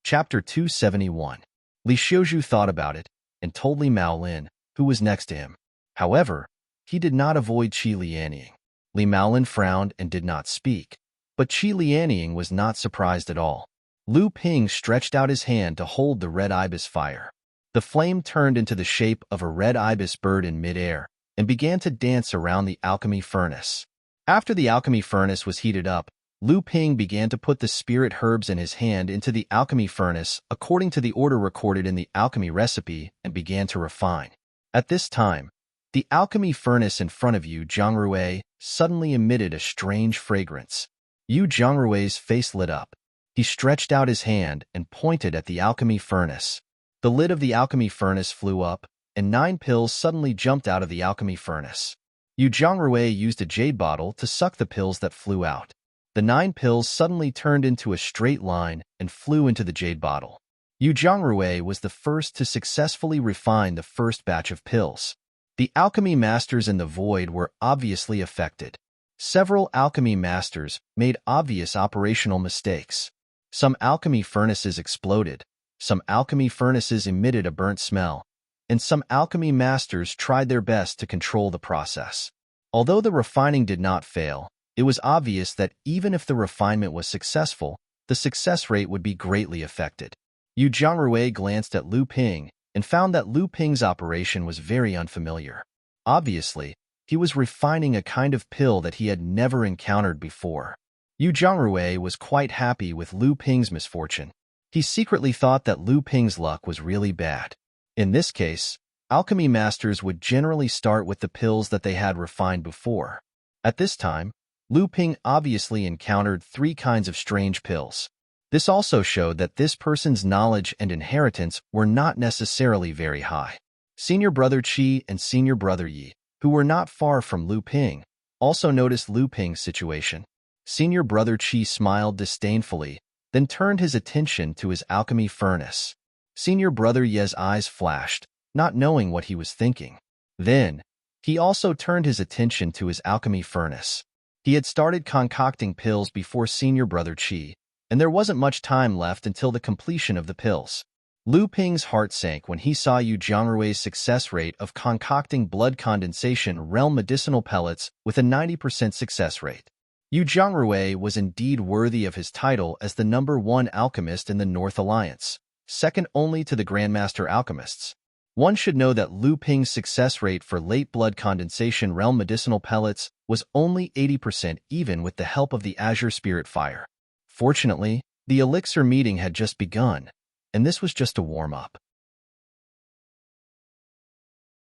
Chapter 271. Li Xiuzhu thought about it and told Li Maolin, who was next to him. However, he did not avoid Qi Lianying. Li Maolin frowned and did not speak, but Qi Lianying was not surprised at all. Lu Ping stretched out his hand to hold the red ibis fire. The flame turned into the shape of a red ibis bird in midair and began to dance around the alchemy furnace. After the alchemy furnace was heated up, Lu Ping began to put the spirit herbs in his hand into the alchemy furnace according to the order recorded in the alchemy recipe and began to refine. At this time, the alchemy furnace in front of Yu Zhongrui suddenly emitted a strange fragrance. Yu Zhongrui's face lit up. He stretched out his hand and pointed at the alchemy furnace. The lid of the alchemy furnace flew up, and 9 pills suddenly jumped out of the alchemy furnace. Yu Zhongrui used a jade bottle to suck the pills that flew out. The 9 pills suddenly turned into a straight line and flew into the jade bottle. Yu Zhongrui was the first to successfully refine the first batch of pills. The alchemy masters in the void were obviously affected. Several alchemy masters made obvious operational mistakes. Some alchemy furnaces exploded, some alchemy furnaces emitted a burnt smell, and some alchemy masters tried their best to control the process. Although the refining did not fail, it was obvious that even if the refinement was successful, the success rate would be greatly affected. Yu Zhongrui glanced at Lu Ping and found that Lu Ping's operation was very unfamiliar. Obviously, he was refining a kind of pill that he had never encountered before. Yu Zhongrui was quite happy with Lu Ping's misfortune. He secretly thought that Lu Ping's luck was really bad. In this case, alchemy masters would generally start with the pills that they had refined before. At this time, Lu Ping obviously encountered 3 kinds of strange pills. This also showed that this person's knowledge and inheritance were not necessarily very high. Senior brother Qi and senior brother Yi, who were not far from Lu Ping, also noticed Lu Ping's situation. Senior brother Qi smiled disdainfully, then turned his attention to his alchemy furnace. Senior brother Ye's eyes flashed, not knowing what he was thinking. Then, he also turned his attention to his alchemy furnace. He had started concocting pills before senior brother Qi, and there wasn't much time left until the completion of the pills. Lu Ping's heart sank when he saw Yu Zhongrui's success rate of concocting blood condensation realm medicinal pellets with a 90% success rate. Yu Zhongrui was indeed worthy of his title as the #1 alchemist in the North Alliance, second only to the Grandmaster Alchemists. One should know that Lu Ping's success rate for late blood condensation realm medicinal pellets was only 80% even with the help of the Azure Spirit Fire. Fortunately, the elixir meeting had just begun, and this was just a warm-up.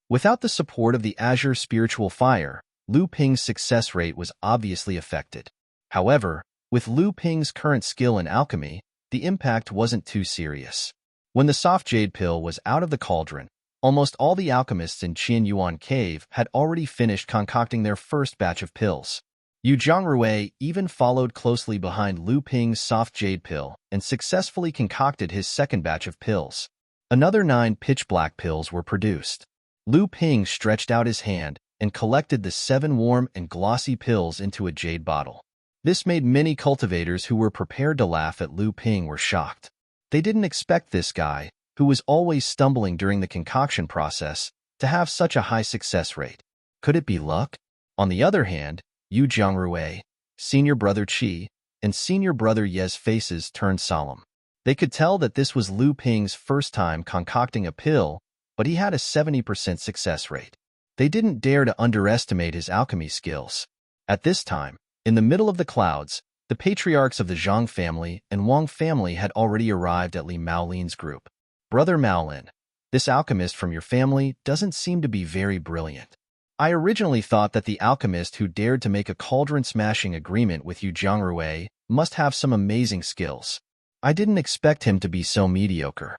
Without the support of the Azure Spiritual Fire, Lu Ping's success rate was obviously affected. However, with Lu Ping's current skill in alchemy, the impact wasn't too serious. When the soft jade pill was out of the cauldron, almost all the alchemists in Qianyuan Cave had already finished concocting their first batch of pills. Yu Zhongrui even followed closely behind Lu Ping's soft jade pill and successfully concocted his second batch of pills. Another 9 pitch-black pills were produced. Lu Ping stretched out his hand and collected the 7 warm and glossy pills into a jade bottle. This made many cultivators who were prepared to laugh at Lu Ping were shocked. They didn't expect this guy, who was always stumbling during the concoction process, to have such a high success rate. Could it be luck? On the other hand, Yu Zhongrui, senior brother Qi, and senior brother Ye's faces turned solemn. They could tell that this was Lu Ping's first time concocting a pill, but he had a 70% success rate. They didn't dare to underestimate his alchemy skills. At this time, in the middle of the clouds, the patriarchs of the Zhang family and Wang family had already arrived at Li Maolin's group. Brother Maolin, this alchemist from your family doesn't seem to be very brilliant. I originally thought that the alchemist who dared to make a cauldron-smashing agreement with Yu Zhongrui must have some amazing skills. I didn't expect him to be so mediocre.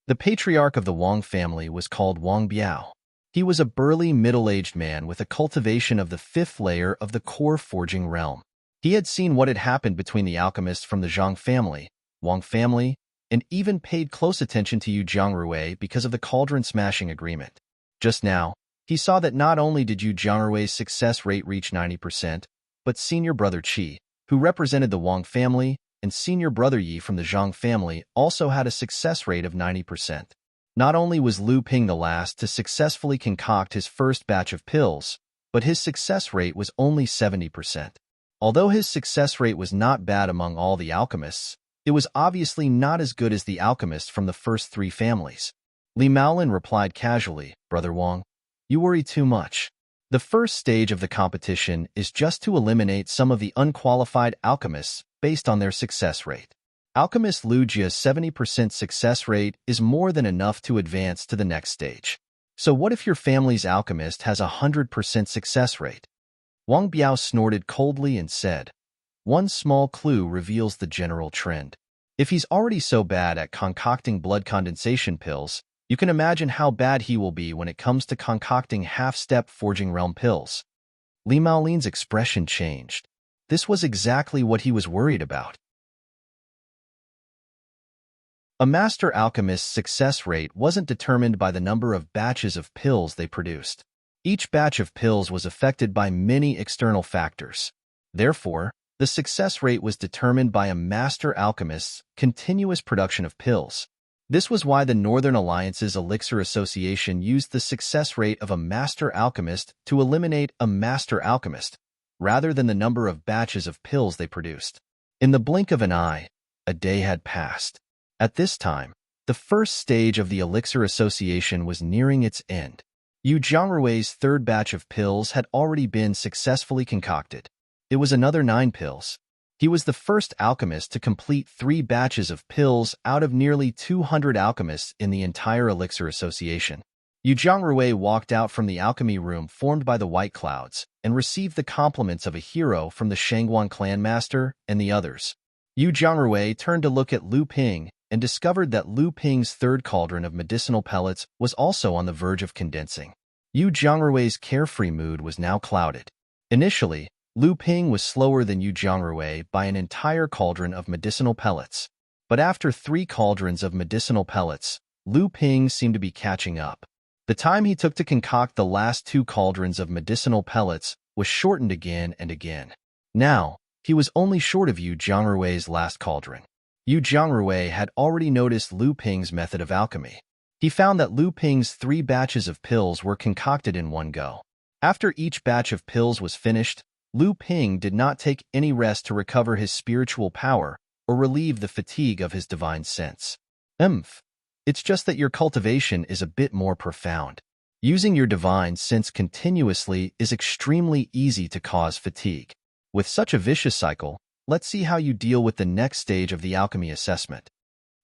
The patriarch of the Wang family was called Wang Biao. He was a burly, middle-aged man with a cultivation of the 5th layer of the core forging realm. He had seen what had happened between the alchemists from the Zhang family, Wang family, and even paid close attention to Yu Zhongrui because of the cauldron-smashing agreement. Just now, he saw that not only did Yu Zhongrui's success rate reach 90%, but senior brother Qi, who represented the Wang family, and senior brother Yi from the Zhang family also had a success rate of 90%. Not only was Lu Ping the last to successfully concoct his first batch of pills, but his success rate was only 70%. Although his success rate was not bad among all the alchemists, it was obviously not as good as the alchemists from the first 3 families. Li Maolin replied casually, "Brother Wang, you worry too much. The first stage of the competition is just to eliminate some of the unqualified alchemists based on their success rate. Alchemist Lugia's 70% success rate is more than enough to advance to the next stage. So what if your family's alchemist has a 100% success rate? Wang Biao snorted coldly and said, "One small clue reveals the general trend. If he's already so bad at concocting blood condensation pills, you can imagine how bad he will be when it comes to concocting half-step forging realm pills." Li Maolin's expression changed. This was exactly what he was worried about. A master alchemist's success rate wasn't determined by the number of batches of pills they produced. Each batch of pills was affected by many external factors. Therefore, the success rate was determined by a master alchemist's continuous production of pills. This was why the Northern Alliance's Elixir Association used the success rate of a master alchemist to eliminate a master alchemist, rather than the number of batches of pills they produced. In the blink of an eye, a day had passed. At this time, the first stage of the Elixir Association was nearing its end. Yu Jiangrui's third batch of pills had already been successfully concocted. It was another 9 pills. He was the first alchemist to complete 3 batches of pills out of nearly 200 alchemists in the entire Elixir Association. Yu Jiangrui walked out from the alchemy room formed by the white clouds and received the compliments of a hero from the Shangguan clan master and the others. Yu Jiangrui turned to look at Lu Ping and discovered that Lu Ping's third cauldron of medicinal pellets was also on the verge of condensing. Yu Jiangrui's carefree mood was now clouded. Initially, Lu Ping was slower than Yu Jiangrui by an entire cauldron of medicinal pellets. But after 3 cauldrons of medicinal pellets, Lu Ping seemed to be catching up. The time he took to concoct the last 2 cauldrons of medicinal pellets was shortened again and again. Now, he was only short of Yu Jiangrui's last cauldron. Yu Jiangrui had already noticed Lu Ping's method of alchemy. He found that Lu Ping's 3 batches of pills were concocted in one go. After each batch of pills was finished, Lu Ping did not take any rest to recover his spiritual power or relieve the fatigue of his divine sense. It's just that your cultivation is a bit more profound. Using your divine sense continuously is extremely easy to cause fatigue. With such a vicious cycle, let's see how you deal with the next stage of the alchemy assessment.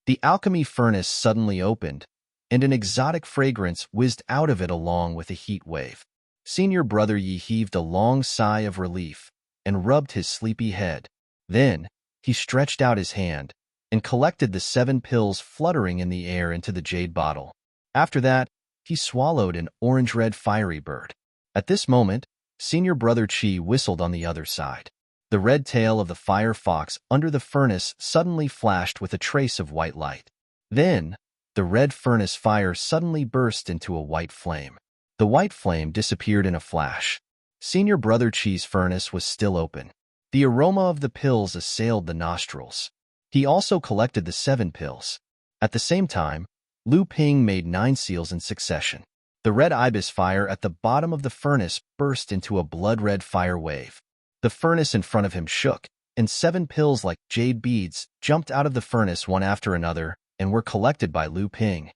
The alchemy furnace suddenly opened, and an exotic fragrance whizzed out of it along with a heat wave. Senior Brother Yi heaved a long sigh of relief and rubbed his sleepy head. Then, he stretched out his hand and collected the 7 pills fluttering in the air into the jade bottle. After that, he swallowed an orange-red fiery bird. At this moment, Senior Brother Qi whistled on the other side. The red tail of the fire fox under the furnace suddenly flashed with a trace of white light. Then, the red furnace fire suddenly burst into a white flame. The white flame disappeared in a flash. Senior Brother Qi's furnace was still open. The aroma of the pills assailed the nostrils. He also collected the 7 pills. At the same time, Lu Ping made 9 seals in succession. The red ibis fire at the bottom of the furnace burst into a blood-red fire wave. The furnace in front of him shook, and 7 pills like jade beads jumped out of the furnace one after another and were collected by Lu Ping.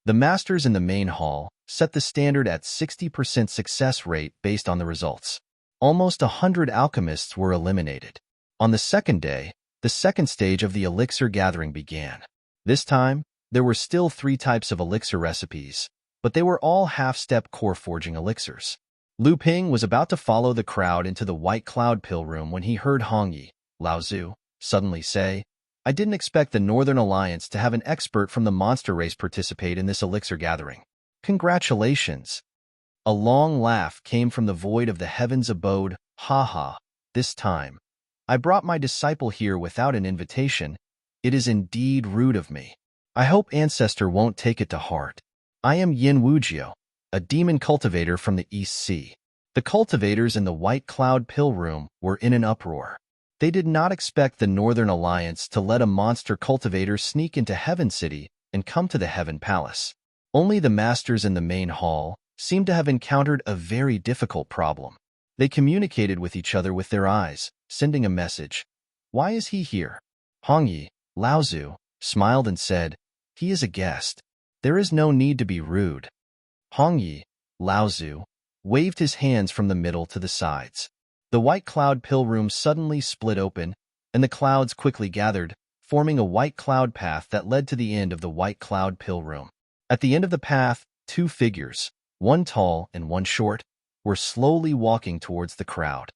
The masters in the main hall set the standard at 60% success rate based on the results. Almost 100 alchemists were eliminated. On the second day, the second stage of the elixir gathering began. This time, there were still 3 types of elixir recipes, but they were all half-step core forging elixirs. Lu Ping was about to follow the crowd into the white cloud pill room when he heard Hongyi, Laozu, suddenly say, "I didn't expect the Northern Alliance to have an expert from the monster race participate in this elixir gathering. Congratulations." A long laugh came from the void of the heaven's abode. "Ha ha, this time. I brought my disciple here without an invitation. It is indeed rude of me. I hope Ancestor won't take it to heart. I am Yin Wujio, a demon cultivator from the East Sea." The cultivators in the white cloud pill room were in an uproar. They did not expect the Northern Alliance to let a monster cultivator sneak into Heaven City and come to the Heaven Palace. Only the masters in the main hall seemed to have encountered a very difficult problem. They communicated with each other with their eyes, sending a message. "Why is he here?" Hongyi, Laozu, smiled and said, He is a guest. There is no need to be rude. Hong Yi, Lao Tzu, waved his hands from the middle to the sides. The white cloud pill room suddenly split open, and the clouds quickly gathered, forming a white cloud path that led to the end of the white cloud pill room. At the end of the path, two figures, one tall and one short, were slowly walking towards the crowd.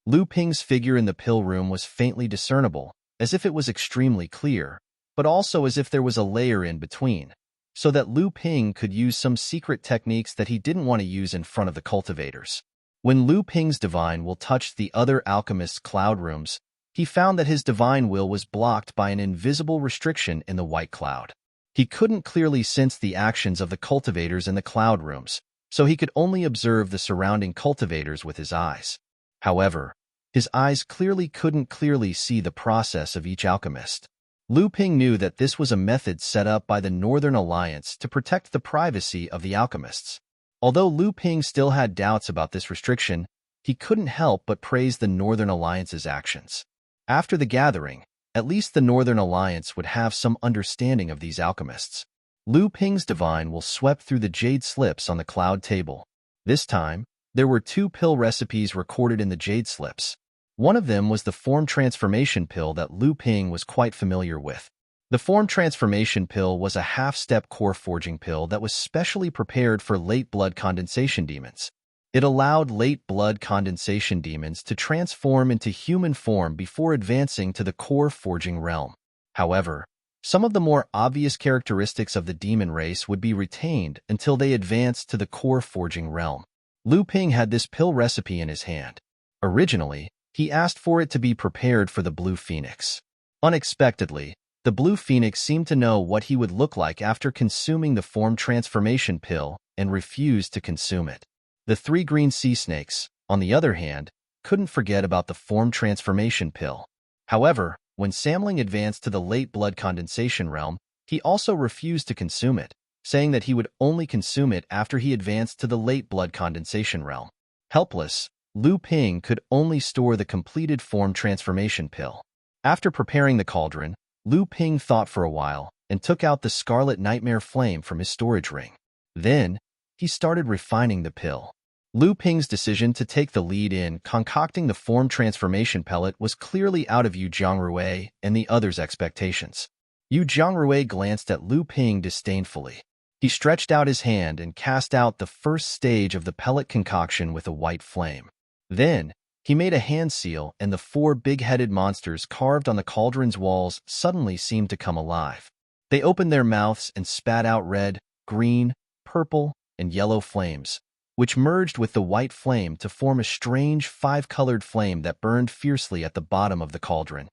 Lu Ping's figure in the pill room was faintly discernible, as if it was extremely clear, but also as if there was a layer in between, so that Lu Ping could use some secret techniques that he didn't want to use in front of the cultivators. When Lu Ping's divine will touched the other alchemist's cloud rooms, he found that his divine will was blocked by an invisible restriction in the white cloud. He couldn't clearly sense the actions of the cultivators in the cloud rooms, so he could only observe the surrounding cultivators with his eyes. However, his eyes couldn't clearly see the process of each alchemist. Lu Ping knew that this was a method set up by the Northern Alliance to protect the privacy of the alchemists. Although Lu Ping still had doubts about this restriction, he couldn't help but praise the Northern Alliance's actions. After the gathering, at least the Northern Alliance would have some understanding of these alchemists. Lu Ping's divine will swept through the jade slips on the cloud table. This time, there were two pill recipes recorded in the jade slips. One of them was the form transformation pill that Lu Ping was quite familiar with. The form transformation pill was a half-step core forging pill that was specially prepared for late blood condensation demons. It allowed late blood condensation demons to transform into human form before advancing to the core forging realm. However, some of the more obvious characteristics of the demon race would be retained until they advanced to the core forging realm. Lu Ping had this pill recipe in his hand. Originally, he asked for it to be prepared for the Blue Phoenix. Unexpectedly, the Blue Phoenix seemed to know what he would look like after consuming the form transformation pill and refused to consume it. The three green sea snakes, on the other hand, couldn't forget about the form transformation pill. However, when Samling advanced to the late blood condensation realm, he also refused to consume it, saying that he would only consume it after he advanced to the late blood condensation realm. Helpless, Lu Ping could only store the completed form transformation pill. After preparing the cauldron, Lu Ping thought for a while and took out the scarlet nightmare flame from his storage ring. Then, he started refining the pill. Lu Ping's decision to take the lead in concocting the form transformation pellet was clearly out of Yu Jiangrui and the others' expectations. Yu Jiangrui glanced at Lu Ping disdainfully. He stretched out his hand and cast out the first stage of the pellet concoction with a white flame. Then, he made a hand seal, and the four big-headed monsters carved on the cauldron's walls suddenly seemed to come alive. They opened their mouths and spat out red, green, purple, and yellow flames, which merged with the white flame to form a strange five-colored flame that burned fiercely at the bottom of the cauldron.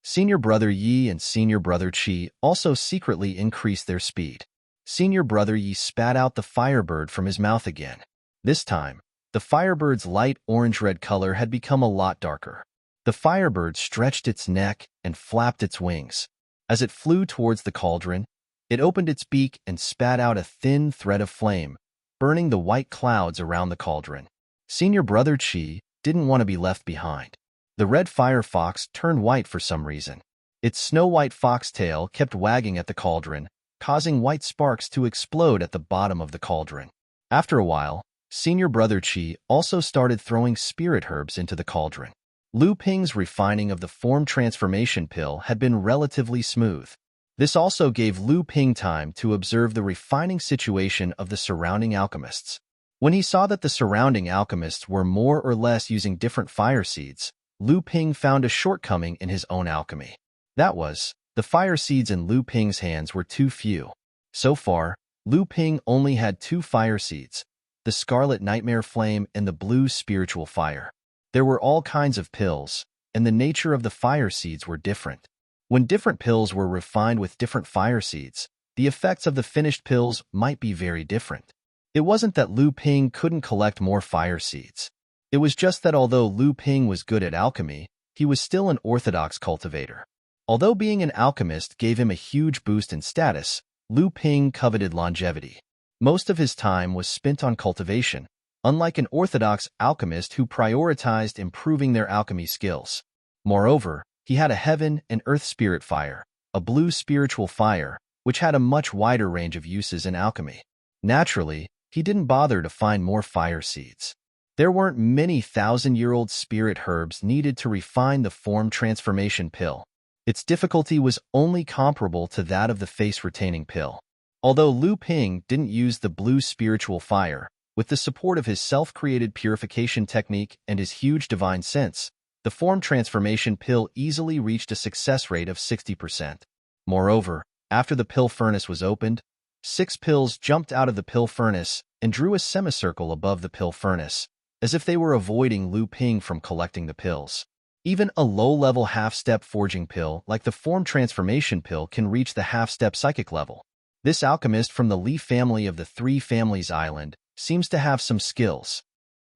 Senior Brother Yi and Senior Brother Qi also secretly increased their speed. Senior Brother Yi spat out the firebird from his mouth again. This time, the firebird's light orange-red color had become a lot darker. The firebird stretched its neck and flapped its wings. As it flew towards the cauldron, it opened its beak and spat out a thin thread of flame, burning the white clouds around the cauldron. Senior Brother Qi didn't want to be left behind. The red fire fox turned white for some reason. Its snow-white fox tail kept wagging at the cauldron, causing white sparks to explode at the bottom of the cauldron. After a while, Senior Brother Qi also started throwing spirit herbs into the cauldron. Lu Ping's refining of the form transformation pill had been relatively smooth. This also gave Lu Ping time to observe the refining situation of the surrounding alchemists. When he saw that the surrounding alchemists were more or less using different fire seeds, Lu Ping found a shortcoming in his own alchemy. That was, the fire seeds in Lu Ping's hands were too few. So far, Lu Ping only had 2 fire seeds, the Scarlet Nightmare Flame and the Blue Spiritual Fire. There were all kinds of pills, and the nature of the fire seeds were different. When different pills were refined with different fire seeds, the effects of the finished pills might be very different. It wasn't that Lu Ping couldn't collect more fire seeds. It was just that although Lu Ping was good at alchemy, he was still an orthodox cultivator. Although being an alchemist gave him a huge boost in status, Lu Ping coveted longevity. Most of his time was spent on cultivation, unlike an orthodox alchemist who prioritized improving their alchemy skills. Moreover, he had a heaven and earth spirit fire, a blue spiritual fire, which had a much wider range of uses in alchemy. Naturally, he didn't bother to find more fire seeds. There weren't many thousand-year-old spirit herbs needed to refine the form transformation pill. Its difficulty was only comparable to that of the face-retaining pill. Although Lu Ping didn't use the blue spiritual fire, with the support of his self-created purification technique and his huge divine sense, the form transformation pill easily reached a success rate of 60%. Moreover, after the pill furnace was opened, 6 pills jumped out of the pill furnace and drew a semicircle above the pill furnace, as if they were avoiding Lu Ping from collecting the pills. Even a low-level half-step forging pill like the form transformation pill can reach the half-step psychic level. This alchemist from the Li family of the Three Families Island seems to have some skills.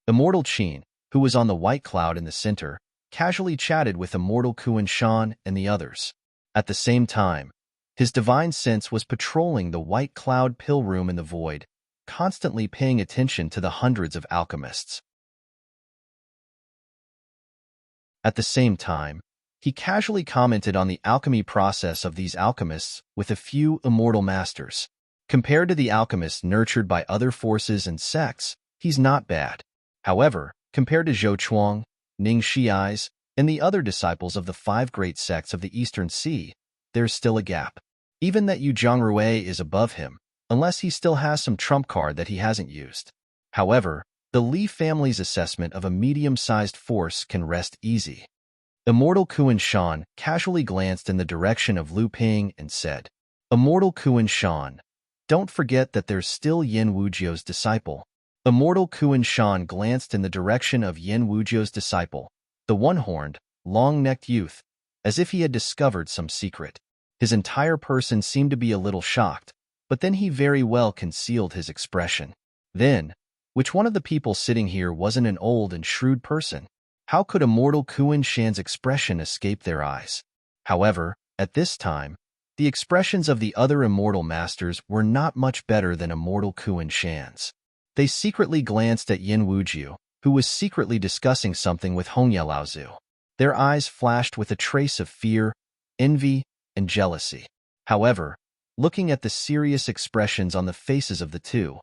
Immortal Qin, who was on the white cloud in the center, casually chatted with Immortal Kuan Shan and the others. At the same time, his divine sense was patrolling the white cloud pill room in the void, constantly paying attention to the hundreds of alchemists. At the same time, he casually commented on the alchemy process of these alchemists with a few immortal masters. Compared to the alchemists nurtured by other forces and sects, he's not bad. However, compared to Zhou Chuang, Ning Shi'is, and the other disciples of the 5 great sects of the Eastern Sea, there's still a gap. Even that Yu Zhongrui is above him, unless he still has some trump card that he hasn't used. However, the Li family's assessment of a medium-sized force can rest easy. Immortal Kuan Shan casually glanced in the direction of Lu Ping and said, "Immortal Kuan Shan, don't forget that there's still Yin Wuzhou's disciple." Immortal Kuan Shan glanced in the direction of Yin Wuzhou's disciple, the one-horned, long-necked youth, as if he had discovered some secret. His entire person seemed to be a little shocked, but then he very well concealed his expression. Then, which one of the people sitting here wasn't an old and shrewd person? How could Immortal Kuan Shan's expression escape their eyes? However, at this time, the expressions of the other immortal masters were not much better than Immortal Kuan Shan's. They secretly glanced at Yin Wuzhou, who was secretly discussing something with Hong Yelaozu. Their eyes flashed with a trace of fear, envy, and jealousy. However, looking at the serious expressions on the faces of the two,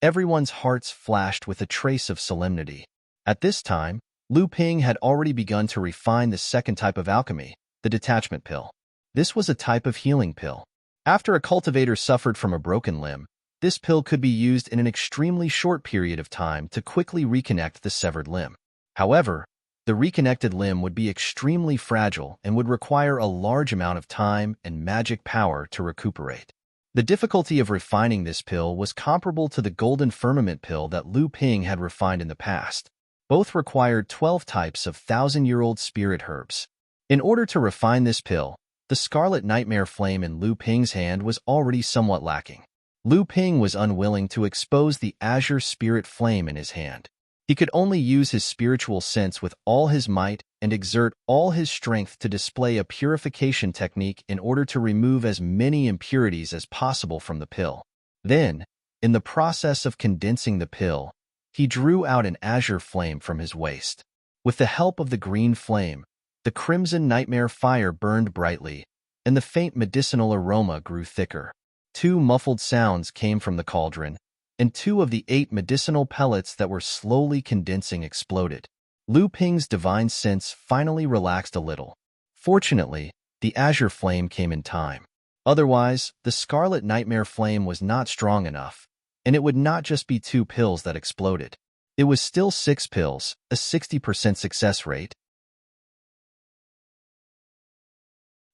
everyone's hearts flashed with a trace of solemnity. At this time, Lu Ping had already begun to refine the second type of alchemy, the detachment pill. This was a type of healing pill. After a cultivator suffered from a broken limb, this pill could be used in an extremely short period of time to quickly reconnect the severed limb. However, the reconnected limb would be extremely fragile and would require a large amount of time and magic power to recuperate. The difficulty of refining this pill was comparable to the golden firmament pill that Lu Ping had refined in the past. Both required 12 types of 1,000-year-old spirit herbs. In order to refine this pill, the scarlet nightmare flame in Lu Ping's hand was already somewhat lacking. Lu Ping was unwilling to expose the azure spirit flame in his hand. He could only use his spiritual sense with all his might and exert all his strength to display a purification technique in order to remove as many impurities as possible from the pill. Then, in the process of condensing the pill, he drew out an azure flame from his waist. With the help of the green flame, the crimson nightmare fire burned brightly, and the faint medicinal aroma grew thicker. 2 muffled sounds came from the cauldron, and 2 of the 8 medicinal pellets that were slowly condensing exploded. Lu Ping's divine sense finally relaxed a little. Fortunately, the azure flame came in time. Otherwise, the scarlet nightmare flame was not strong enough, and it would not just be 2 pills that exploded. It was still 6 pills, a 60% success rate.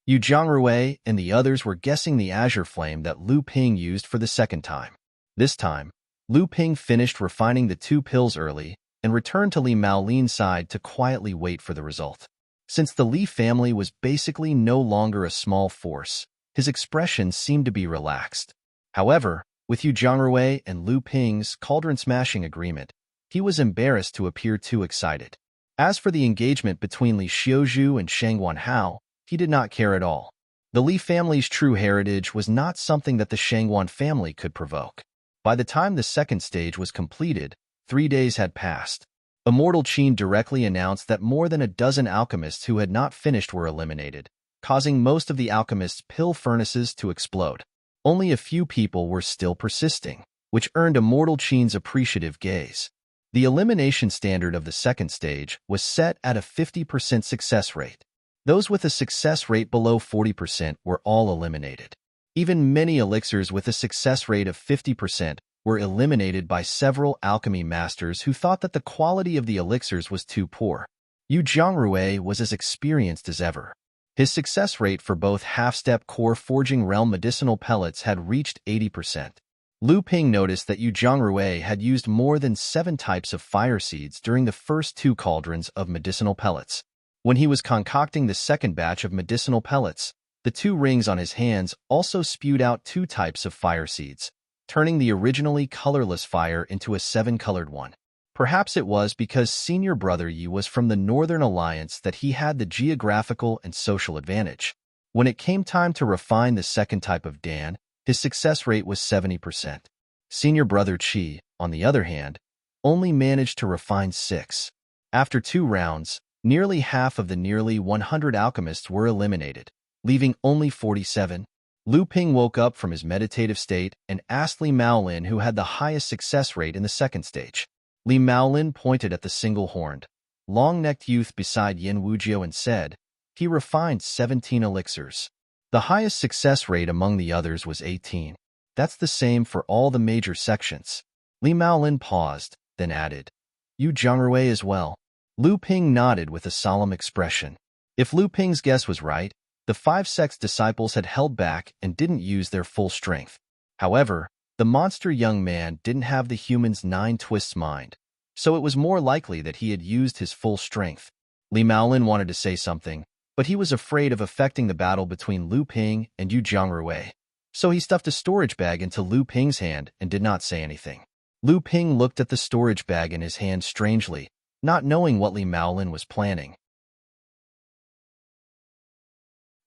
Yu Zhongrui and the others were guessing the azure flame that Lu Ping used for the second time. This time, Lu Ping finished refining the 2 pills early and returned to Li Maolin's side to quietly wait for the result. Since the Li family was basically no longer a small force, his expression seemed to be relaxed. However, with Yu Zhongrui and Lu Ping's cauldron-smashing agreement, he was embarrassed to appear too excited. As for the engagement between Li Xiuzhu and Shang Wanhao, he did not care at all. The Li family's true heritage was not something that the Shangwan family could provoke. By the time the second stage was completed, 3 days had passed. Immortal Qin directly announced that more than a dozen alchemists who had not finished were eliminated, causing most of the alchemists' pill furnaces to explode. Only a few people were still persisting, which earned Immortal Qin's appreciative gaze. The elimination standard of the second stage was set at a 50% success rate. Those with a success rate below 40% were all eliminated. Even many elixirs with a success rate of 50% were eliminated by several alchemy masters who thought that the quality of the elixirs was too poor. Yu Zhongrui was as experienced as ever. His success rate for both half-step core forging realm medicinal pellets had reached 80%. Lu Ping noticed that Yu Zhongrui had used more than 7 types of fire seeds during the first 2 cauldrons of medicinal pellets. When he was concocting the second batch of medicinal pellets, the 2 rings on his hands also spewed out 2 types of fire seeds, turning the originally colorless fire into a 7-colored one. Perhaps it was because senior brother Yi was from the Northern Alliance that he had the geographical and social advantage. When it came time to refine the second type of Dan, his success rate was 70%. Senior brother Qi, on the other hand, only managed to refine 6. After 2 rounds, nearly half of the nearly 100 alchemists were eliminated, leaving only 47. Lu Ping woke up from his meditative state and asked Li Maolin who had the highest success rate in the second stage. Li Maolin pointed at the single-horned, long-necked youth beside Yin Wujiu and said, "He refined 17 elixirs. The highest success rate among the others was 18. That's the same for all the major sections." Li Maolin paused, then added, "Yu Zhongrui as well." Lu Ping nodded with a solemn expression. If Lu Ping's guess was right, the 5 sect's disciples had held back and didn't use their full strength. However, the monster young man didn't have the human's 9 twists mind, so it was more likely that he had used his full strength. Li Maolin wanted to say something, but he was afraid of affecting the battle between Lu Ping and Yu Zhongrui, so he stuffed a storage bag into Lu Ping's hand and did not say anything. Lu Ping looked at the storage bag in his hand strangely, not knowing what Li Maolin was planning.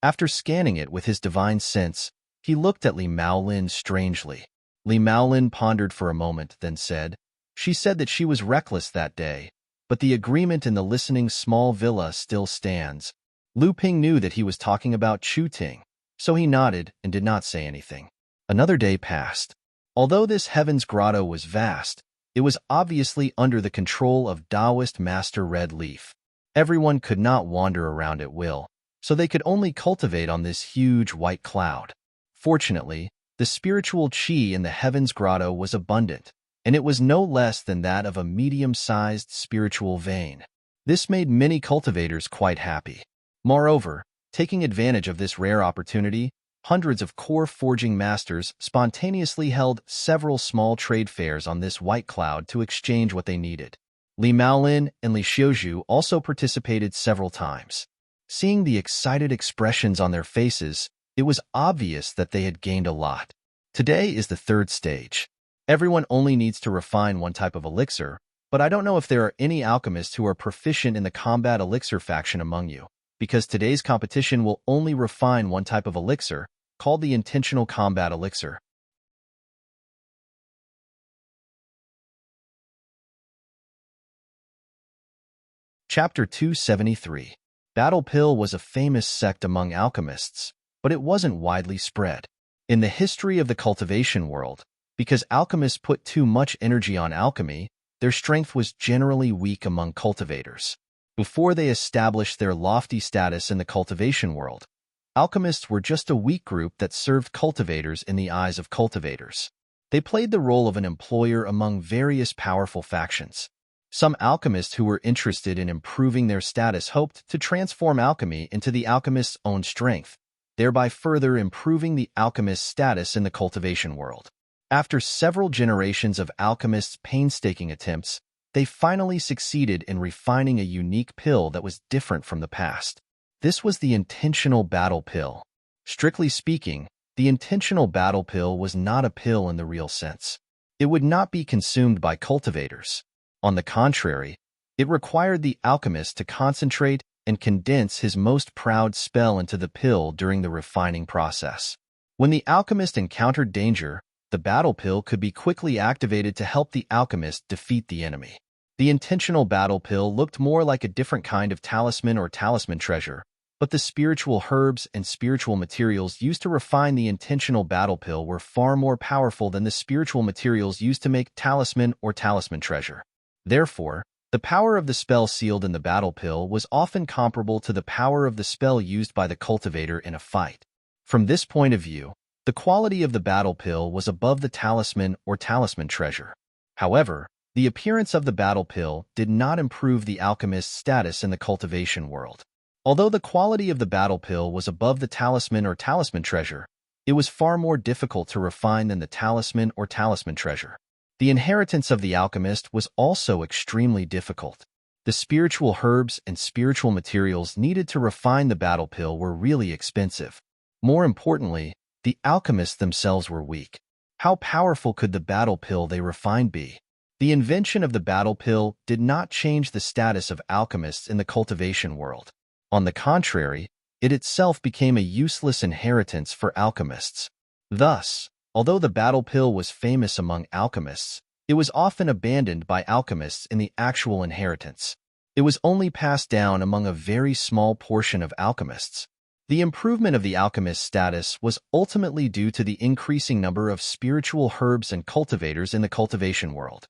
After scanning it with his divine sense, he looked at Li Maolin strangely. Li Maolin pondered for a moment, then said, "She said that she was reckless that day, but the agreement in the listening small villa still stands." Lu Ping knew that he was talking about Chu Ting, so he nodded and did not say anything. Another day passed. Although this heaven's grotto was vast, it was obviously under the control of Taoist Master Red Leaf. Everyone could not wander around at will, so they could only cultivate on this huge white cloud. Fortunately, the spiritual qi in the heaven's grotto was abundant, and it was no less than that of a medium-sized spiritual vein. This made many cultivators quite happy. Moreover, taking advantage of this rare opportunity, hundreds of core forging masters spontaneously held several small trade fairs on this white cloud to exchange what they needed. Li Maolin and Li Xiuzhu also participated several times. Seeing the excited expressions on their faces, it was obvious that they had gained a lot. Today is the 3rd stage. Everyone only needs to refine 1 type of elixir, but I don't know if there are any alchemists who are proficient in the combat elixir faction among you, because today's competition will only refine 1 type of elixir, called the intentional combat elixir. Chapter 273. Battle Pill was a famous sect among alchemists, but it wasn't widely spread. In the history of the cultivation world, because alchemists put too much energy on alchemy, their strength was generally weak among cultivators. Before they established their lofty status in the cultivation world, alchemists were just a weak group that served cultivators in the eyes of cultivators. They played the role of an employer among various powerful factions. Some alchemists who were interested in improving their status hoped to transform alchemy into the alchemist's own strength, thereby further improving the alchemist's status in the cultivation world. After several generations of alchemists' painstaking attempts, they finally succeeded in refining a unique pill that was different from the past. This was the intentional battle pill. Strictly speaking, the intentional battle pill was not a pill in the real sense. It would not be consumed by cultivators. On the contrary, it required the alchemist to concentrate and condense his most proud spell into the pill during the refining process. When the alchemist encountered danger, the the battle pill could be quickly activated to help the alchemist defeat the enemy. The intentional battle pill looked more like a different kind of talisman or talisman treasure, but the spiritual herbs and spiritual materials used to refine the intentional battle pill were far more powerful than the spiritual materials used to make talisman or talisman treasure. Therefore, the power of the spell sealed in the battle pill was often comparable to the power of the spell used by the cultivator in a fight. From this point of view, the quality of the battle pill was above the talisman or talisman treasure. However, the appearance of the battle pill did not improve the alchemist's status in the cultivation world. Although the quality of the battle pill was above the talisman or talisman treasure, it was far more difficult to refine than the talisman or talisman treasure. The inheritance of the alchemist was also extremely difficult. The spiritual herbs and spiritual materials needed to refine the battle pill were really expensive. More importantly, the alchemists themselves were weak. How powerful could the battle pill they refined be? The invention of the battle pill did not change the status of alchemists in the cultivation world. On the contrary, it itself became a useless inheritance for alchemists. Thus, although the battle pill was famous among alchemists, it was often abandoned by alchemists in the actual inheritance. It was only passed down among a very small portion of alchemists. The improvement of the alchemist's status was ultimately due to the increasing number of spiritual herbs and cultivators in the cultivation world.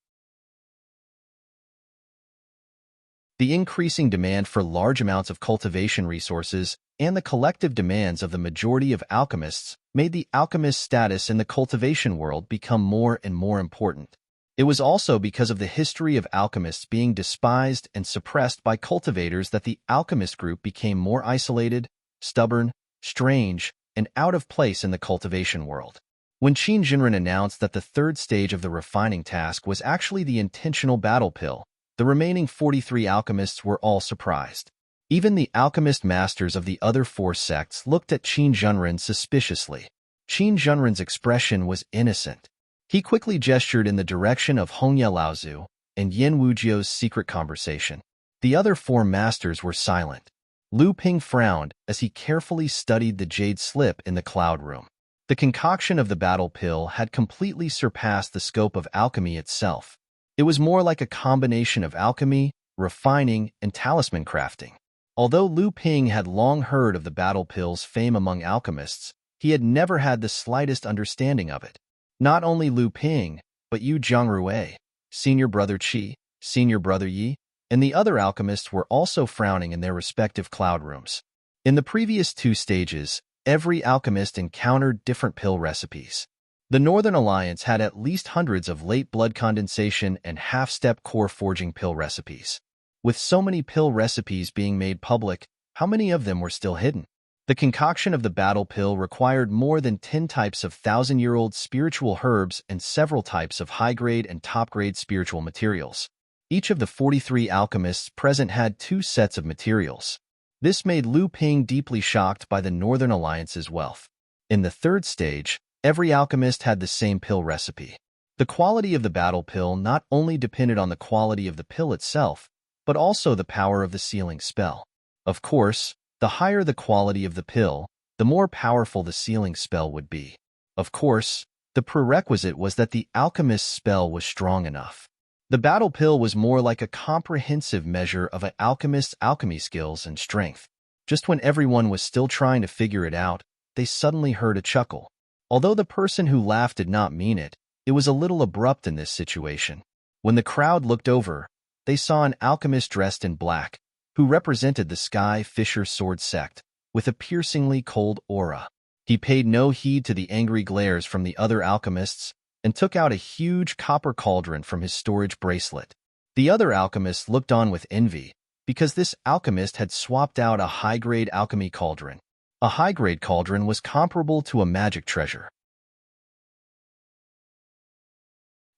The increasing demand for large amounts of cultivation resources and the collective demands of the majority of alchemists made the alchemist's status in the cultivation world become more and more important. It was also because of the history of alchemists being despised and suppressed by cultivators that the alchemist group became more isolated, stubborn, strange, and out of place in the cultivation world. When Qin Jinren announced that the third stage of the refining task was actually the intentional battle pill, the remaining 43 alchemists were all surprised. Even the alchemist masters of the other four sects looked at Qin Jinren suspiciously. Qin Jinren's expression was innocent. He quickly gestured in the direction of Hongye Laozu and Yin Wujiu's secret conversation. The other four masters were silent. Lu Ping frowned as he carefully studied the jade slip in the cloud room. The concoction of the battle pill had completely surpassed the scope of alchemy itself. It was more like a combination of alchemy, refining, and talisman crafting. Although Lu Ping had long heard of the battle pill's fame among alchemists, he had never had the slightest understanding of it. Not only Lu Ping, but Yu Zhongrui, senior brother Qi, senior brother Yi, and the other alchemists were also frowning in their respective cloud rooms. In the previous two stages, every alchemist encountered different pill recipes. The Northern Alliance had at least hundreds of late blood condensation and half-step core forging pill recipes. With so many pill recipes being made public, how many of them were still hidden? The concoction of the battle pill required more than 10 types of thousand-year-old spiritual herbs and several types of high-grade and top-grade spiritual materials. Each of the 43 alchemists present had 2 sets of materials. This made Lu Ping deeply shocked by the Northern Alliance's wealth. In the third stage, every alchemist had the same pill recipe. The quality of the battle pill not only depended on the quality of the pill itself, but also the power of the sealing spell. Of course, the higher the quality of the pill, the more powerful the sealing spell would be. Of course, the prerequisite was that the alchemist's spell was strong enough. The battle pill was more like a comprehensive measure of an alchemist's alchemy skills and strength. Just when everyone was still trying to figure it out, they suddenly heard a chuckle. Although the person who laughed did not mean it, it was a little abrupt in this situation. When the crowd looked over, they saw an alchemist dressed in black, who represented the Sky Fisher Sword sect, with a piercingly cold aura. He paid no heed to the angry glares from the other alchemists and took out a huge copper cauldron from his storage bracelet. The other alchemists looked on with envy, because this alchemist had swapped out a high-grade alchemy cauldron. A high-grade cauldron was comparable to a magic treasure.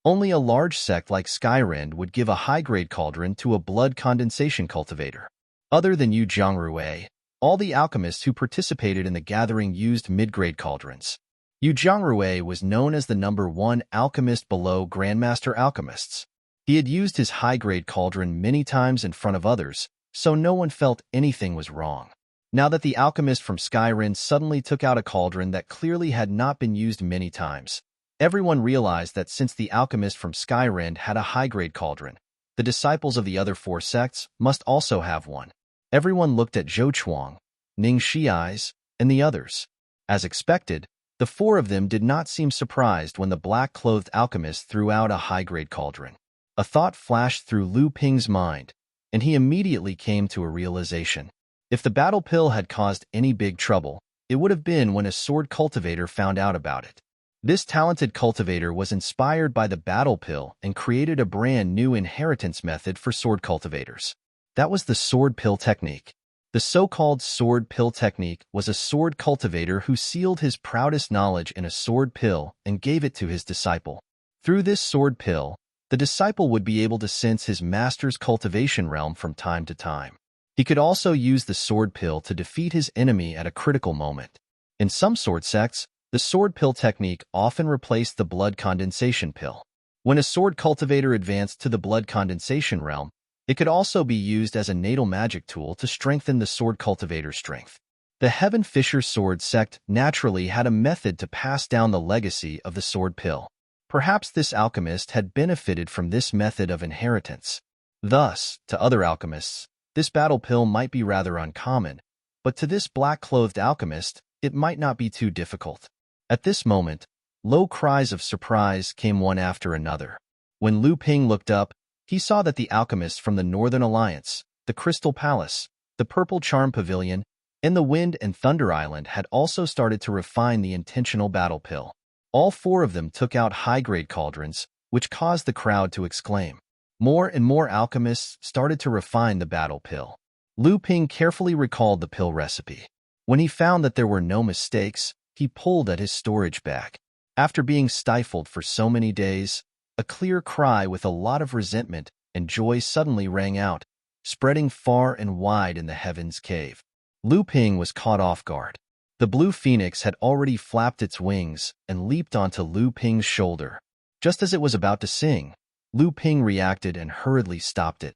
Only a large sect like Skyrend would give a high-grade cauldron to a blood condensation cultivator. Other than Yu Zhongrui, all the alchemists who participated in the gathering used mid-grade cauldrons. Yu Zhongrui was known as the #1 alchemist below Grandmaster alchemists. He had used his high-grade cauldron many times in front of others, so no one felt anything was wrong. Now that the alchemist from Skyrend suddenly took out a cauldron that clearly had not been used many times, Everyone realized that since the alchemist from Skyrend had a high-grade cauldron, the disciples of the other four sects must also have one. Everyone looked at Zhou Chuang, Ning Shi'ais, and the others. As expected, the four of them did not seem surprised when the black-clothed alchemist threw out a high-grade cauldron. A thought flashed through Lu Ping's mind, and he immediately came to a realization. If the battle pill had caused any big trouble, it would have been when a sword cultivator found out about it. This talented cultivator was inspired by the battle pill and created a brand new inheritance method for sword cultivators. That was the sword pill technique. The so-called sword pill technique was a sword cultivator who sealed his proudest knowledge in a sword pill and gave it to his disciple. Through this sword pill, the disciple would be able to sense his master's cultivation realm from time to time. He could also use the sword pill to defeat his enemy at a critical moment. In some sword sects, the sword pill technique often replaced the blood condensation pill. When a sword cultivator advanced to the blood condensation realm, it could also be used as a natal magic tool to strengthen the sword cultivator's strength. The Heaven Fisher sword sect naturally had a method to pass down the legacy of the sword pill. Perhaps this alchemist had benefited from this method of inheritance. Thus, to other alchemists, this battle pill might be rather uncommon, but to this black-clothed alchemist, it might not be too difficult. At this moment, low cries of surprise came one after another. When Lu Ping looked up, he saw that the alchemists from the Northern Alliance, the Crystal Palace, the Purple Charm Pavilion, and the Wind and Thunder Island had also started to refine the intentional battle pill. All four of them took out high-grade cauldrons, which caused the crowd to exclaim. More and more alchemists started to refine the battle pill. Lu Ping carefully recalled the pill recipe. When he found that there were no mistakes, he pulled at his storage bag. After being stifled for so many days, a clear cry with a lot of resentment and joy suddenly rang out, spreading far and wide in the heavens cave. Lu Ping was caught off guard. The blue phoenix had already flapped its wings and leaped onto Lu Ping's shoulder. Just as it was about to sing, Lu Ping reacted and hurriedly stopped it.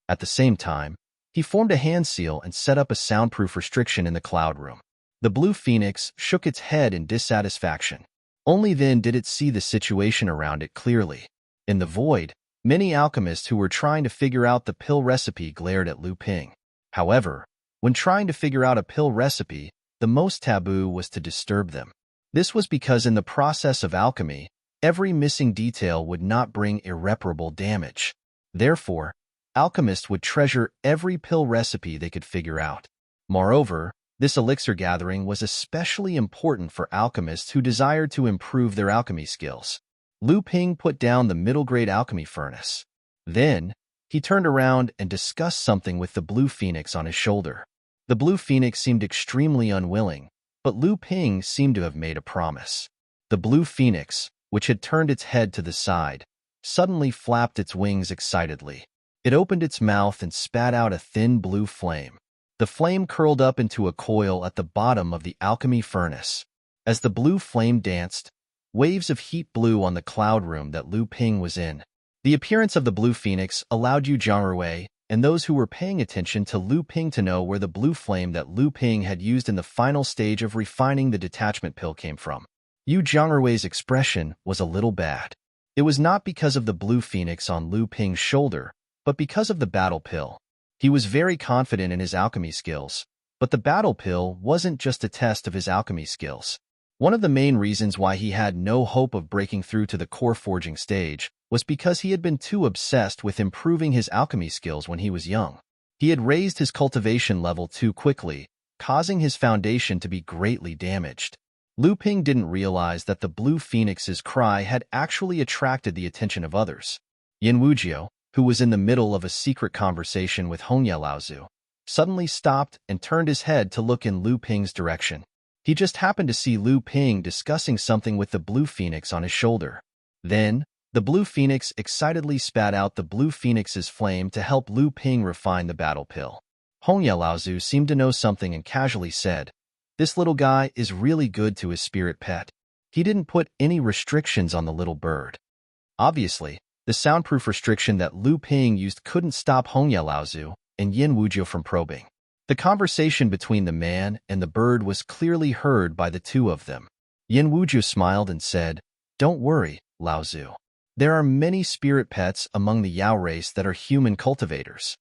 At the same time, he formed a hand seal and set up a soundproof restriction in the cloud room. The blue phoenix shook its head in dissatisfaction. Only then did it see the situation around it clearly. In the void, many alchemists who were trying to figure out the pill recipe glared at Lu Ping. However, when trying to figure out a pill recipe, the most taboo was to disturb them. This was because in the process of alchemy, every missing detail would not bring irreparable damage. Therefore, alchemists would treasure every pill recipe they could figure out. Moreover, this elixir gathering was especially important for alchemists who desired to improve their alchemy skills. Lu Ping put down the middle-grade alchemy furnace. Then, he turned around and discussed something with the blue phoenix on his shoulder. The blue phoenix seemed extremely unwilling, but Lu Ping seemed to have made a promise. The blue phoenix, which had turned its head to the side, suddenly flapped its wings excitedly. It opened its mouth and spat out a thin blue flame. The flame curled up into a coil at the bottom of the alchemy furnace. As the blue flame danced, waves of heat blew on the cloud room that Lu Ping was in. The appearance of the blue phoenix allowed Yu Zhangrui and those who were paying attention to Lu Ping to know where the blue flame that Lu Ping had used in the final stage of refining the detachment pill came from. Yu Zhangrui's expression was a little bad. It was not because of the blue phoenix on Lu Ping's shoulder, but because of the battle pill. He was very confident in his alchemy skills, but the battle pill wasn't just a test of his alchemy skills. One of the main reasons why he had no hope of breaking through to the core forging stage was because he had been too obsessed with improving his alchemy skills when he was young. He had raised his cultivation level too quickly, causing his foundation to be greatly damaged. Lu Ping didn't realize that the blue phoenix's cry had actually attracted the attention of others. Yin Wujiu, who was in the middle of a secret conversation with Hongye Laozu, suddenly stopped and turned his head to look in Lu Ping's direction. He just happened to see Lu Ping discussing something with the blue phoenix on his shoulder. Then, the blue phoenix excitedly spat out the blue phoenix's flame to help Lu Ping refine the battle pill. Hongye Laozu seemed to know something and casually said, "This little guy is really good to his spirit pet." He didn't put any restrictions on the little bird. Obviously, the soundproof restriction that Lu Ping used couldn't stop Hongye Laozu and Yin Wujiu from probing. The conversation between the man and the bird was clearly heard by the two of them. Yin Wuju smiled and said, "Don't worry, Lao Zu. There are many spirit pets among the Yao race that are human cultivators.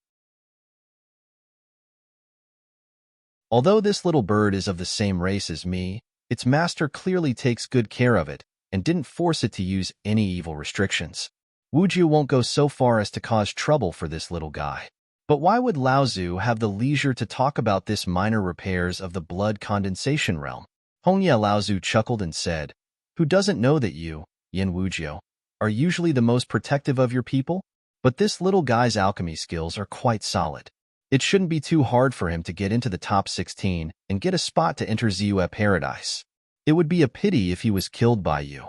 Although this little bird is of the same race as me, its master clearly takes good care of it and didn't force it to use any evil restrictions. Wuju won't go so far as to cause trouble for this little guy." But why would Lao Zu have the leisure to talk about this minor repairs of the blood condensation realm? Hongya Lao Zu chuckled and said, "Who doesn't know that you, Yin Wujiu, are usually the most protective of your people? But this little guy's alchemy skills are quite solid. It shouldn't be too hard for him to get into the top 16 and get a spot to enter Ziyue Paradise. It would be a pity if he was killed by you."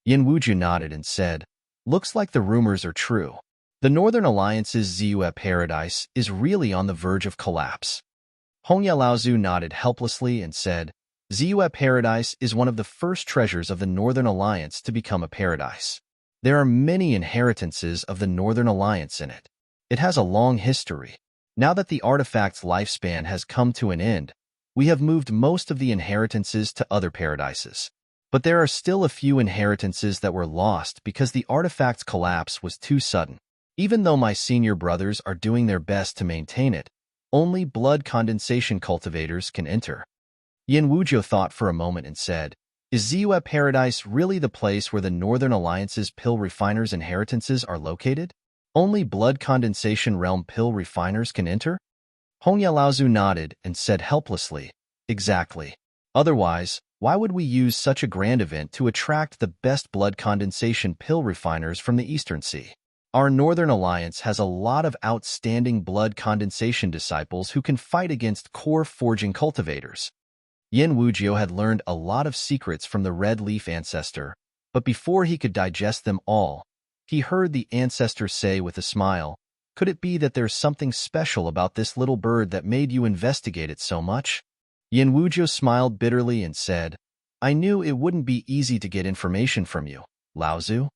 Yin Wuju nodded and said, "Looks like the rumors are true. The Northern Alliance's Ziyue Paradise is really on the verge of collapse." Hongya Laozu nodded helplessly and said, "Ziyue Paradise is one of the first treasures of the Northern Alliance to become a paradise. There are many inheritances of the Northern Alliance in it. It has a long history. Now that the artifact's lifespan has come to an end, we have moved most of the inheritances to other paradises. But there are still a few inheritances that were lost because the artifact's collapse was too sudden. Even though my senior brothers are doing their best to maintain it, only blood condensation cultivators can enter." Yin Wujiu thought for a moment and said, "Is Ziyue Paradise really the place where the Northern Alliance's pill refiners' inheritances are located? Only blood condensation realm pill refiners can enter?" Hongya Laozu nodded and said helplessly, "Exactly. Otherwise, why would we use such a grand event to attract the best blood condensation pill refiners from the Eastern Sea? Our Northern Alliance has a lot of outstanding blood condensation disciples who can fight against core forging cultivators." Yin Wujiu had learned a lot of secrets from the Red Leaf Ancestor, but before he could digest them all, he heard the ancestor say with a smile, "Could it be that there's something special about this little bird that made you investigate it so much?" Yin Wujiu smiled bitterly and said, "I knew it wouldn't be easy to get information from you, Lao Zu."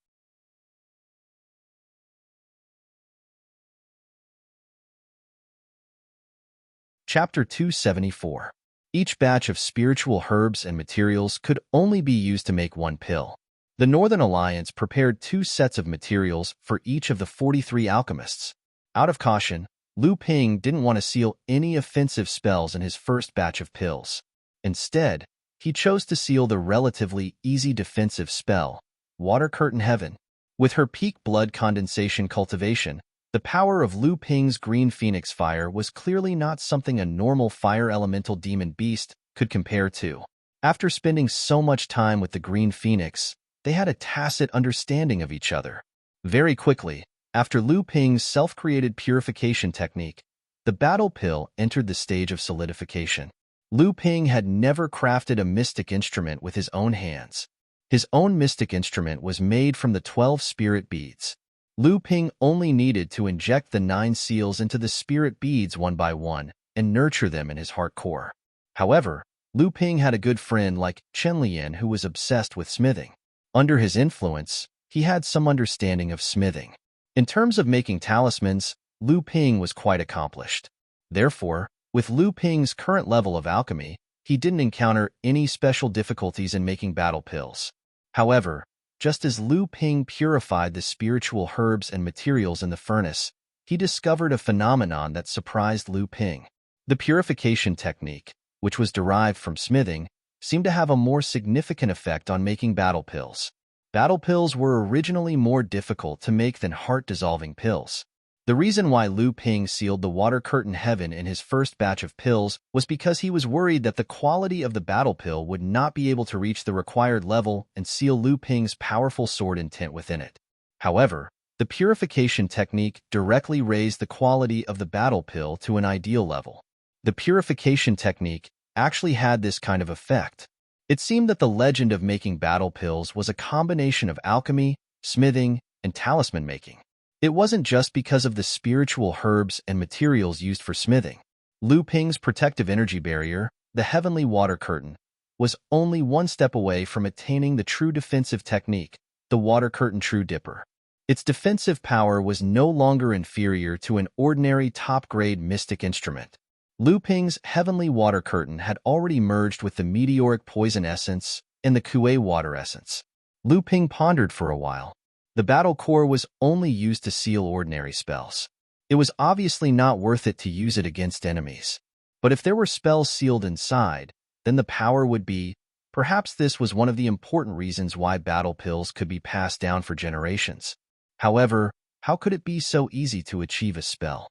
Chapter 274. Each batch of spiritual herbs and materials could only be used to make one pill. The Northern Alliance prepared 2 sets of materials for each of the 43 alchemists. Out of caution, Lu Ping didn't want to seal any offensive spells in his first batch of pills. Instead, he chose to seal the relatively easy defensive spell, Water Curtain Heaven. With her peak blood condensation cultivation, the power of Lu Ping's green phoenix fire was clearly not something a normal fire elemental demon beast could compare to. After spending so much time with the green phoenix, they had a tacit understanding of each other. Very quickly, after Lu Ping's self-created purification technique, the battle pill entered the stage of solidification. Lu Ping had never crafted a mystic instrument with his own hands. His own mystic instrument was made from the 12 spirit beads. Lu Ping only needed to inject the 9 seals into the spirit beads one by one and nurture them in his heart core. However, Lu Ping had a good friend like Chen Lian who was obsessed with smithing. Under his influence, he had some understanding of smithing. In terms of making talismans, Lu Ping was quite accomplished. Therefore, with Lu Ping's current level of alchemy, he didn't encounter any special difficulties in making battle pills. However, just as Lu Ping purified the spiritual herbs and materials in the furnace, he discovered a phenomenon that surprised Lu Ping. The purification technique, which was derived from smithing, seemed to have a more significant effect on making battle pills. Battle pills were originally more difficult to make than heart-dissolving pills. The reason why Lu Ping sealed the Water Curtain Heaven in his first batch of pills was because he was worried that the quality of the battle pill would not be able to reach the required level and seal Lu Ping's powerful sword intent within it. However, the purification technique directly raised the quality of the battle pill to an ideal level. The purification technique actually had this kind of effect. It seemed that the legend of making battle pills was a combination of alchemy, smithing, and talisman making. It wasn't just because of the spiritual herbs and materials used for smithing. Lu Ping's protective energy barrier, the heavenly water curtain, was only one step away from attaining the true defensive technique, the Water Curtain True Dipper. Its defensive power was no longer inferior to an ordinary top-grade mystic instrument. Lu Ping's heavenly water curtain had already merged with the meteoric poison essence and the Kuei water essence. Lu Ping pondered for a while. The battle core was only used to seal ordinary spells. It was obviously not worth it to use it against enemies. But if there were spells sealed inside, then the power would be. Perhaps this was one of the important reasons why battle pills could be passed down for generations. However, how could it be so easy to achieve a spell?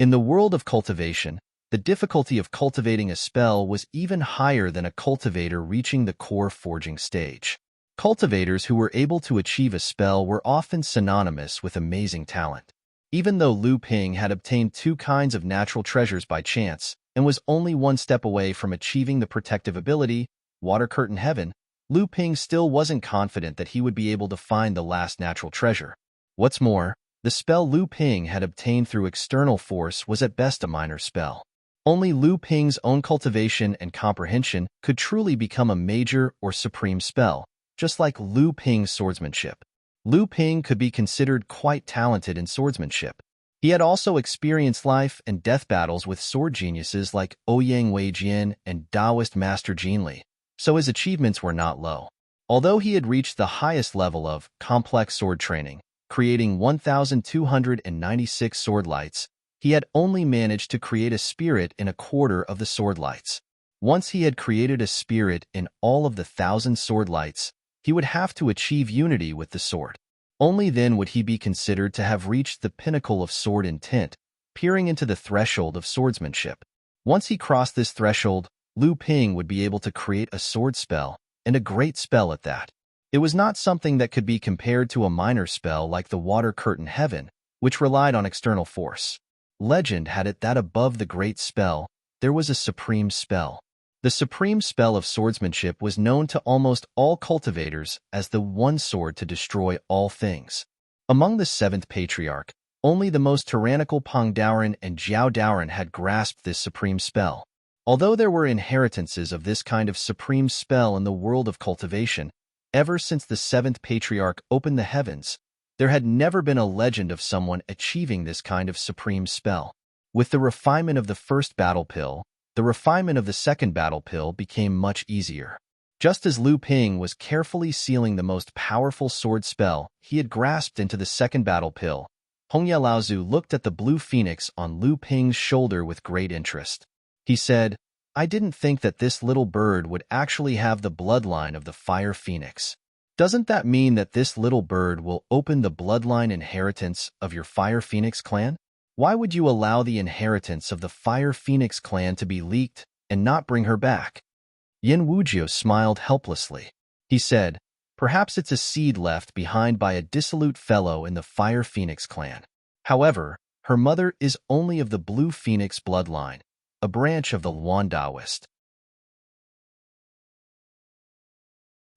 In the world of cultivation, the difficulty of cultivating a spell was even higher than a cultivator reaching the core forging stage. Cultivators who were able to achieve a spell were often synonymous with amazing talent. Even though Lu Ping had obtained 2 kinds of natural treasures by chance and was only 1 step away from achieving the protective ability, Water Curtain Heaven, Lu Ping still wasn't confident that he would be able to find the last natural treasure. What's more, the spell Lu Ping had obtained through external force was at best a minor spell. Only Lu Ping's own cultivation and comprehension could truly become a major or supreme spell, just like Lu Ping's swordsmanship. Lu Ping could be considered quite talented in swordsmanship. He had also experienced life and death battles with sword geniuses like Ouyang Weijian and Taoist Master Jin Li, so his achievements were not low. Although he had reached the highest level of complex sword training, creating 1,296 sword lights, he had only managed to create a spirit in a quarter of the sword lights. Once he had created a spirit in all of the 1,000 sword lights, he would have to achieve unity with the sword. Only then would he be considered to have reached the pinnacle of sword intent, peering into the threshold of swordsmanship. Once he crossed this threshold, Lu Ping would be able to create a sword spell, and a great spell at that. It was not something that could be compared to a minor spell like the Water Curtain Heaven, which relied on external force. Legend had it that above the great spell, there was a supreme spell. The supreme spell of swordsmanship was known to almost all cultivators as the one sword to destroy all things. Among the 7th Patriarch, only the most tyrannical Peng Daoren and Jiao Daoren had grasped this supreme spell. Although there were inheritances of this kind of supreme spell in the world of cultivation, ever since the 7th Patriarch opened the heavens, there had never been a legend of someone achieving this kind of supreme spell. With the refinement of the first battle pill, the refinement of the second battle pill became much easier. Just as Lu Ping was carefully sealing the most powerful sword spell he had grasped into the second battle pill, Hongye Laozu looked at the blue phoenix on Lu Ping's shoulder with great interest. He said, "I didn't think that this little bird would actually have the bloodline of the fire phoenix. Doesn't that mean that this little bird will open the bloodline inheritance of your Fire Phoenix clan? Why would you allow the inheritance of the Fire Phoenix clan to be leaked and not bring her back?" Yin Wujiu smiled helplessly. He said, "Perhaps it's a seed left behind by a dissolute fellow in the Fire Phoenix clan. However, her mother is only of the Blue Phoenix bloodline, a branch of the Luan Taoist."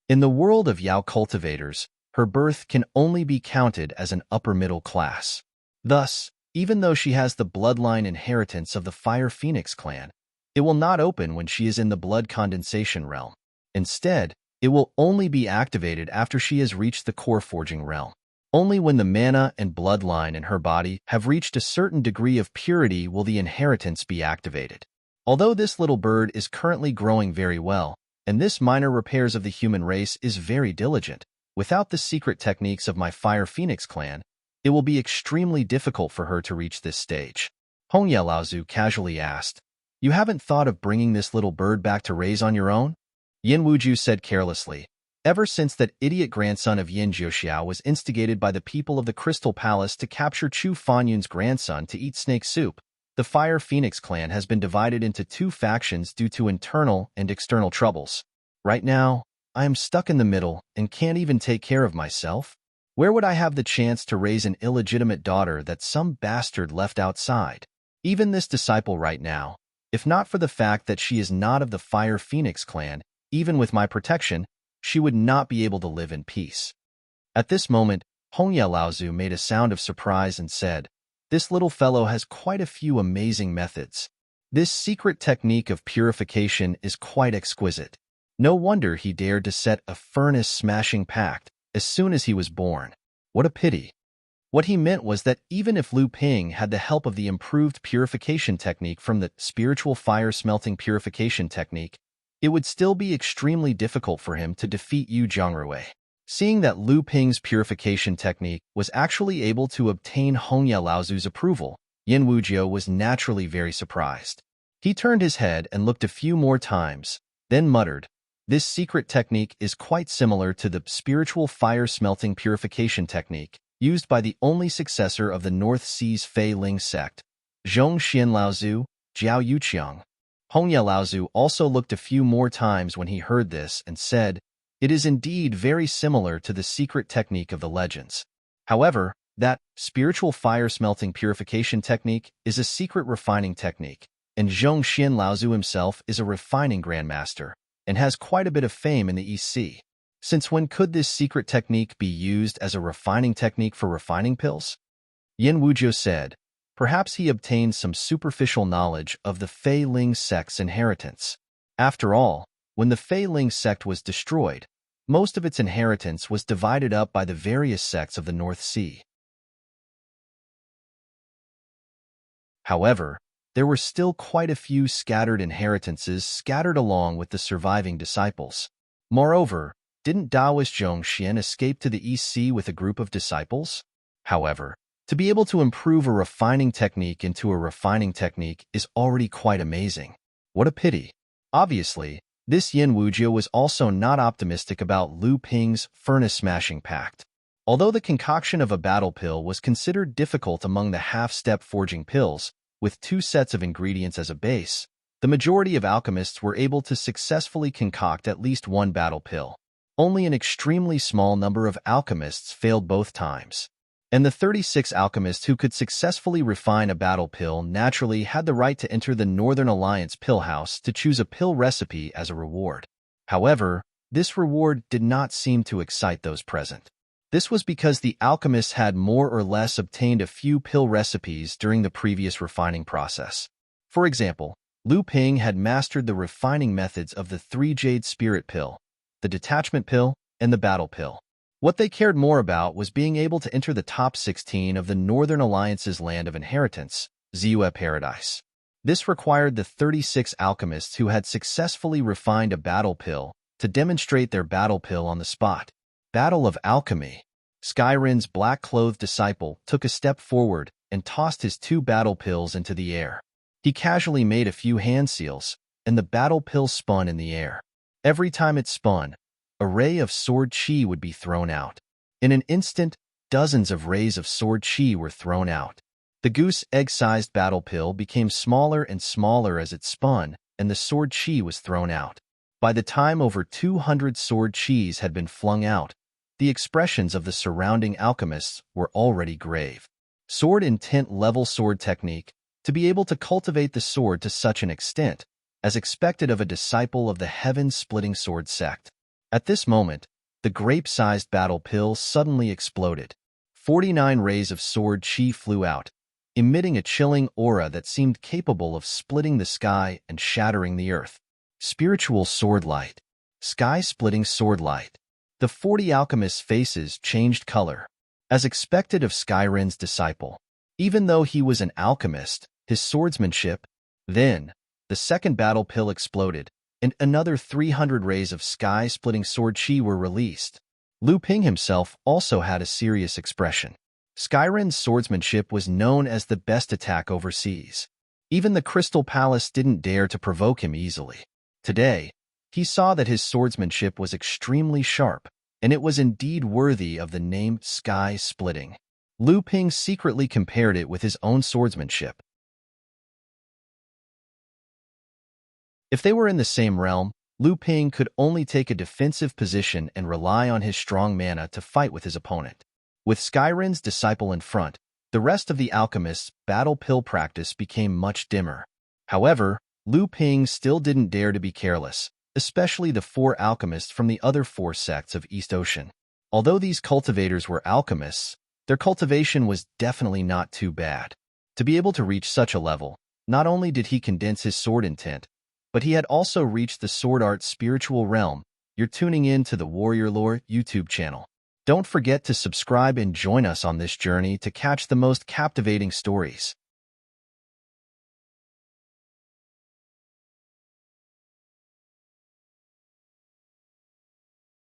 In the world of Yao cultivators, her birth can only be counted as an upper middle class. Thus, even though she has the bloodline inheritance of the Fire Phoenix clan, it will not open when she is in the blood condensation realm. Instead, it will only be activated after she has reached the core forging realm. Only when the mana and bloodline in her body have reached a certain degree of purity will the inheritance be activated. Although this little bird is currently growing very well, and this minor repairs of the human race is very diligent, without the secret techniques of my Fire Phoenix clan, it will be extremely difficult for her to reach this stage. Hongye Laozu casually asked, "You haven't thought of bringing this little bird back to raise on your own?" Yin Wujiu said carelessly, "Ever since that idiot grandson of Yin Jiuxiao was instigated by the people of the Crystal Palace to capture Chu Fanyun's grandson to eat snake soup, the Fire Phoenix clan has been divided into 2 factions due to internal and external troubles. Right now, I am stuck in the middle and can't even take care of myself. Where would I have the chance to raise an illegitimate daughter that some bastard left outside? Even this disciple right now, if not for the fact that she is not of the Fire Phoenix clan, even with my protection, she would not be able to live in peace." At this moment, Hongye Laozu made a sound of surprise and said, "This little fellow has quite a few amazing methods. This secret technique of purification is quite exquisite. No wonder he dared to set a furnace-smashing pact as soon as he was born. What a pity. What he meant was that even if Lu Ping had the help of the improved purification technique from the spiritual fire smelting purification technique, it would still be extremely difficult for him to defeat Yu Zhongrui. Seeing that Lu Ping's purification technique was actually able to obtain Hongya Laozu's approval, Yin Wujiu was naturally very surprised. He turned his head and looked a few more times, then muttered, "This secret technique is quite similar to the spiritual fire smelting purification technique used by the only successor of the North Sea's Fei Ling sect, Zhong Xian Laozu, Jiao Yuqiang." Hongya Laozu also looked a few more times when he heard this and said, "It is indeed very similar to the secret technique of the legends. However, that spiritual fire smelting purification technique is a secret refining technique, and Zhong Xian Laozu himself is a refining grandmaster and has quite a bit of fame in the East Sea. Since when could this secret technique be used as a refining technique for refining pills?" Yin Wujiu said, "Perhaps he obtained some superficial knowledge of the Fei Ling sect's inheritance. After all, when the Fei Ling sect was destroyed, most of its inheritance was divided up by the various sects of the North Sea. However, there were still quite a few scattered inheritances scattered along with the surviving disciples. Moreover, didn't Taoist Zhong Xian escape to the East Sea with a group of disciples? However, to be able to improve a refining technique into a refining technique is already quite amazing. What a pity. Obviously, this Yin Wujiu was also not optimistic about Lu Ping's furnace-smashing pact. Although the concoction of a battle pill was considered difficult among the half-step forging pills, with 2 sets of ingredients as a base, the majority of alchemists were able to successfully concoct at least one battle pill. Only an extremely small number of alchemists failed both times. And the 36 alchemists who could successfully refine a battle pill naturally had the right to enter the Northern Alliance pill house to choose a pill recipe as a reward. However, this reward did not seem to excite those present. This was because the alchemists had more or less obtained a few pill recipes during the previous refining process. For example, Lu Ping had mastered the refining methods of the 3 Jade Spirit pill, the detachment pill, and the battle pill. What they cared more about was being able to enter the top 16 of the Northern Alliance's land of inheritance, Ziyue Paradise. This required the 36 alchemists who had successfully refined a battle pill to demonstrate their battle pill on the spot. Battle of Alchemy. Skyrin's black-clothed disciple took a step forward and tossed his 2 battle pills into the air. He casually made a few hand seals, and the battle pill spun in the air. Every time it spun, a ray of sword chi would be thrown out. In an instant, dozens of rays of sword chi were thrown out. The goose egg-sized battle pill became smaller and smaller as it spun, and the sword chi was thrown out. By the time over 200 sword chis had been flung out, the expressions of the surrounding alchemists were already grave. Sword intent level sword technique, to be able to cultivate the sword to such an extent, as expected of a disciple of the heaven-splitting sword sect. At this moment, the grape-sized battle pill suddenly exploded. 49 rays of sword chi flew out, emitting a chilling aura that seemed capable of splitting the sky and shattering the earth. Spiritual sword light. Sky-splitting sword light. The 40 alchemists' faces changed color. As expected of Skyrin's disciple, even though he was an alchemist, his swordsmanship. Then, the second battle pill exploded, and another 300 rays of sky-splitting sword chi were released. Lu Ping himself also had a serious expression. Skyrin's swordsmanship was known as the best attack overseas. Even the Crystal Palace didn't dare to provoke him easily. Today, he saw that his swordsmanship was extremely sharp, and it was indeed worthy of the name sky-splitting. Lu Ping secretly compared it with his own swordsmanship. If they were in the same realm, Lu Ping could only take a defensive position and rely on his strong mana to fight with his opponent. With Skyrin's disciple in front, the rest of the alchemists' battle pill practice became much dimmer. However, Lu Ping still didn't dare to be careless, especially the 4 alchemists from the other 4 sects of East Ocean. Although these cultivators were alchemists, their cultivation was definitely not too bad. To be able to reach such a level, not only did he condense his sword intent, but he had also reached the sword art spiritual realm. You're tuning in to the Warrior Lore YouTube channel. Don't forget to subscribe and join us on this journey to catch the most captivating stories.